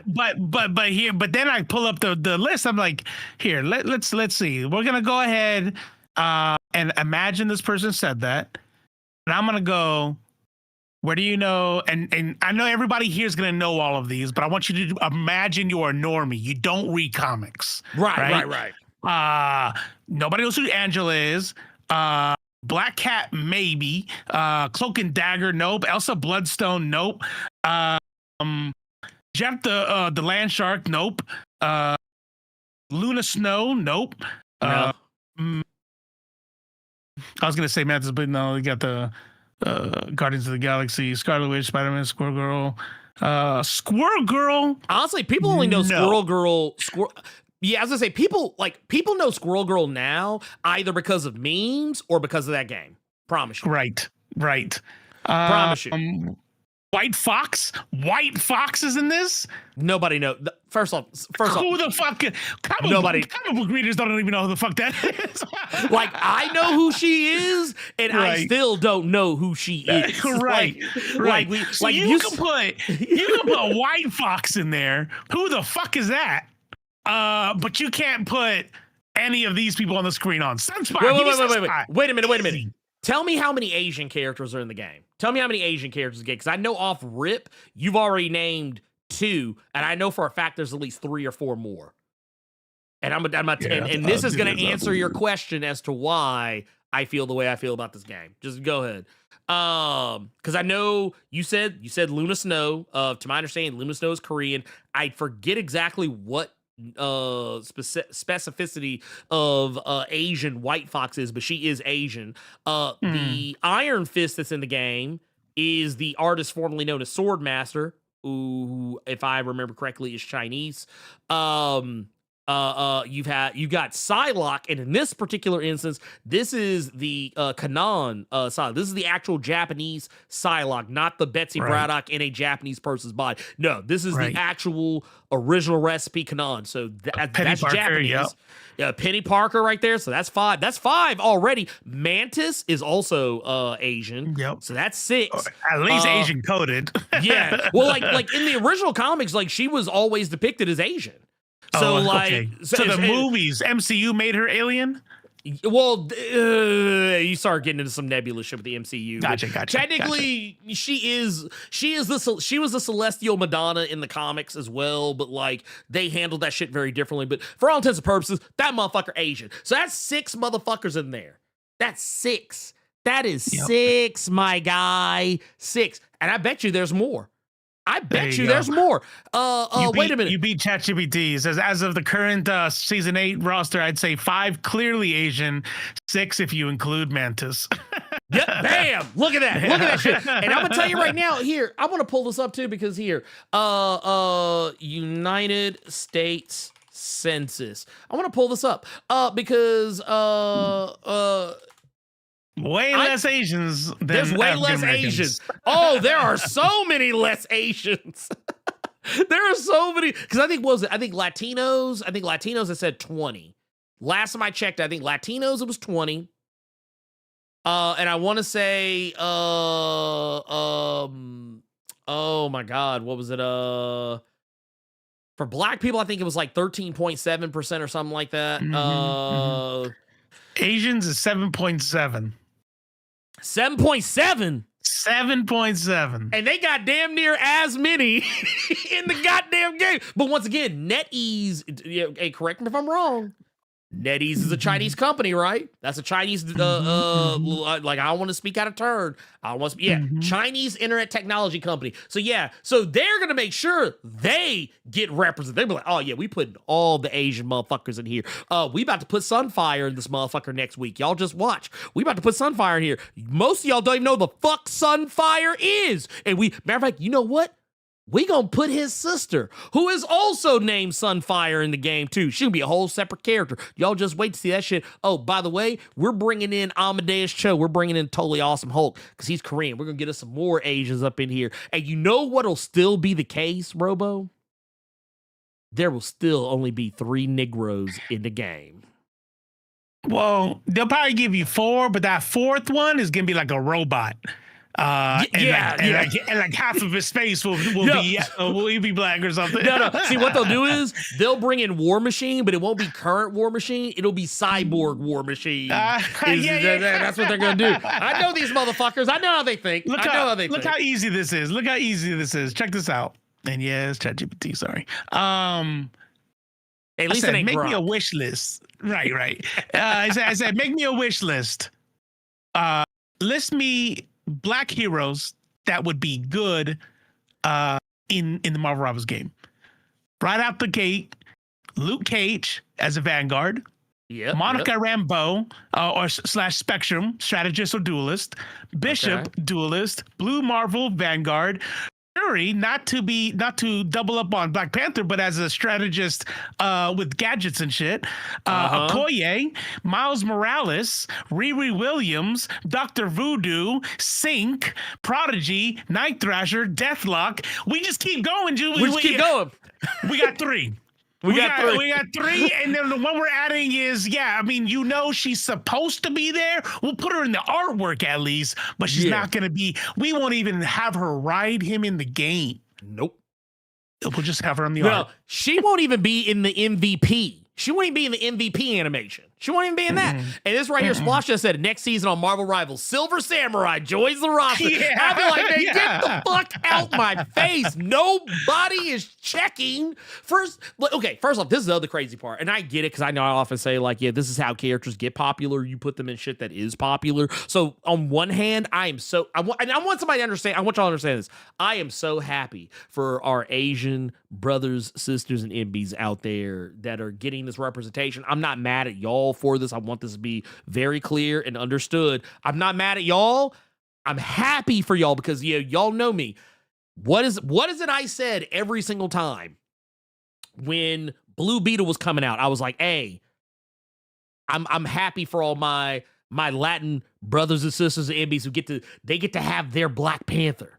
But then I pull up the list. I'm like, here, let's see. We're gonna go ahead and imagine this person said that, and I'm gonna go. Where do you know? And I know everybody here is gonna know all of these, but I want you to imagine you're a normie. You don't read comics, right. Nobody knows who Angela is. Black Cat, maybe. Cloak and Dagger, nope. Elsa Bloodstone, nope. Jeff the Land Shark, nope. Luna Snow, nope. No. I was gonna say Mantis, but no, you got the Guardians of the Galaxy, Scarlet Witch, Spider-Man, Squirrel Girl. Squirrel Girl. Honestly, people only know Squirrel Girl. Yeah, I was gonna say people know Squirrel Girl now either because of memes or because of that game. Promise you. Right. Promise you. White Fox is in this. Nobody knows. First off, who the fuck? Nobody. Comic book readers don't even know who the fuck that is. Like, I know who she is, and I still don't know who she is. Right. You can put White Fox in there. Who the fuck is that? But you can't put any of these people on the screen on Sunspot. Wait a minute. Tell me how many Asian characters are in the game. Tell me how many Asian characters in the game, because I know off rip you've already named 2, and I know for a fact there's at least 3 or 4 more. And and this is going to answer your question as to why I feel the way I feel about this game. Just go ahead. Because I know you said Luna Snow. To my understanding, Luna Snow is Korean. I forget exactly what specificity of Asian White Fox is, but she is Asian. The Iron Fist that's in the game is the artist formerly known as Swordmaster, who, if I remember correctly, is Chinese. You've got Psylocke, and in this particular instance, this is the Kanan Psylocke. This is the actual Japanese Psylocke, not the Betsy Braddock in a Japanese person's body. No, this is the actual original recipe Kanan. So that's Parker, Japanese. Yep. Yeah, Penny Parker right there. So that's 5. That's 5 already. Mantis is also Asian. Yep. So that's 6. At least Asian coded. Yeah. Well, like in the original comics, like she was always depicted as Asian. So the movies, MCU made her alien. Well, you start getting into some nebulous shit with the MCU. Gotcha. Technically, she was the Celestial Madonna in the comics as well, but like they handled that shit very differently. But for all intents and purposes, that motherfucker Asian. So that's 6 motherfuckers in there. That's 6. That is 6, my guy. 6, and I bet you there's more. I bet you there's more. Wait a minute. You beat ChatGPT. It says, as of the current season 8 roster, I'd say 5 clearly Asian, 6 if you include Mantis. Yeah, bam! Look at that! Look at that shit! And I'm gonna tell you right now. Here, I want to pull this up too because here, United States Census. I want to pull this up, because way less Asians. There's way less Asians. Oh, there are so many less Asians. There are so many. Because I think Latinos. I think Latinos had said 20. Last time I checked, I think Latinos it was 20. And I want to say, oh my God, what was it? For black people, I think it was like 13.7% or something like that. Asians is 7.7. 7.7. 7.7. And they got damn near as many in the goddamn game. But once again, NetEase, hey, correct me if I'm wrong. NetEase is a Chinese company, right? That's a Chinese, like, I don't want to speak out of turn. Chinese internet technology company. So they're going to make sure they get represented. They'll be like, oh yeah, we put all the Asian motherfuckers in here. We about to put Sunfire in this motherfucker next week. Y'all just watch. We about to put Sunfire in here. Most of y'all don't even know the fuck Sunfire is. And matter of fact, you know what? We gonna put his sister, who is also named Sunfire, in the game too. She'll be a whole separate character. Y'all just wait to see that shit. Oh, by the way, we're bringing in Amadeus Cho. We're bringing in Totally Awesome Hulk because he's Korean. We're gonna get us some more Asians up in here. And you know what'll still be the case, Robo? There will still only be 3 Negroes in the game. Well, they'll probably give you 4, but that 4th one is gonna be like a robot. And like half of his face will be black or something. No. See, what they'll do is they'll bring in War Machine, but it won't be current War Machine. It'll be Cyborg War Machine. That's what they're gonna do. I know these motherfuckers. I know how they think. Look how easy this is. Look how easy this is. Check this out. And it's ChatGPT. Sorry. At least make me a wish list. Right. I said, make me a wish list. List me black heroes that would be good in the Marvel Rivals game. Right out the gate, Luke Cage as a Vanguard. Monica Rambeau or / Spectrum, strategist or duelist. Bishop, duelist. Blue Marvel, Vanguard. Fury, not to double up on Black Panther, but as a strategist with gadgets and shit. Okoye, Miles Morales, Riri Williams, Dr. Voodoo, Sync, Prodigy, Night Thrasher, Deathlock. We just keep going, Julie. We just keep going. We got 3. We got 3, and then the one we're adding is, she's supposed to be there. We'll put her in the artwork at least, but she's not going to be. We won't even have her ride him in the game. Nope. We'll just have her on the art. She won't even be in the MVP. She won't even be in the MVP animation. She won't even be in that. And this right here, Splosh just said, next season on Marvel Rivals, Silver Samurai joins the roster. I'd be like, get the fuck out my face. Nobody is checking. First off, this is the other crazy part. And I get it because I know I often say, like, this is how characters get popular. You put them in shit that is popular. So on one hand, I want somebody to understand. I want y'all to understand this. I am so happy for our Asian brothers, sisters, and MBs out there that are getting this representation. I'm not mad at y'all for this. I want this to be very clear and understood. I'm not mad at y'all. I'm happy for y'all because y'all know me. What is it I said every single time when Blue Beetle was coming out? I was like, hey, I'm happy for all my Latin brothers and sisters and MBs who get to have their Black Panther.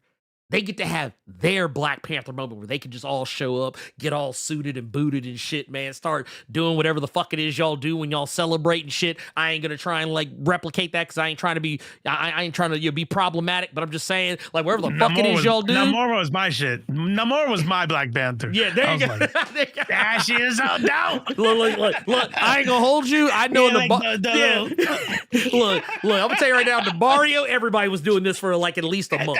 They get to have their Black Panther moment where they can just all show up, get all suited and booted and shit, man. Start doing whatever the fuck it is y'all do when y'all celebrate and shit. I ain't gonna try and like replicate that because I ain't trying to be be problematic. But I'm just saying, like, wherever the fuck it is y'all do. Namor was my shit. Namor was my Black Panther. Yeah, there you go. That shit is so dope. Look, I ain't gonna hold you. I know look, I'm gonna tell you right now, the Mario, everybody was doing this for like at least a month.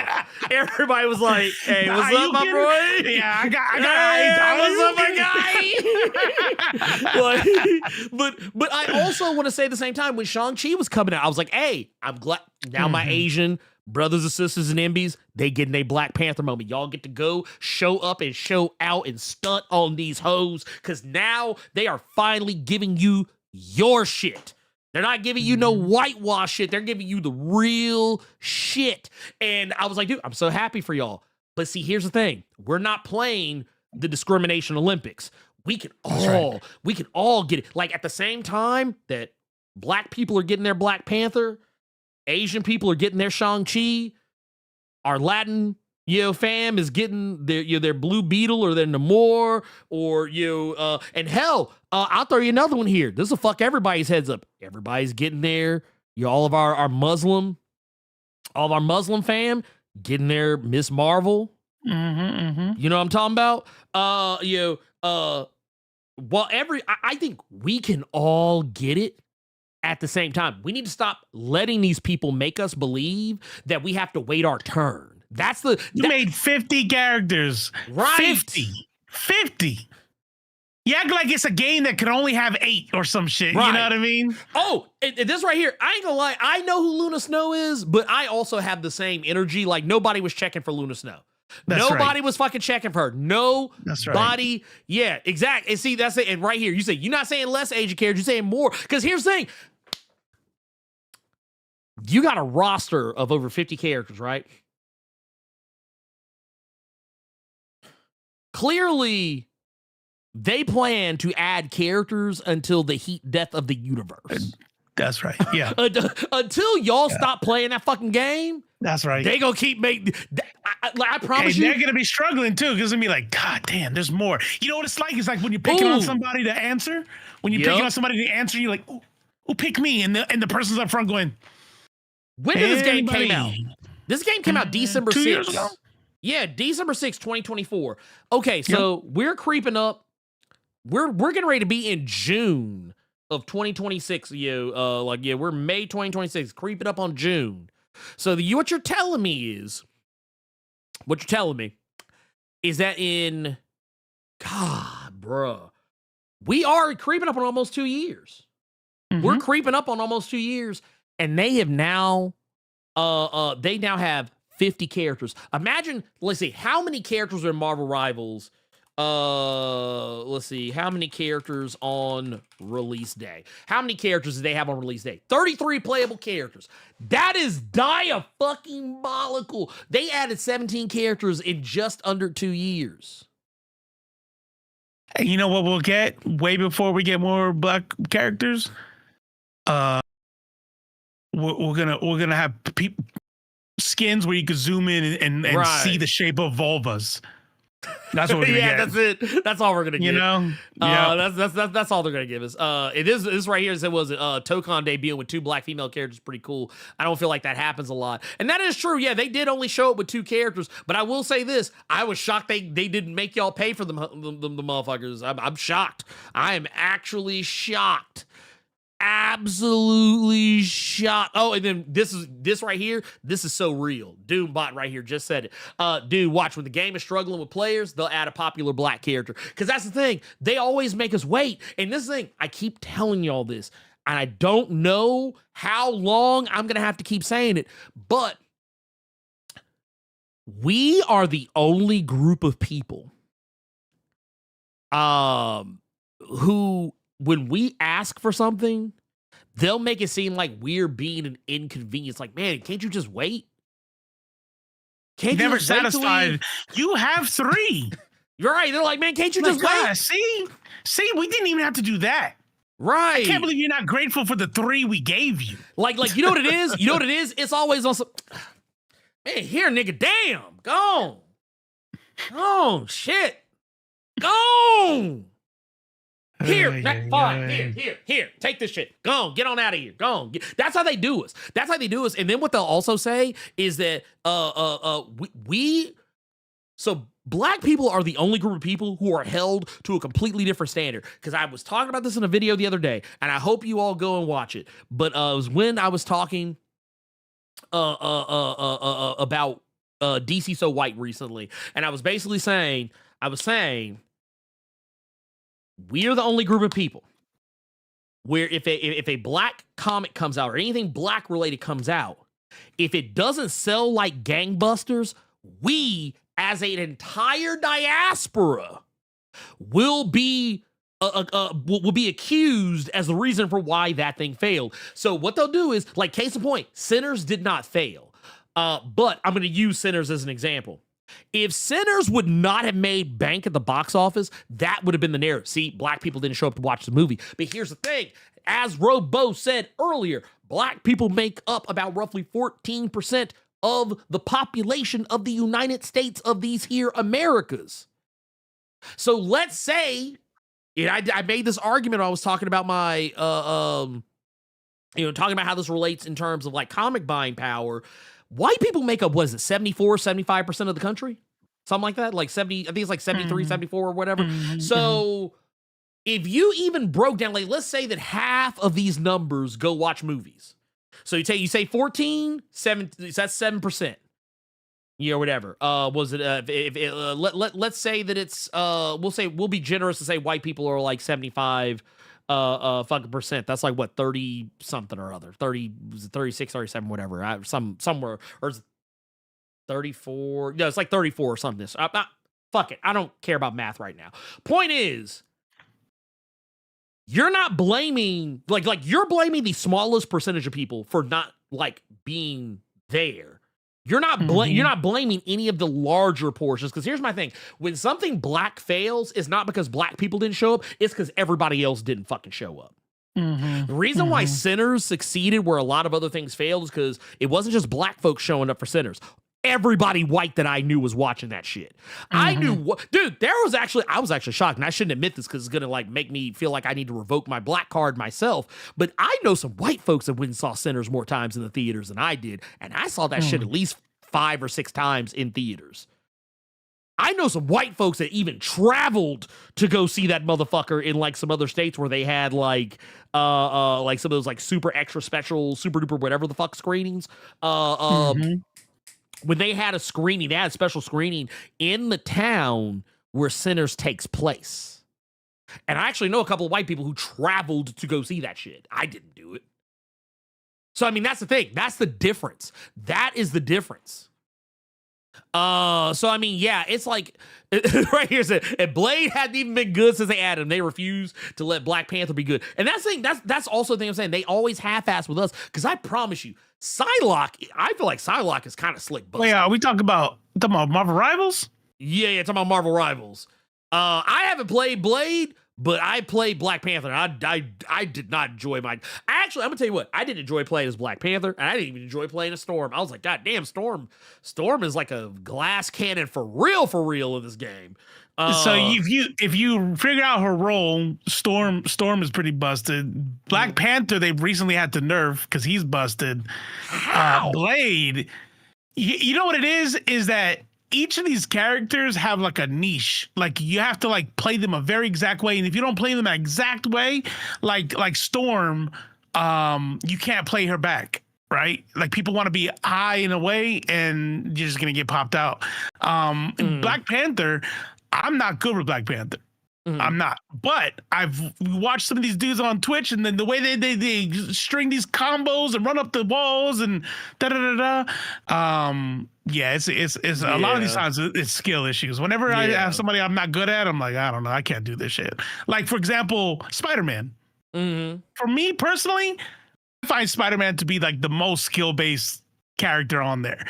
Everybody was like, hey, what's up, my boy? Yeah, I got what's up, my guy? But I also want to say at the same time, when Shang-Chi was coming out, I was like, hey, I'm glad now my Asian brothers and sisters and MBs, they getting a Black Panther moment. Y'all get to go show up and show out and stunt on these hoes because now they are finally giving you your shit. They're not giving you no whitewash shit. They're giving you the real shit. And I was like, dude, I'm so happy for y'all. But see, here's the thing. We're not playing the discrimination Olympics. We can all get it. Like at the same time that black people are getting their Black Panther, Asian people are getting their Shang-Chi, our Latin fam is getting their Blue Beetle or their Namor or and hell, I'll throw you another one here. This will fuck everybody's heads up. Everybody's getting there. All of our Muslim fam getting their Miss Marvel. You know what I'm talking about? I think we can all get it at the same time. We need to stop letting these people make us believe that we have to wait our turn. You made 50 characters. Right. 50. You act like it's a game that could only have 8 or some shit. Right. You know what I mean? Oh, this right here. I ain't gonna lie. I know who Luna Snow is, but I also have the same energy. Like nobody was checking for Luna Snow. Nobody was fucking checking for her. That's right. Nobody. Yeah, exactly. And see, that's it. And right here, you say you're not saying less Asian characters, you're saying more. Because here's the thing. You got a roster of over 50 characters, right? Clearly, they plan to add characters until the heat death of the universe. That's right. Yeah. Until y'all stop playing that fucking game. That's right. They gonna keep making. I promise you, they're gonna be struggling too, because they're gonna be like, God damn, there's more. You know what it's like? It's like when you're picking on somebody to answer. When you're picking on somebody to answer, you're like, "Ooh, pick me," and the person's up front going, "When did this game came out? This game came out December 2 years 6th. ago. Yeah, December 6th, 2024. Okay, so we're creeping up. We're getting ready to be in June of 2026. We're May 2026, creeping up on June. So what you're telling me is that we are creeping up on almost 2 years. We're creeping up on almost 2 years, and they have now, they now have 50 characters. Imagine, let's see, how many characters are in Marvel Rivals? Let's see, how many characters on release day? How many characters do they have on release day? 33 playable characters. That is diabolical. They added 17 characters in just under 2 years. Hey, you know what we'll get way before we get more black characters? We're gonna have skins where you can zoom in and see the shape of vulvas. That's what we're gonna get. That's it. That's all we're gonna get. You know, that's all they're gonna give us. This right here. It was Tokon debuting with 2 black female characters. Pretty cool. I don't feel like that happens a lot, and that is true. Yeah, they did only show up with 2 characters, but I will say this: I was shocked they didn't make y'all pay for the motherfuckers. I'm shocked. I am actually shocked. Absolutely shocked. Oh, and then this right here. This is so real. Doombot right here just said it. Dude, watch, when the game is struggling with players, they'll add a popular black character. Because that's the thing. They always make us wait. And this thing, I keep telling y'all this, and I don't know how long I'm gonna have to keep saying it, but we are the only group of people who, when we ask for something, they'll make it seem like we're being an inconvenience. Like, man, can't you just wait? Can't you never just wait satisfied? You have 3. You're right. They're like, man, can't you just wait? See, we didn't even have to do that. Right. I can't believe you're not grateful for the 3 we gave you. Like, you know what it is? You know what it is? It's always on some, man, here, nigga, damn, gone. Oh, shit. Gone. Here, here, take this shit. Go on, get on out of here. Go on. That's how they do us. That's how they do us. And then what they'll also say is that so black people are the only group of people who are held to a completely different standard. Because I was talking about this in a video the other day, and I hope you all go and watch it. But it was when I was talking about DC So White recently, and I was basically saying, we're the only group of people where if a black comic comes out or anything black related comes out, if it doesn't sell like gangbusters, we as an entire diaspora will be will be accused as the reason for why that thing failed. So what they'll do is, like, case in point, Sinners did not fail. But I'm going to use Sinners as an example. If Sinners would not have made bank at the box office, that would have been the narrative. See, black people didn't show up to watch the movie. But here's the thing. As Robo said earlier, black people make up about roughly 14% of the population of the United States of these here Americas. So let's say, I made this argument when I was talking about my, talking about how this relates in terms of like comic buying power. White people make up, what is it, 74, 75% of the country? Something like that? Like 70, I think it's like 73, 74 or whatever. So if you even broke down, like, let's say that half of these numbers go watch movies. So you say 14, 7, that's 7%. Whatever. Was it, let's say that it's, we'll be generous to say white people are like 75 fucking percent. That's like what, 30 something or other, 36, 37, whatever, somewhere, or is it 34? No, it's like 34 or something. Fuck it, I don't care about math right now. Point is, you're not blaming, like you're blaming the smallest percentage of people for not like being there. You're not you're not blaming any of the larger portions, because here's my thing. When something black fails, it's not because black people didn't show up, it's because everybody else didn't fucking show up. The reason why Sinners succeeded where a lot of other things failed is because it wasn't just black folks showing up for Sinners. Everybody white that I knew was watching that shit. I knew, dude, I was actually shocked, and I shouldn't admit this because it's gonna like make me feel like I need to revoke my black card myself. But I know some white folks that went and saw Sinners more times in the theaters than I did, and I saw that shit at least 5 or 6 times in theaters. I know some white folks that even traveled to go see that motherfucker in like some other states where they had like some of those like super extra special, super duper whatever the fuck screenings. When they had a screening, they had a special screening in the town where Sinners takes place. And I actually know a couple of white people who traveled to go see that shit. I didn't do it. So, I mean, that's the thing. That's the difference. That is the difference. So, I mean, yeah, it's like, right here, if Blade hadn't even been good since they added him, they refused to let Black Panther be good. And that's also the thing I'm saying. They always half-ass with us, because I promise you, Psylocke, I feel like Psylocke is kind of slick busted. Wait, are we talking about Marvel Rivals? Yeah, talking about Marvel Rivals. I haven't played Blade, but I played Black Panther. I did not enjoy I'm gonna tell you what, I didn't enjoy playing as Black Panther, and I didn't even enjoy playing as Storm. I was like, God damn, Storm is like a glass cannon for real in this game. So if you figure out her role, Storm is pretty busted. Black Panther, they recently had to nerf because he's busted. Blade, you know what it is that each of these characters have like a niche. Like you have to like play them a very exact way, and if you don't play them that exact way, like Storm, you can't play her back. Right? Like people want to be high in a way, and you're just gonna get popped out. Black Panther, I'm not good with Black Panther. I'm not. But I've watched some of these dudes on Twitch, and then the way they string these combos and run up the walls and da da da da. Yeah, it's a lot of these times it's skill issues. Whenever I have somebody I'm not good at, I'm like, I don't know, I can't do this shit. Like for example, Spider-Man. For me personally, I find Spider-Man to be like the most skill-based character on there.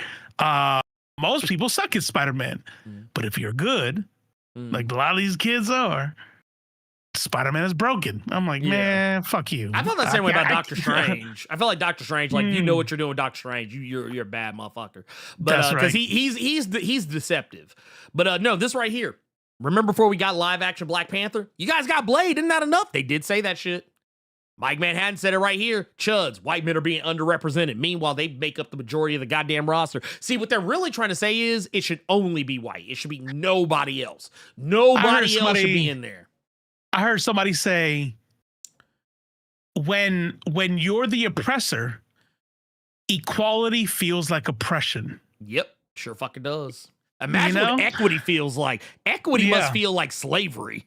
Most people suck at Spider-Man, but if you're good, like a lot of these kids are, Spider-Man is broken. I'm like, man, fuck you. I felt the same way about Doctor Strange. I felt like Doctor Strange, like you know what you're doing with Doctor Strange. You're a bad motherfucker. But because he's deceptive. But no, this right here. Remember before we got live action Black Panther? You guys got Blade. Isn't that enough? They did say that shit. Mike Manhattan said it right here. Chuds, white men are being underrepresented. Meanwhile, they make up the majority of the goddamn roster. See, what they're really trying to say is it should only be white. It should be nobody else. Nobody else should be in there. I heard somebody say, when you're the oppressor, equality feels like oppression. Yep, sure fucking does. Imagine what equity feels like. Equity must feel like slavery.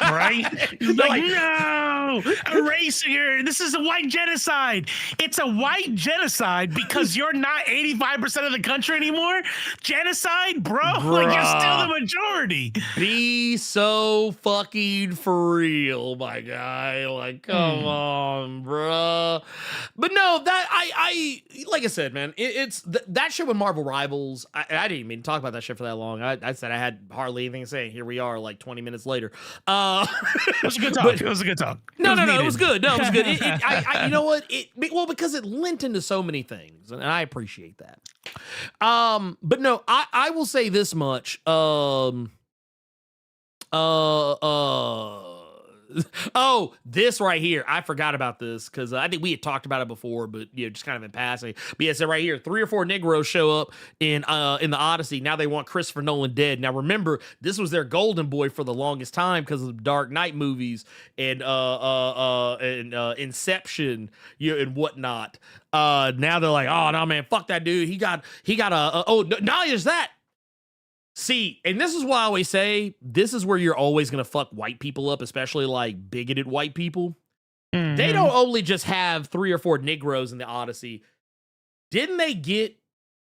Right? He's like, no, erase here. This is a white genocide. It's a white genocide because you're not 85% of the country anymore. Genocide, bro. Like, you're still the majority. Be so fucking for real, my guy. Like, come on, bro. But no, that I like I said, man, it's that shit with Marvel Rivals. I didn't even talk about that shit for that long. I said I had hardly anything to say. Here we are, like 20 minutes later. It was a good talk. It was a good talk. No, it was good. No, it was good. You know what? Because it lent into so many things, and I appreciate that. But no, I will say this much. Oh, this right here. I forgot about this because I think we had talked about it before, but just kind of in passing. But yeah, so right here, 3 or 4 Negroes show up in the Odyssey. Now they want Christopher Nolan dead. Now remember, this was their golden boy for the longest time because of the Dark Knight movies and Inception, and whatnot. Now they're like, oh no, man, fuck that dude. He got not just that. See, and this is why I always say, this is where you're always going to fuck white people up, especially like bigoted white people. Mm-hmm. They don't only just have 3 or 4 Negroes in the Odyssey. Didn't they get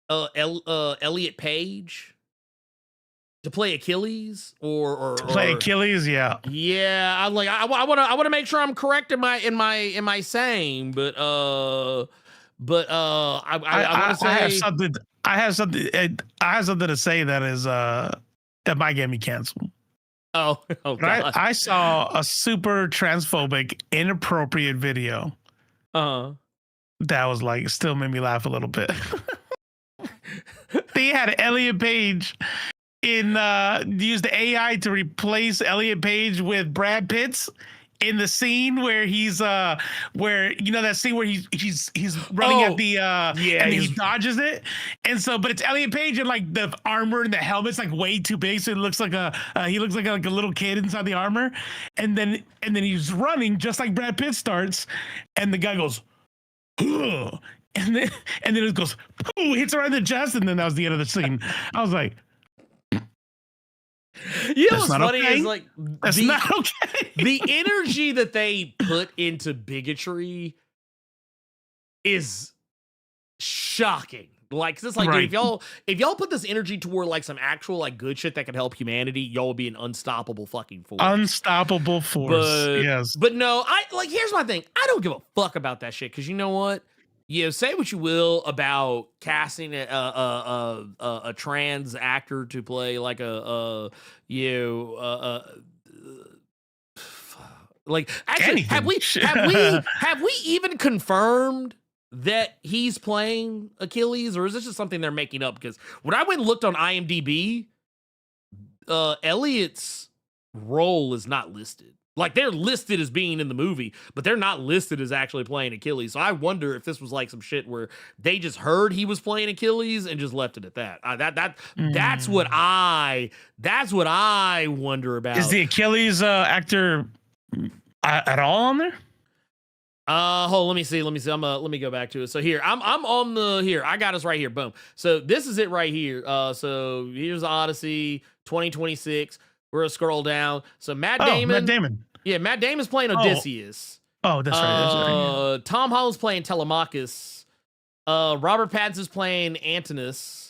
Elliot Page to play Achilles or play Achilles? Yeah. Yeah. I'm like, I want to make sure I'm correct in my saying, but I want to say I have something to say that is that might get me canceled. Oh God. I saw a super transphobic, inappropriate video. That was like still made me laugh a little bit. They had Elliot Page used the AI to replace Elliot Page with Brad Pitt's in the scene where he's where that scene where he's running at the and he dodges it, and so but it's Elliot Page and like the armor and the helmet's like way too big, so it looks like he looks like a little kid inside the armor, and then he's running just like Brad Pitt starts, and the guy goes, ugh, and then it goes, ooh, hits her in the chest, and then that was the end of the scene. I was like, what's funny is like that's not okay. The energy that they put into bigotry is shocking. Like, it's like, right. Dude, if y'all put this energy toward like some actual like good shit that could help humanity, y'all would be an unstoppable fucking force. Unstoppable force. Yes. But no, here's my thing. I don't give a fuck about that shit, because you know what? Say what you will about casting a trans actor to play like like actually anything. have we even confirmed that he's playing Achilles, or is this just something they're making up? Because when I went and looked on IMDb, Elliot's role is not listed. Like, they're listed as being in the movie, but they're not listed as actually playing Achilles. So I wonder if this was like some shit where they just heard he was playing Achilles and just left it at that. That's what I wonder about. Is the Achilles actor at all on there? Hold on, let me see. Let me go back to it. So here, I'm on I got us right here. Boom. So this is it right here. So here's Odyssey 2026. We're gonna scroll down. So Matt Damon. Yeah, Matt Damon's playing Odysseus. Oh, that's right. Tom Holland's playing Telemachus. Robert Pattinson's playing Antinous.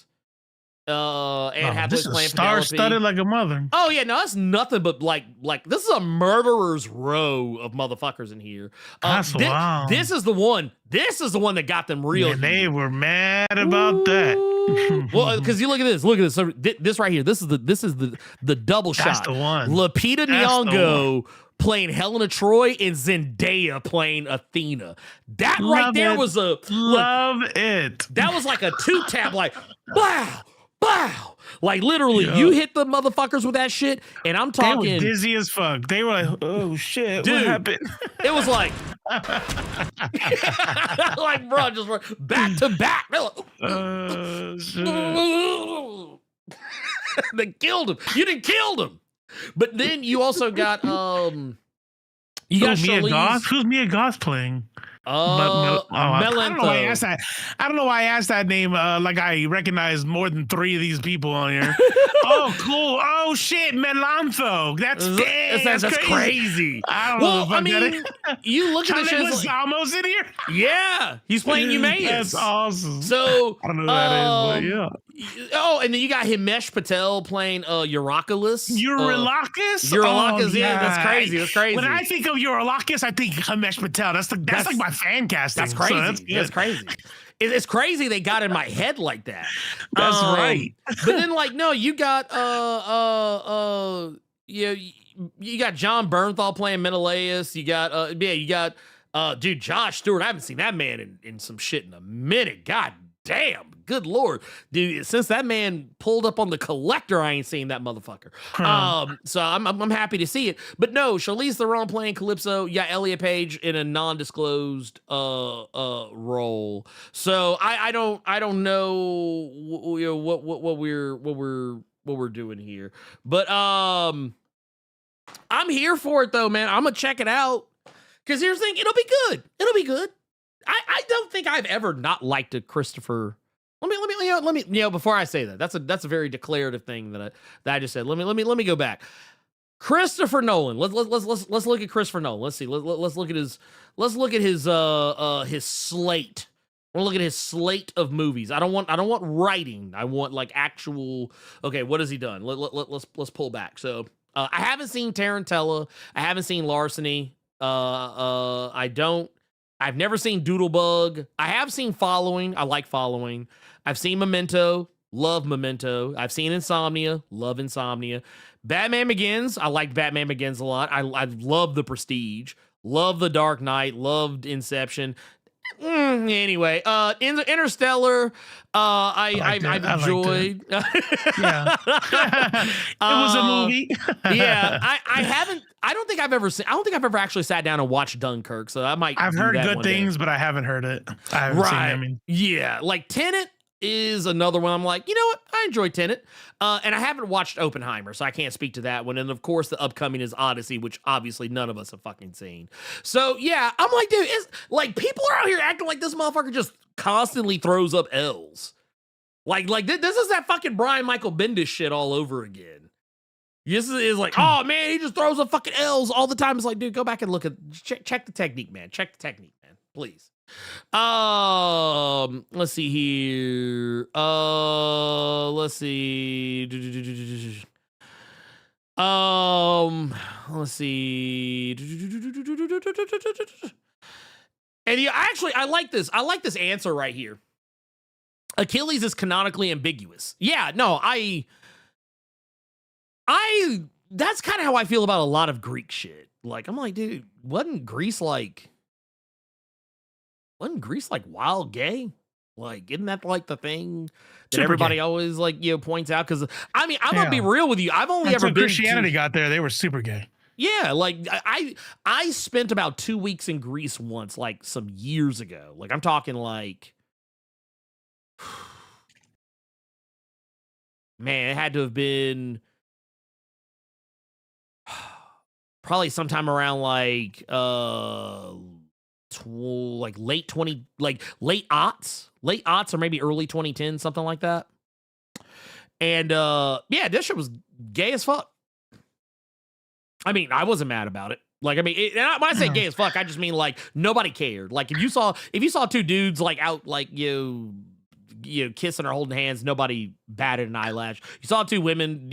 And Hathaway's playing Penelope. Star-studded like a mother. Oh yeah, no, that's nothing but like this is a murderer's row of motherfuckers in here. Wow. This is the one. This is the one that got them real. And they were mad about that. Well, because you look at this. So this right here. This is the double shot. That's the one. Lupita Nyong'o playing Helena Troy and Zendaya playing Athena. That right there was a love it. That was like a 2-tap, like wow. Wow. Like, literally, you hit the motherfuckers with that shit, and I'm talking... They were dizzy as fuck. They were like, oh, shit, dude, what happened? It was like... like, bro, just back to back. They killed him. You didn't kill him. But then you also got... you got Mia Goth? Who's Mia Goth playing? I don't know why I asked Melantho. that. I don't know why I asked that name. Like I recognize more than 3 of these people on here. Oh, cool. Oh shit, Melantho. That's crazy. I don't know. Well, The I fuck that mean, is. you look at the Charlie shit. Like, Leguizamo's in here. yeah, he's playing Eumaeus. That's awesome. So I don't know who that is, but Oh, and then you got Himesh Patel playing Eurocalus. Eurolakis? Eurolakis, yeah, that's crazy. That's crazy. When I think of Eurolakis, I think Himesh Patel. That's like my fan casting. That's crazy. So that's good. That's crazy. It's crazy they got in my head like that. That's right. But then, like, no, you got you got John Bernthal playing Menelaus. You got dude, Josh Stewart. I haven't seen that man in some shit in a minute. God damn, good lord, dude. Since that man pulled up on The Collector, I ain't seen that motherfucker. So I'm happy to see it. But no, Charlize Theron playing Calypso. Yeah, Elliot Page in a non-disclosed role. So I don't know what we're doing here. But I'm here for it though, man. I'm gonna check it out. Because here's the thing, it'll be good. It'll be good. I don't think I've ever not liked a Christopher. Let me before I say that, that's a very declarative thing that I just said. Let me go back. Christopher Nolan. Let's look at Christopher Nolan. Let's see. Let's look at his slate. I want to look at his slate of movies. I don't want writing. I want like actual. Okay, what has he done? Let's pull back. So I haven't seen Tarantella. I haven't seen Larceny. I've never seen Doodlebug. I have seen Following. I like Following. I've seen Memento. Love Memento. I've seen Insomnia. Love Insomnia. Batman Begins. I liked Batman Begins a lot. I love The Prestige. Love The Dark Knight. Loved Inception. Anyway, Interstellar. I've enjoyed. Yeah, it was a movie. Yeah, I haven't. I don't think I've ever actually sat down and watched Dunkirk. So I might. I've heard good things, but I haven't heard it. I haven't seen it. I mean, yeah, like Tenet is another one. I'm like, you know what? I enjoy Tenet. And I haven't watched Oppenheimer, so I can't speak to that one. And of course, the upcoming is Odyssey, which obviously none of us have fucking seen. So yeah, I'm like, dude, it's like people are out here acting like this motherfucker just constantly throws up L's. Like this is that fucking Brian Michael Bendis shit all over again. This is like, oh man, he just throws up fucking L's all the time. It's like, dude, go back and look at check the technique, man. Check the technique, man, please. Let's see here. Let's see. Let's see. And I like this. I like this answer right here. Achilles is canonically ambiguous. Yeah, no, that's kind of how I feel about a lot of Greek shit. Like, I'm like, dude, wasn't Greece like wild gay? Like, isn't that like the thing that super everybody gay. always like, points out? Because I mean, I'm gonna be real with you. I've only ever been Christianity got there. They were super gay. Yeah, like I spent about 2 weeks in Greece once, like some years ago. Like I'm talking like, man, it had to have been probably sometime around like late aughts or maybe early 2010, something like that. And yeah, this shit was gay as fuck. I mean, I wasn't mad about it. Like, I mean, when I say gay as fuck, I just mean like nobody cared. Like if you saw 2 dudes like out like kissing or holding hands, nobody batted an eyelash. You saw 2 women,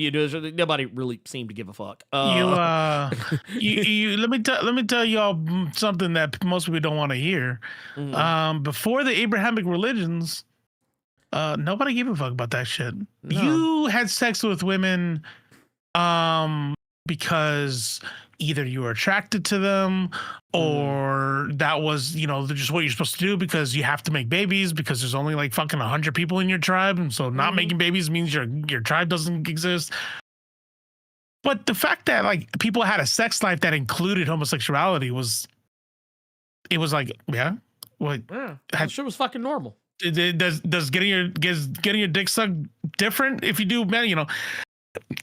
nobody really seemed to give a fuck. Let me tell y'all something that most people don't want to hear. Before the Abrahamic religions, nobody gave a fuck about that shit. No. You had sex with women because either you were attracted to them or that was, just what you're supposed to do because you have to make babies because there's only like fucking 100 people in your tribe. And so not making babies means your tribe doesn't exist. But the fact that like people had a sex life that included homosexuality was like, yeah. What? Yeah, that shit was fucking normal. Does getting your dick sucked different if you do, man?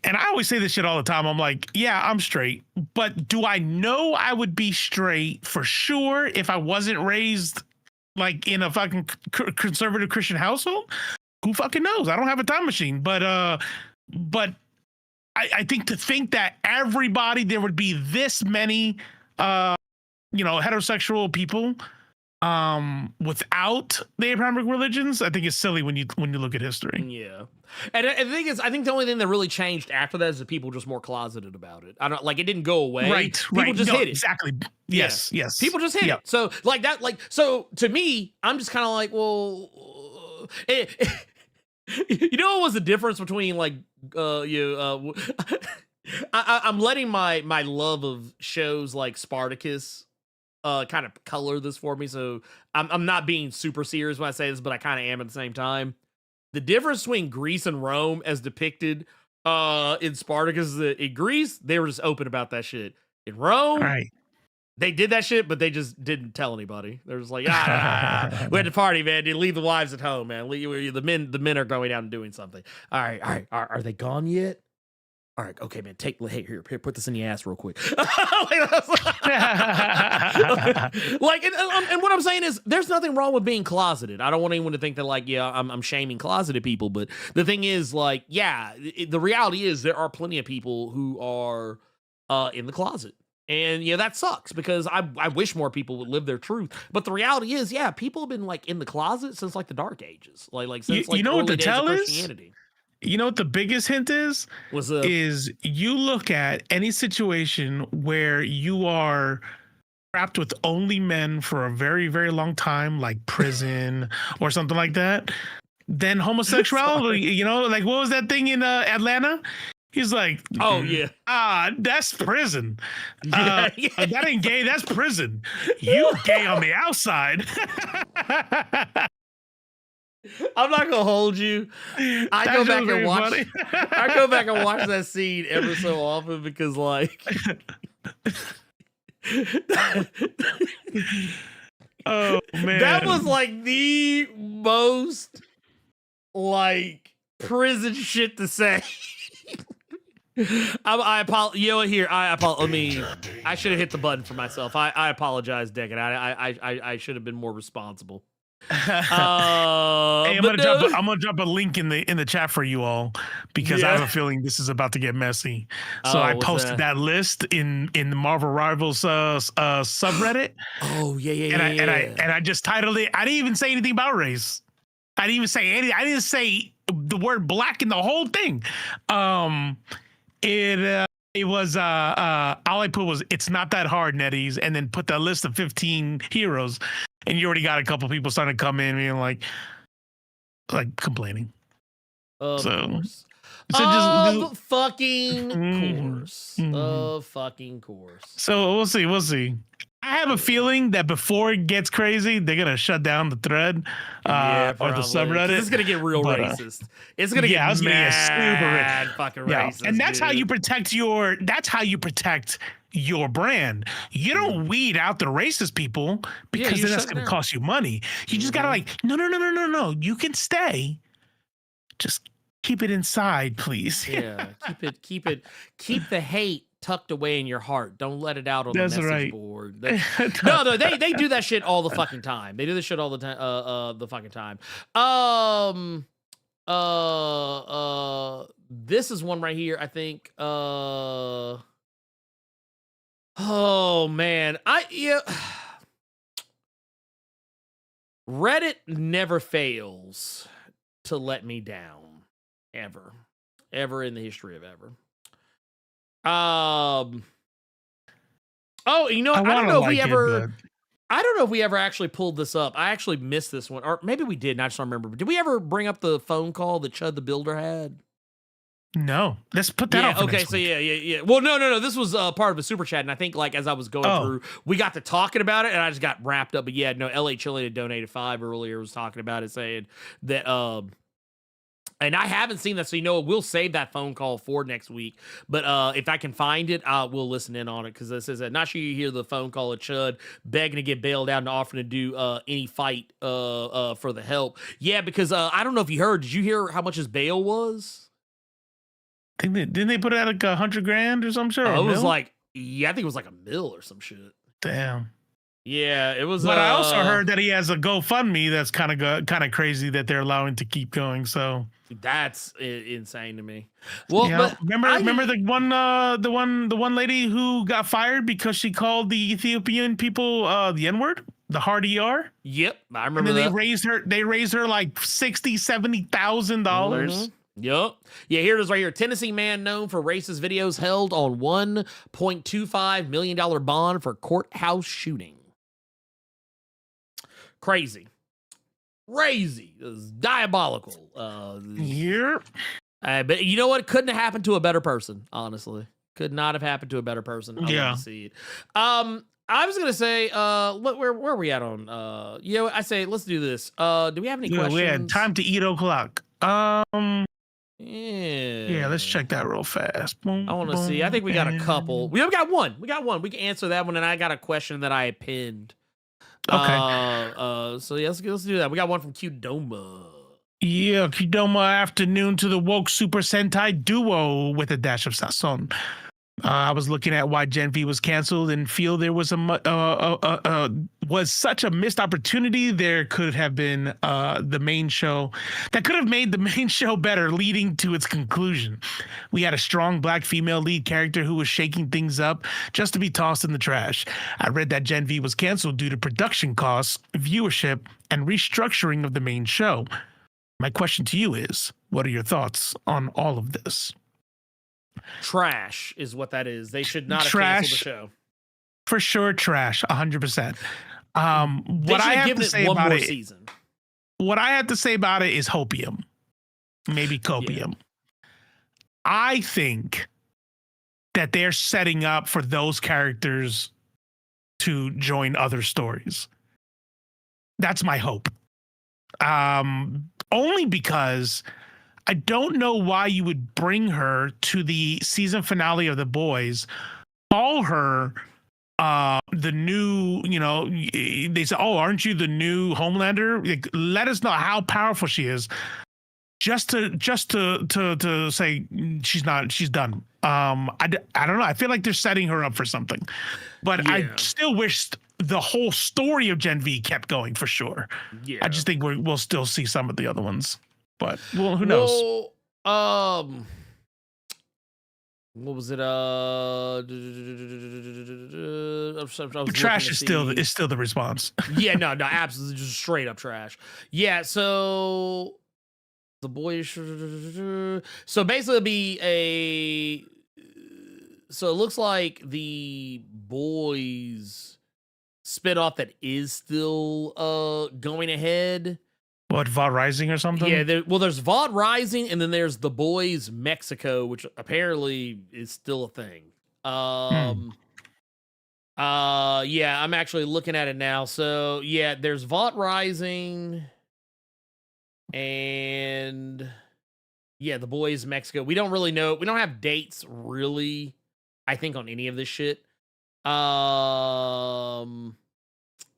and I always say this shit all the time. I'm like, yeah, I'm straight, but do I know I would be straight for sure if I wasn't raised like in a fucking conservative Christian household? Who fucking knows? I don't have a time machine, but I think to think that everybody there would be this many heterosexual people without the Abrahamic religions, I think it's silly when you look at history. Yeah. And the thing is, I think the only thing that really changed after that is that people just more closeted about it. I don't like it didn't go away. Right. People just hit it. Exactly. Yes. Yeah. Yes. People just hit it. So like that, so to me, I'm just kind of like, well, you know what was the difference between like I'm letting my love of shows like Spartacus kind of color this for me. So I'm not being super serious when I say this, but I kind of am at the same time. The difference between Greece and Rome as depicted in Spartacus is that in Greece, they were just open about that shit. In Rome, right. They did that shit, but they just didn't tell anybody. They're just like, we had to party, man. You leave the wives at home, man. The men are going out and doing something. All right. Are they gone yet? All right, okay, man. Here, put this in your ass real quick. And what I'm saying is, there's nothing wrong with being closeted. I don't want anyone to think that, like, yeah, I'm shaming closeted people. But the thing is, like, yeah, the reality is there are plenty of people who are in the closet. And yeah, that sucks because I wish more people would live their truth. But the reality is, yeah, people have been like in the closet since like the Dark Ages, like since like you know what the tell is? Christianity. You know what the biggest hint is? Is you look at any situation where you are trapped with only men for a very, very long time, like prison or something like that. Then homosexuality, like what was that thing in Atlanta? He's like, oh yeah, that's prison. That ain't gay. That's prison. You gay on the outside. I'm not gonna hold you. I go back and watch that scene ever so often because, like, oh man, that was like the most like prison shit to say. I apologize. You know what? Here, I should have hit the button for myself. I apologize, Deckard. I should have been more responsible. Hey, I'm gonna drop a link in the chat for you all because I have a feeling this is about to get messy. So I posted that list in the Marvel Rivals subreddit. Oh yeah. And I just titled it. I didn't even say anything about race. I didn't even say anything. I didn't say the word black in the whole thing. It was all I put was it's not that hard, Netties, and then put that list of 15 heroes, and you already got a couple people starting to come in and like complaining. Of course. Fucking course. So we'll see. I have a feeling that before it gets crazy, they're gonna shut down the thread or the subreddit. It's gonna get real racist. It's gonna get mad, fucking racist. And that's how you protect your brand. You don't weed out the racist people because then that's gonna cost you money. You just gotta no. You can stay. Just keep it inside, please. Yeah, keep the hate tucked away in your heart. Don't let it out on the message board. No, they do that shit all the fucking time. They do this shit all the time. The fucking time. This is one right here. I think. Oh man, Reddit never fails to let me down, ever in the history of ever. I don't know if we ever actually pulled this up. I actually missed this one, or maybe we did, and I just don't remember. But did we ever bring up the phone call that Chud the Builder had? No, let's put that up. Okay, so yeah. Well, no. This was part of a super chat, and I think like as I was going through, we got to talking about it, and I just got wrapped up. But yeah, no, LA Chili had donated $5 earlier. Was talking about it, saying that and I haven't seen that, so we'll save that phone call for next week. But if I can find it, we'll listen in on it because this is not sure you hear the phone call of Chud begging to get bailed out and offering to do any fight for the help. Yeah, because I don't know if you heard. Did you hear how much his bail was? Didn't they put it at like $100,000 or some shit? It was like, yeah, I think it was like $1 million or some shit. Damn. Yeah, it was. But I also heard that he has a GoFundMe that's kind of crazy that they're allowing to keep going. So that's insane to me. Well, yeah, but remember the one lady who got fired because she called the Ethiopian people the N-word, the hard ER. Yep, I remember. And then that. they raised her like $60,000-$70,000. Yep. Yeah, here it is right here. Tennessee man known for racist videos held on $1.25 million bond for courthouse shooting. Crazy. It was diabolical. Yep. But you know what? Couldn't have happened to a better person, honestly. Could not have happened to a better person. I love to see it. I was gonna say, where are we at on? I say let's do this. Do we have any questions? We had time to eat o'clock. Yeah. Yeah, let's check that real fast. Boom, I want to see. I think we got a couple. We got one. We can answer that one, and I got a question that I pinned. Okay. So yeah, let's do that. We got one from Qdoma. Yeah, Qdoma afternoon to the woke Super Sentai duo with a dash of sazon. I was looking at why Gen V was canceled and feel there was was such a missed opportunity. There could have been the main show that could have made the main show better, leading to its conclusion. We had a strong black female lead character who was shaking things up just to be tossed in the trash. I read that Gen V was canceled due to production costs, viewership, and restructuring of the main show. My question to you is, what are your thoughts on all of this? Trash is what that is. They should not have canceled the show. For sure, trash, 100%. What I have to say about it, season. What I have to say about it is hopium, maybe copium. Yeah. I think that they're setting up for those characters to join other stories. That's my hope. Only because I don't know why you would bring her to the season finale of The Boys, call her the new, they say, oh, aren't you the new Homelander? Like, let us know how powerful she is. Just to say she's done. I don't know. I feel like they're setting her up for something, but yeah. I still wish the whole story of Gen V kept going for sure. Yeah. I just think we'll still see some of the other ones. But well, who knows? What was it? Trash is still the response. Yeah, no, absolutely, just straight up trash. Yeah, so the boys. So basically, so it looks like the boys spinoff that is still going ahead. What, VOD Rising or something? Yeah, there's VOD Rising, and then there's The Boys Mexico, which apparently is still a thing. Yeah, I'm actually looking at it now. So yeah, there's VOD Rising, and yeah, The Boys Mexico. We don't really know. We don't have dates really, I think, on any of this shit.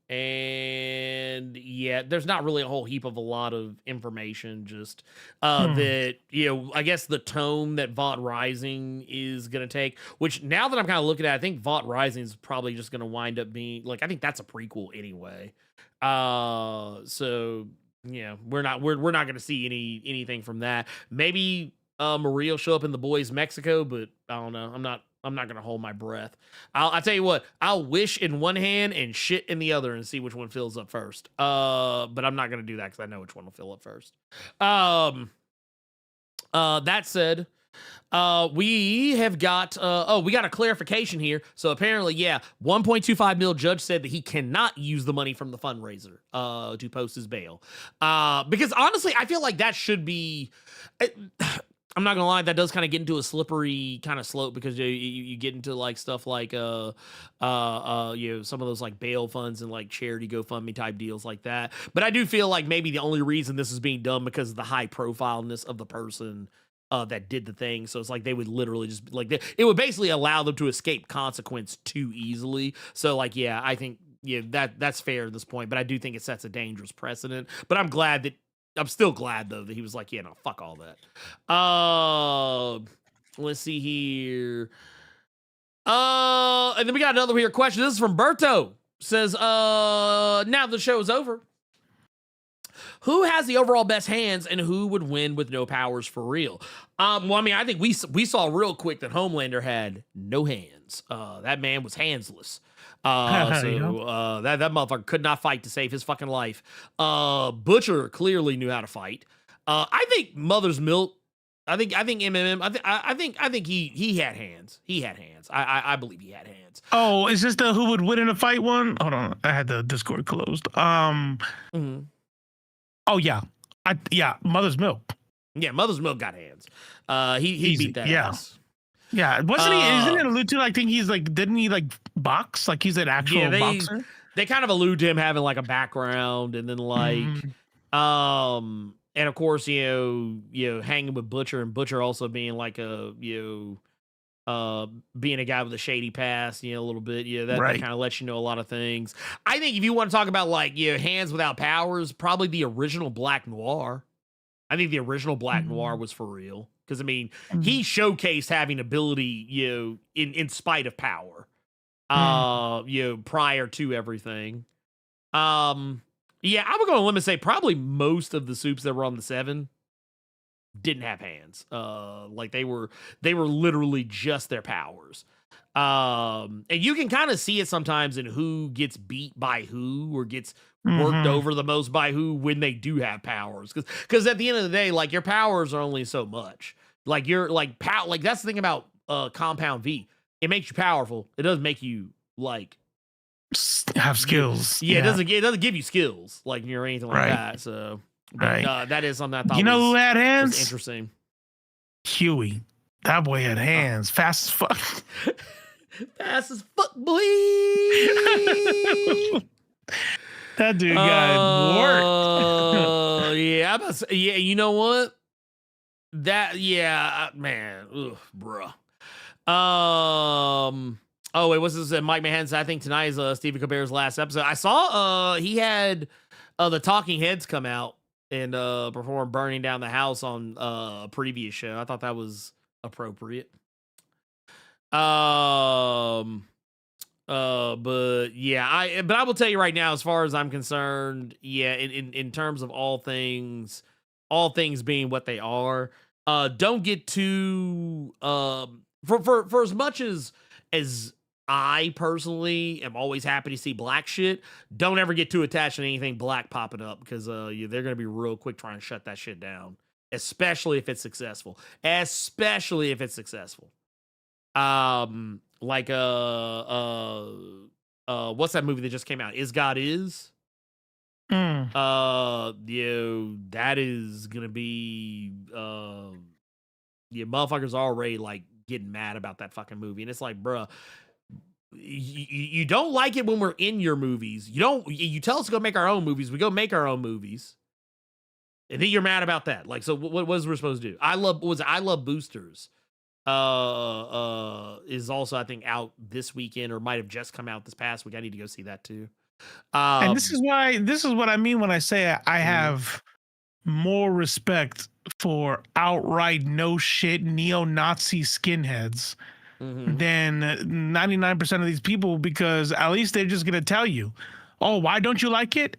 And yeah, there's not really a whole heap of a lot of information, just that, I guess the tone that VOD Rising is going to take, which now that I'm kind of looking at it, I think VOD Rising is probably just going to wind up being, like, I think that's a prequel anyway. So yeah, we're not going to see anything from that. Maybe Maria will show up in The Boys Mexico, but I don't know. I'm not gonna hold my breath. I'll tell you what. I'll wish in one hand and shit in the other and see which one fills up first. But I'm not gonna do that because I know which one will fill up first. That said, we have got we got a clarification here. So apparently, yeah, 1.25 mil judge said that he cannot use the money from the fundraiser to post his bail. Because honestly, I feel like that should be. I'm not gonna lie, that does kind of get into a slippery kind of slope because you get into like stuff like some of those like bail funds and like charity GoFundMe type deals like that. But I do feel like maybe the only reason this is being done because of the high profileness of the person that did the thing. So it's like they would literally just like it would basically allow them to escape consequence too easily. So like, yeah, I think that's fair at this point. But I do think it sets a dangerous precedent. But I'm still glad though that he was like, yeah, no, fuck all that. let's see here. And then we got another weird question. This is from Berto. Says, now the show is over, who has the overall best hands and who would win with no powers for real? Well, I mean, I think we saw real quick that Homelander had no hands. That man was handsless. That motherfucker could not fight to save his fucking life. Butcher clearly knew how to fight. I think Mother's Milk. I think MMM. I think he had hands. He had hands. I believe he had hands. Oh, is this the who would win in a fight one? Hold on, I had the Discord closed. Mm-hmm. Oh yeah, Mother's Milk. Yeah, Mother's Milk got hands. He beat that ass. Yeah, wasn't he? Isn't it allude to? I think he's like, didn't he like box? Like he's an actual boxer. They kind of allude to him having like a background, and then like, and of course, you know, hanging with Butcher, and Butcher also being like a being a guy with a shady past, a little bit. Yeah, that kind of lets you know a lot of things. I think if you want to talk about like hands without powers, probably the original Black Noir. I think the original Black Noir was for real. Because I mean, he showcased having ability, in spite of power, prior to everything. Yeah, I would go on a limb and say probably most of the soups that were on the 7 didn't have hands. Like they were literally just their powers. And you can kind of see it sometimes in who gets beat by who or gets worked over the most by who when they do have powers. Because at the end of the day, like your powers are only so much. Like you're like like that's the thing about Compound V. It makes you powerful. It doesn't make you like have skills. Yeah, it doesn't give you skills like or anything like that. So that is something I thought who had hands? Was interesting. Huey. That boy had hands. Fast as fuck. Fast as fuck, boy. That dude got worked. Yeah, you know what? Man. Ugh, bruh. Oh, wait, what's this? Mike Mahan said, I think tonight is Stephen Colbert's last episode. I saw he had the Talking Heads come out and perform Burning Down the House on a previous show. I thought that was appropriate. But yeah, I will tell you right now, as far as I'm concerned, yeah, in terms of all things being what they are, don't get too for as much as I personally am always happy to see black shit, don't ever get too attached to anything black popping up because they're gonna be real quick trying to shut that shit down, especially if it's successful. Like what's that movie that just came out? Is God Is? That is gonna be motherfuckers already like getting mad about that fucking movie, and it's like, bruh, you don't like it when we're in your movies. You tell us to go make our own movies, we go make our own movies, and then you're mad about that. Like, so what was we supposed to do? I Love Boosters is also, I think, out this weekend or might have just come out this past week. I need to go see that too. And this is what I mean when I say I have more respect for outright no shit neo-Nazi skinheads than 99% of these people, because at least they're just gonna tell you, oh, why don't you like it?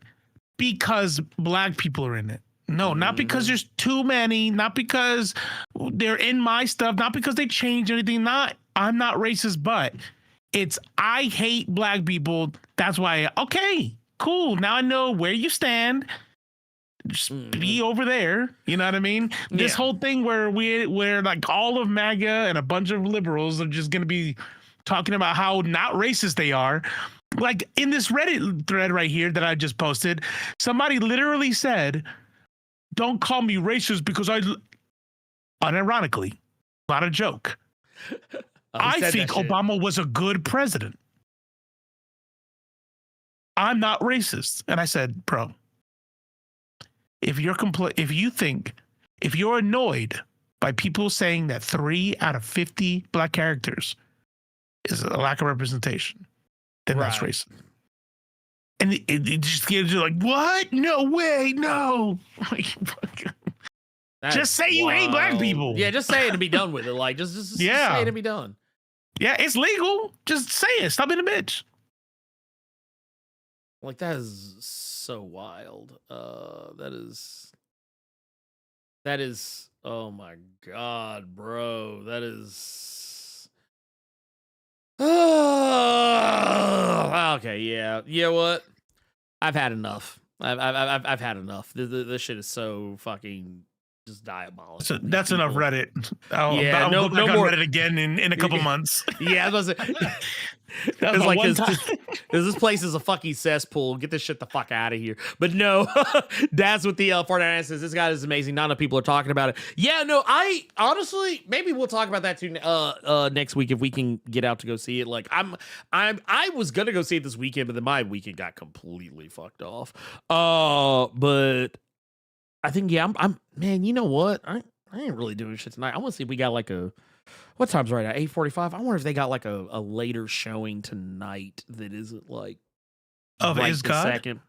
Because black people are in it. No, not because there's too many, not because they're in my stuff, not because they change anything. I'm not racist, but it's I hate black people. That's why. Okay, cool. Now I know where you stand. Just be over there. You know what I mean? This whole thing where like all of MAGA and a bunch of liberals are just gonna be talking about how not racist they are. Like in this Reddit thread right here that I just posted, somebody literally said, don't call me racist because unironically, not a joke. I think Obama was a good president. I'm not racist. And I said, bro, if you're annoyed by people saying that 3 out of 50 black characters is a lack of representation, then that's racist. And it just gives you like, what? No way, no. Like, That's Just say you hate black wild. people. Yeah, just say it and be done with it. Like, just say it and be done. Yeah, it's legal. Just say it. Stop being a bitch. Like, that is so wild. That is, oh my God, bro. That is. Okay, yeah. You know what? I've had enough. I've had enough. This shit is so fucking just diabolical. So that's enough Reddit. I'll no go back on more Reddit again in a couple months. Yeah, I was gonna say, That it's was my like one time. this place is a fucking cesspool. Get this shit the fuck out of here. But no, Daz with the Fortnite says this guy is amazing. Not enough people are talking about it. Yeah, no, I honestly maybe we'll talk about that too next week if we can get out to go see it. Like I was gonna go see it this weekend, but then my weekend got completely fucked off. But I think I'm man. You know what? I ain't really doing shit tonight. I want to see if we got like a. What time's right now? 8:45. I wonder if they got like a later showing tonight that isn't like right Is the God? second.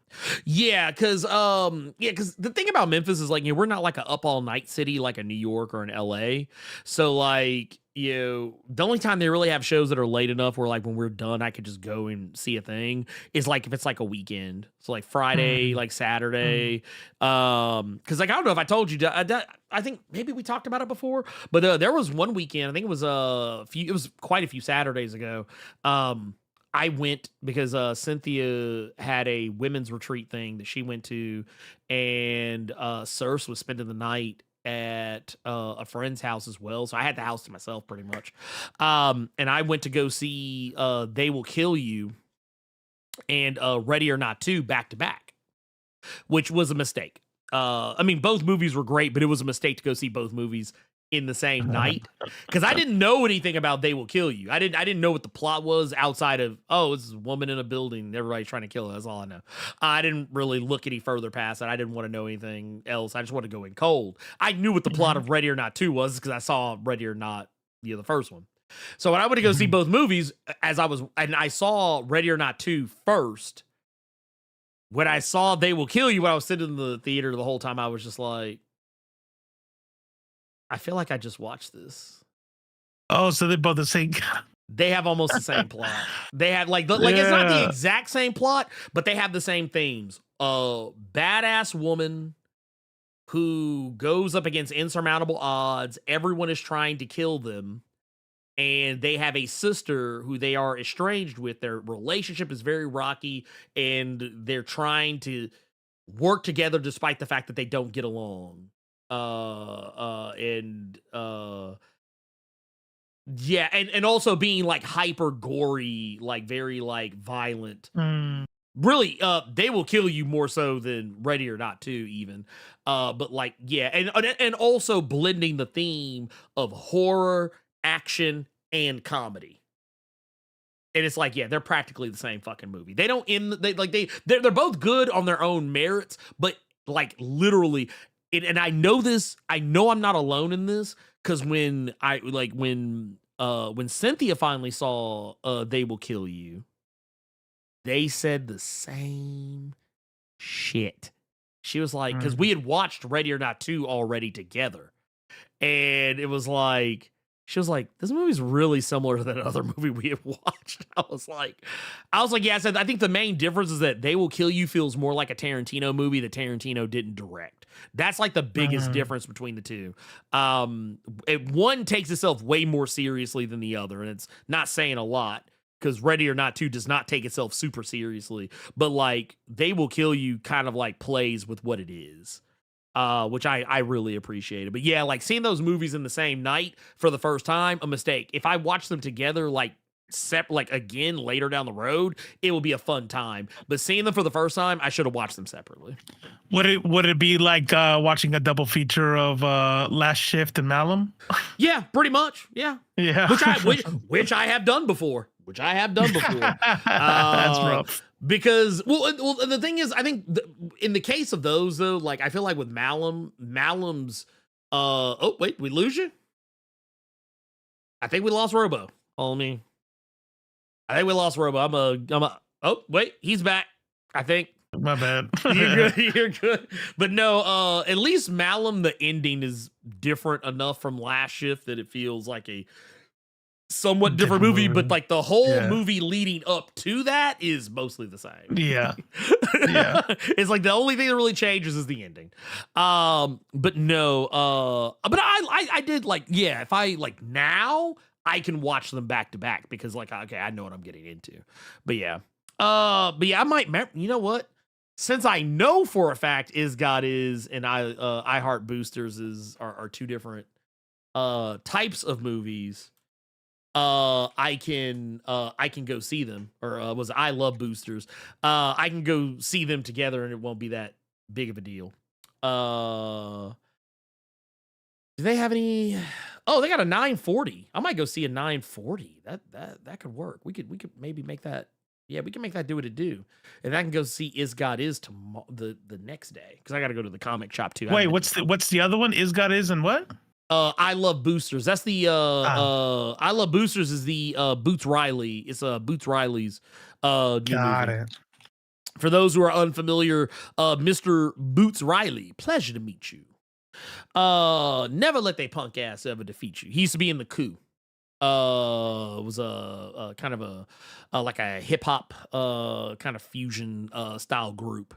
Yeah, because the thing about Memphis is like, we're not like a up all night city like a New York or an LA. So like, the only time they really have shows that are late enough where like when we're done, I could just go and see a thing is like if it's like a weekend. So like Friday, like Saturday. Because like I don't know if I told you, I think maybe we talked about it before, but there was one weekend. I think it was quite a few Saturdays ago. I went because Cynthia had a women's retreat thing that she went to, and Circe was spending the night at a friend's house as well. So I had the house to myself pretty much. And I went to go see They Will Kill You and Ready or Not 2 back to back, which was a mistake. I mean, both movies were great, but it was a mistake to go see both movies in the same night because I didn't know anything about They Will Kill You. I didn't know what the plot was outside of, it's a woman in a building, everybody's trying to kill her. That's all I know. I didn't really look any further past it. I didn't want to know anything else. I just wanted to go in cold. I knew what the plot of Ready or Not 2 was because I saw Ready or Not, the first one. So when I went to go see both movies, I saw Ready or Not 2 first. When I saw They Will Kill You, when I was sitting in the theater the whole time, I was just like, I feel like I just watched this. Oh, so they're both the same. They have almost the same plot. They have like it's not the exact same plot, but they have the same themes. A badass woman who goes up against insurmountable odds. Everyone is trying to kill them. And they have a sister who they are estranged with. Their relationship is very rocky, and they're trying to work together despite the fact that they don't get along. And also being like hyper gory, like very like violent. Really, They Will Kill You more so than Ready or Not 2 even. But like, yeah, and also blending the theme of horror, action, and comedy. And it's like, yeah, they're practically the same fucking movie. They don't they're both good on their own merits, but like literally, and I know this, I know I'm not alone in this, because when Cynthia finally saw They Will Kill You, they said the same shit. She was like, because we had watched Ready or Not 2 already together, and it was like, she was like, this movie's really similar to that other movie we have watched. I was like, yeah, I think the main difference is that They Will Kill You feels more like a Tarantino movie that Tarantino didn't direct. That's like the biggest difference between the two. One takes itself way more seriously than the other, and it's not saying a lot because Ready or Not 2 does not take itself super seriously, but like They Will Kill You kind of like plays with what it is. Which I really appreciated. But yeah, like seeing those movies in the same night for the first time, a mistake. If I watch them together, like again later down the road, it will be a fun time. But seeing them for the first time, I should have watched them separately. Would it be like watching a double feature of Last Shift and Malum? Yeah, pretty much. Yeah. Which I have done before. That's rough. Because the thing is, I think in the case of those though, like I feel like with Malum's oh wait, we lose you? I think we lost Robo. Follow me. I think we lost Robo. Oh wait, he's back. I think. My bad. You're good. You're good. But no, at least Malum, the ending is different enough from Last Shift that it feels like a somewhat different movie, but like the whole movie leading up to that is mostly the same. Yeah. Yeah. It's like the only thing that really changes is the ending. But no, but I did like, yeah, if I like now I can watch them back to back because like, okay, I know what I'm getting into. But yeah, I might, you know what? Since I know for a fact Is God Is and I Heart Boosters are two different types of movies. I can go see them, or was it I Love Boosters? I can go see them together, and it won't be that big of a deal. Do they have any? Oh, they got a 940. I might go see a 940. That could work. We could maybe make that. Yeah, we can make that do what it do, and I can go see Is God Is tomorrow, the next day, because I got to go to the comic shop too. Wait, what's the other one? Is God Is and what? I Love Boosters. That's the I Love Boosters is the Boots Riley. It's Boots Riley's new Got movie. it. For those who are unfamiliar, Mr. Boots Riley, pleasure to meet you. Never let they punk ass ever defeat you. He used to be in the Coup. Was a kind of a like a hip hop kind of fusion style group.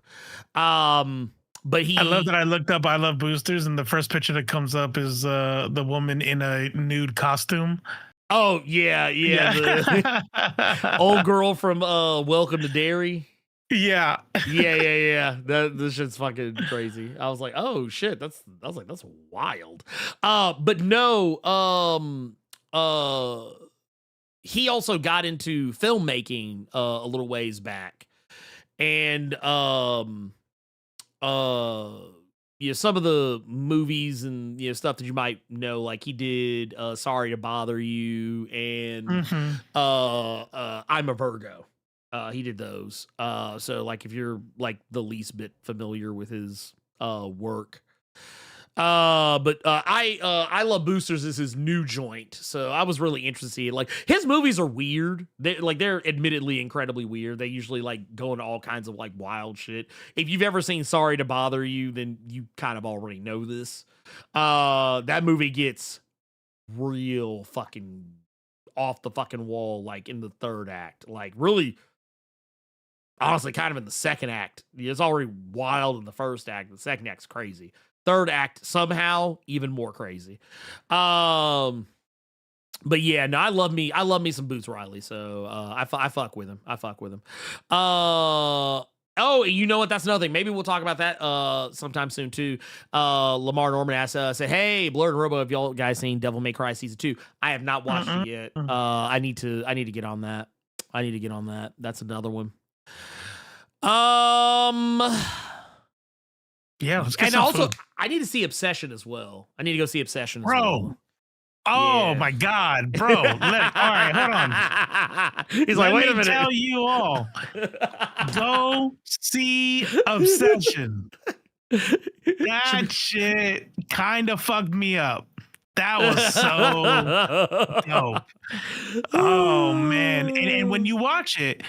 But I love that I looked up I Love Boosters, and the first picture that comes up is the woman in a nude costume. Oh, yeah. The old girl from Welcome to Derry. Yeah. Yeah. This shit's fucking crazy. I was like, oh shit, that's wild. But no, he also got into filmmaking a little ways back. And some of the movies and stuff that you might know, like he did Sorry to Bother You and I'm a Virgo. He did those. So like if you're like the least bit familiar with his work. But I Love Boosters is his new joint, so I was really interested. Like his movies are weird. They're admittedly incredibly weird. They usually like go into all kinds of like wild shit. If you've ever seen Sorry to Bother You, then you kind of already know this. That movie gets real fucking off the fucking wall, like in the third act. Like really, honestly, kind of in the second act. It's already wild in the first act. The second act's crazy. Third act somehow even more crazy. But yeah, no, I love me some Boots Riley. So I fuck with him. Oh, you know what? That's another thing. Maybe we'll talk about that sometime soon too. Lamar Norman asked, said, "Hey, Blerd and Robo, have y'all guys seen Devil May Cry season 2? I have not watched it yet. I need to get on that. That's another one. Yeah, let's get and some also food. I need to see Obsession as well. I need to go see Obsession as Bro. well. Oh my God, bro. All right, hold on. He's like, wait a minute. Tell you all. Go see Obsession. That shit kind of fucked me up. That was so dope. Oh man. And when you watch it,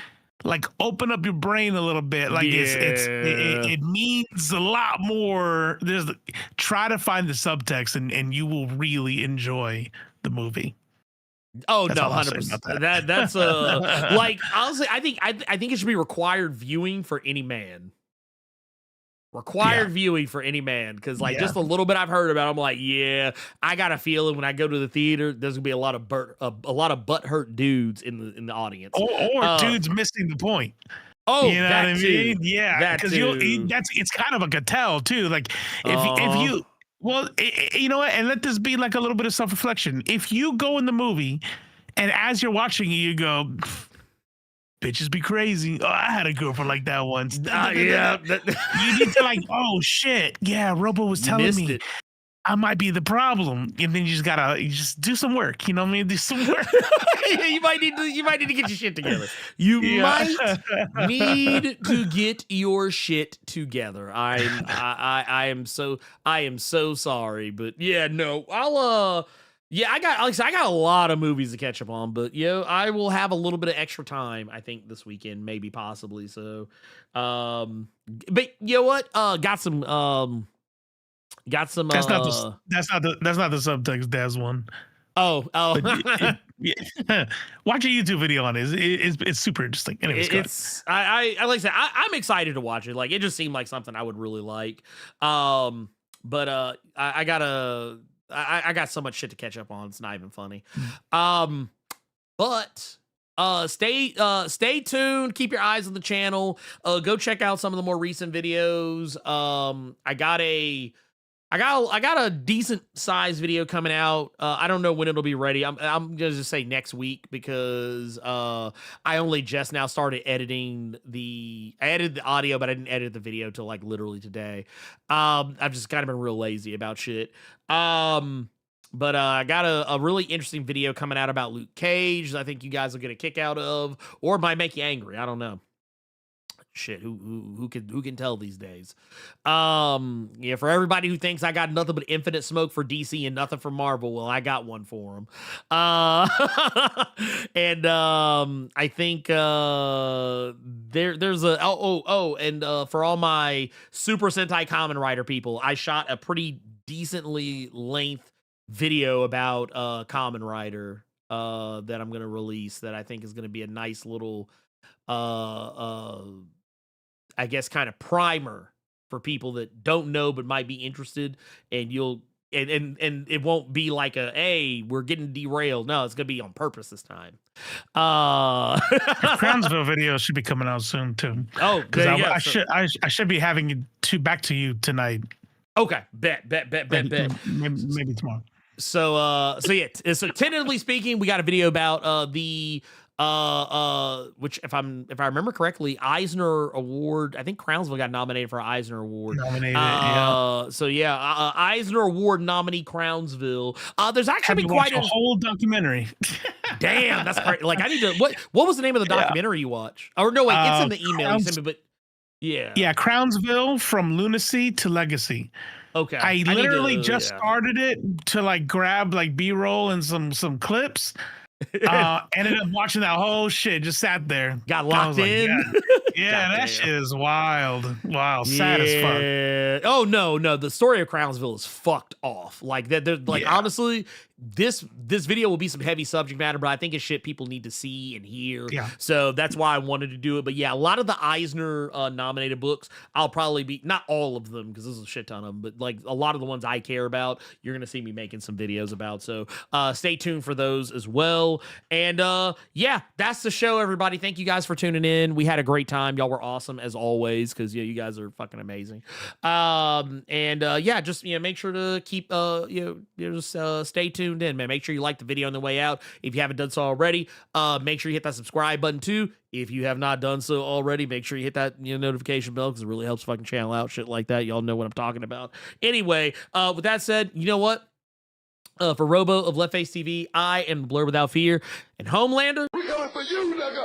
like open up your brain a little bit. Like it means a lot more. Try to find the subtext and you will really enjoy the movie. Oh, that's no, 100%. That's like honestly, I think it should be required viewing for any man. Viewing for any man, because like just a little bit I've heard about, I'm like, yeah, I got a feeling when I go to the theater, there's gonna be a lot of butthurt dudes in the audience, or dudes missing the point. Oh, you know that what I mean? Too. Yeah, because it's kind of like a tell too. Like if you well, you know what, and let this be like a little bit of self-reflection. If you go in the movie and as you're watching it, you go, bitches be crazy. Oh, I had a girlfriend like that once. Yeah. You need to like, oh shit. Yeah, Robo was telling me I might be the problem. And then you just do some work. You know what I mean? Do some work. you might need to get your shit together. You might need to get your shit together. I am so sorry, but yeah, no. Yeah, I got a lot of movies to catch up on, but I will have a little bit of extra time, I think, this weekend, maybe possibly. So, but you know what? Got some That's not the subtext Daz one. Oh. Yeah. Watch a YouTube video on it. It's super interesting. Anyways, I like I said, I'm excited to watch it. Like, it just seemed like something I would really like. But I got so much shit to catch up on. It's not even funny. But stay tuned. Keep your eyes on the channel. Go check out some of the more recent videos. I got a decent size video coming out. I don't know when it'll be ready. I'm gonna just say next week because I only just now started editing I edited the audio, but I didn't edit the video till like literally today. I've just kind of been real lazy about shit. But I got a really interesting video coming out about Luke Cage that I think you guys will get a kick out of, or it might make you angry. I don't know. Shit, who can tell these days? Yeah, for everybody who thinks I got nothing but infinite smoke for DC and nothing for Marvel, well, I got one for them. And I think there's a and for all my Super Sentai Kamen Rider people, I shot a pretty decently length video about Kamen Rider that I'm gonna release that I think is gonna be a nice little I guess kind of primer for people that don't know but might be interested, and and it won't be like hey, we're getting derailed. No, it's gonna be on purpose this time. Crownsville video should be coming out soon too. Oh, because I should be having it back to you tonight. Okay, bet. Maybe tomorrow. So yeah. So tentatively speaking, we got a video about the which if I remember correctly, Eisner Award. I think Crownsville got nominated for an Eisner Award. Yeah. So yeah, Eisner Award nominee Crownsville. There's actually been quite a whole documentary. Damn, that's great. Like, I need to. What was the name of the documentary you watch? Or no, wait, it's in the email you sent me. But yeah, Crownsville from lunacy to legacy. Okay, I literally just started it to like grab like B-roll and some clips. Ended up watching that whole shit. Just sat there, got locked in. Yeah, that shit is wild. Wow, sad as fuck. Oh no, the story of Crownsville is fucked off. Like that. Like honestly, this video will be some heavy subject matter, but I think it's shit people need to see and hear. Yeah. So that's why I wanted to do it. But yeah, a lot of the Eisner nominated books, I'll probably be not all of them because there's a shit ton of them, but like a lot of the ones I care about, you're gonna see me making some videos about. So stay tuned for those as well. And yeah, that's the show, everybody. Thank you guys for tuning in. We had a great time. Y'all were awesome as always because you guys are fucking amazing. Yeah, just make sure to keep just stay tuned in, man. Make sure you like the video on the way out if you haven't done so already. Make sure you hit that subscribe button too if you have not done so already. Make sure you hit that notification bell because it really helps fucking channel out, shit like that. Y'all know what I'm talking about. Anyway, with that said, you know what? For Robo of Left Face TV, I am Blerd Without Fear, and Homelander, We coming for you, nigga!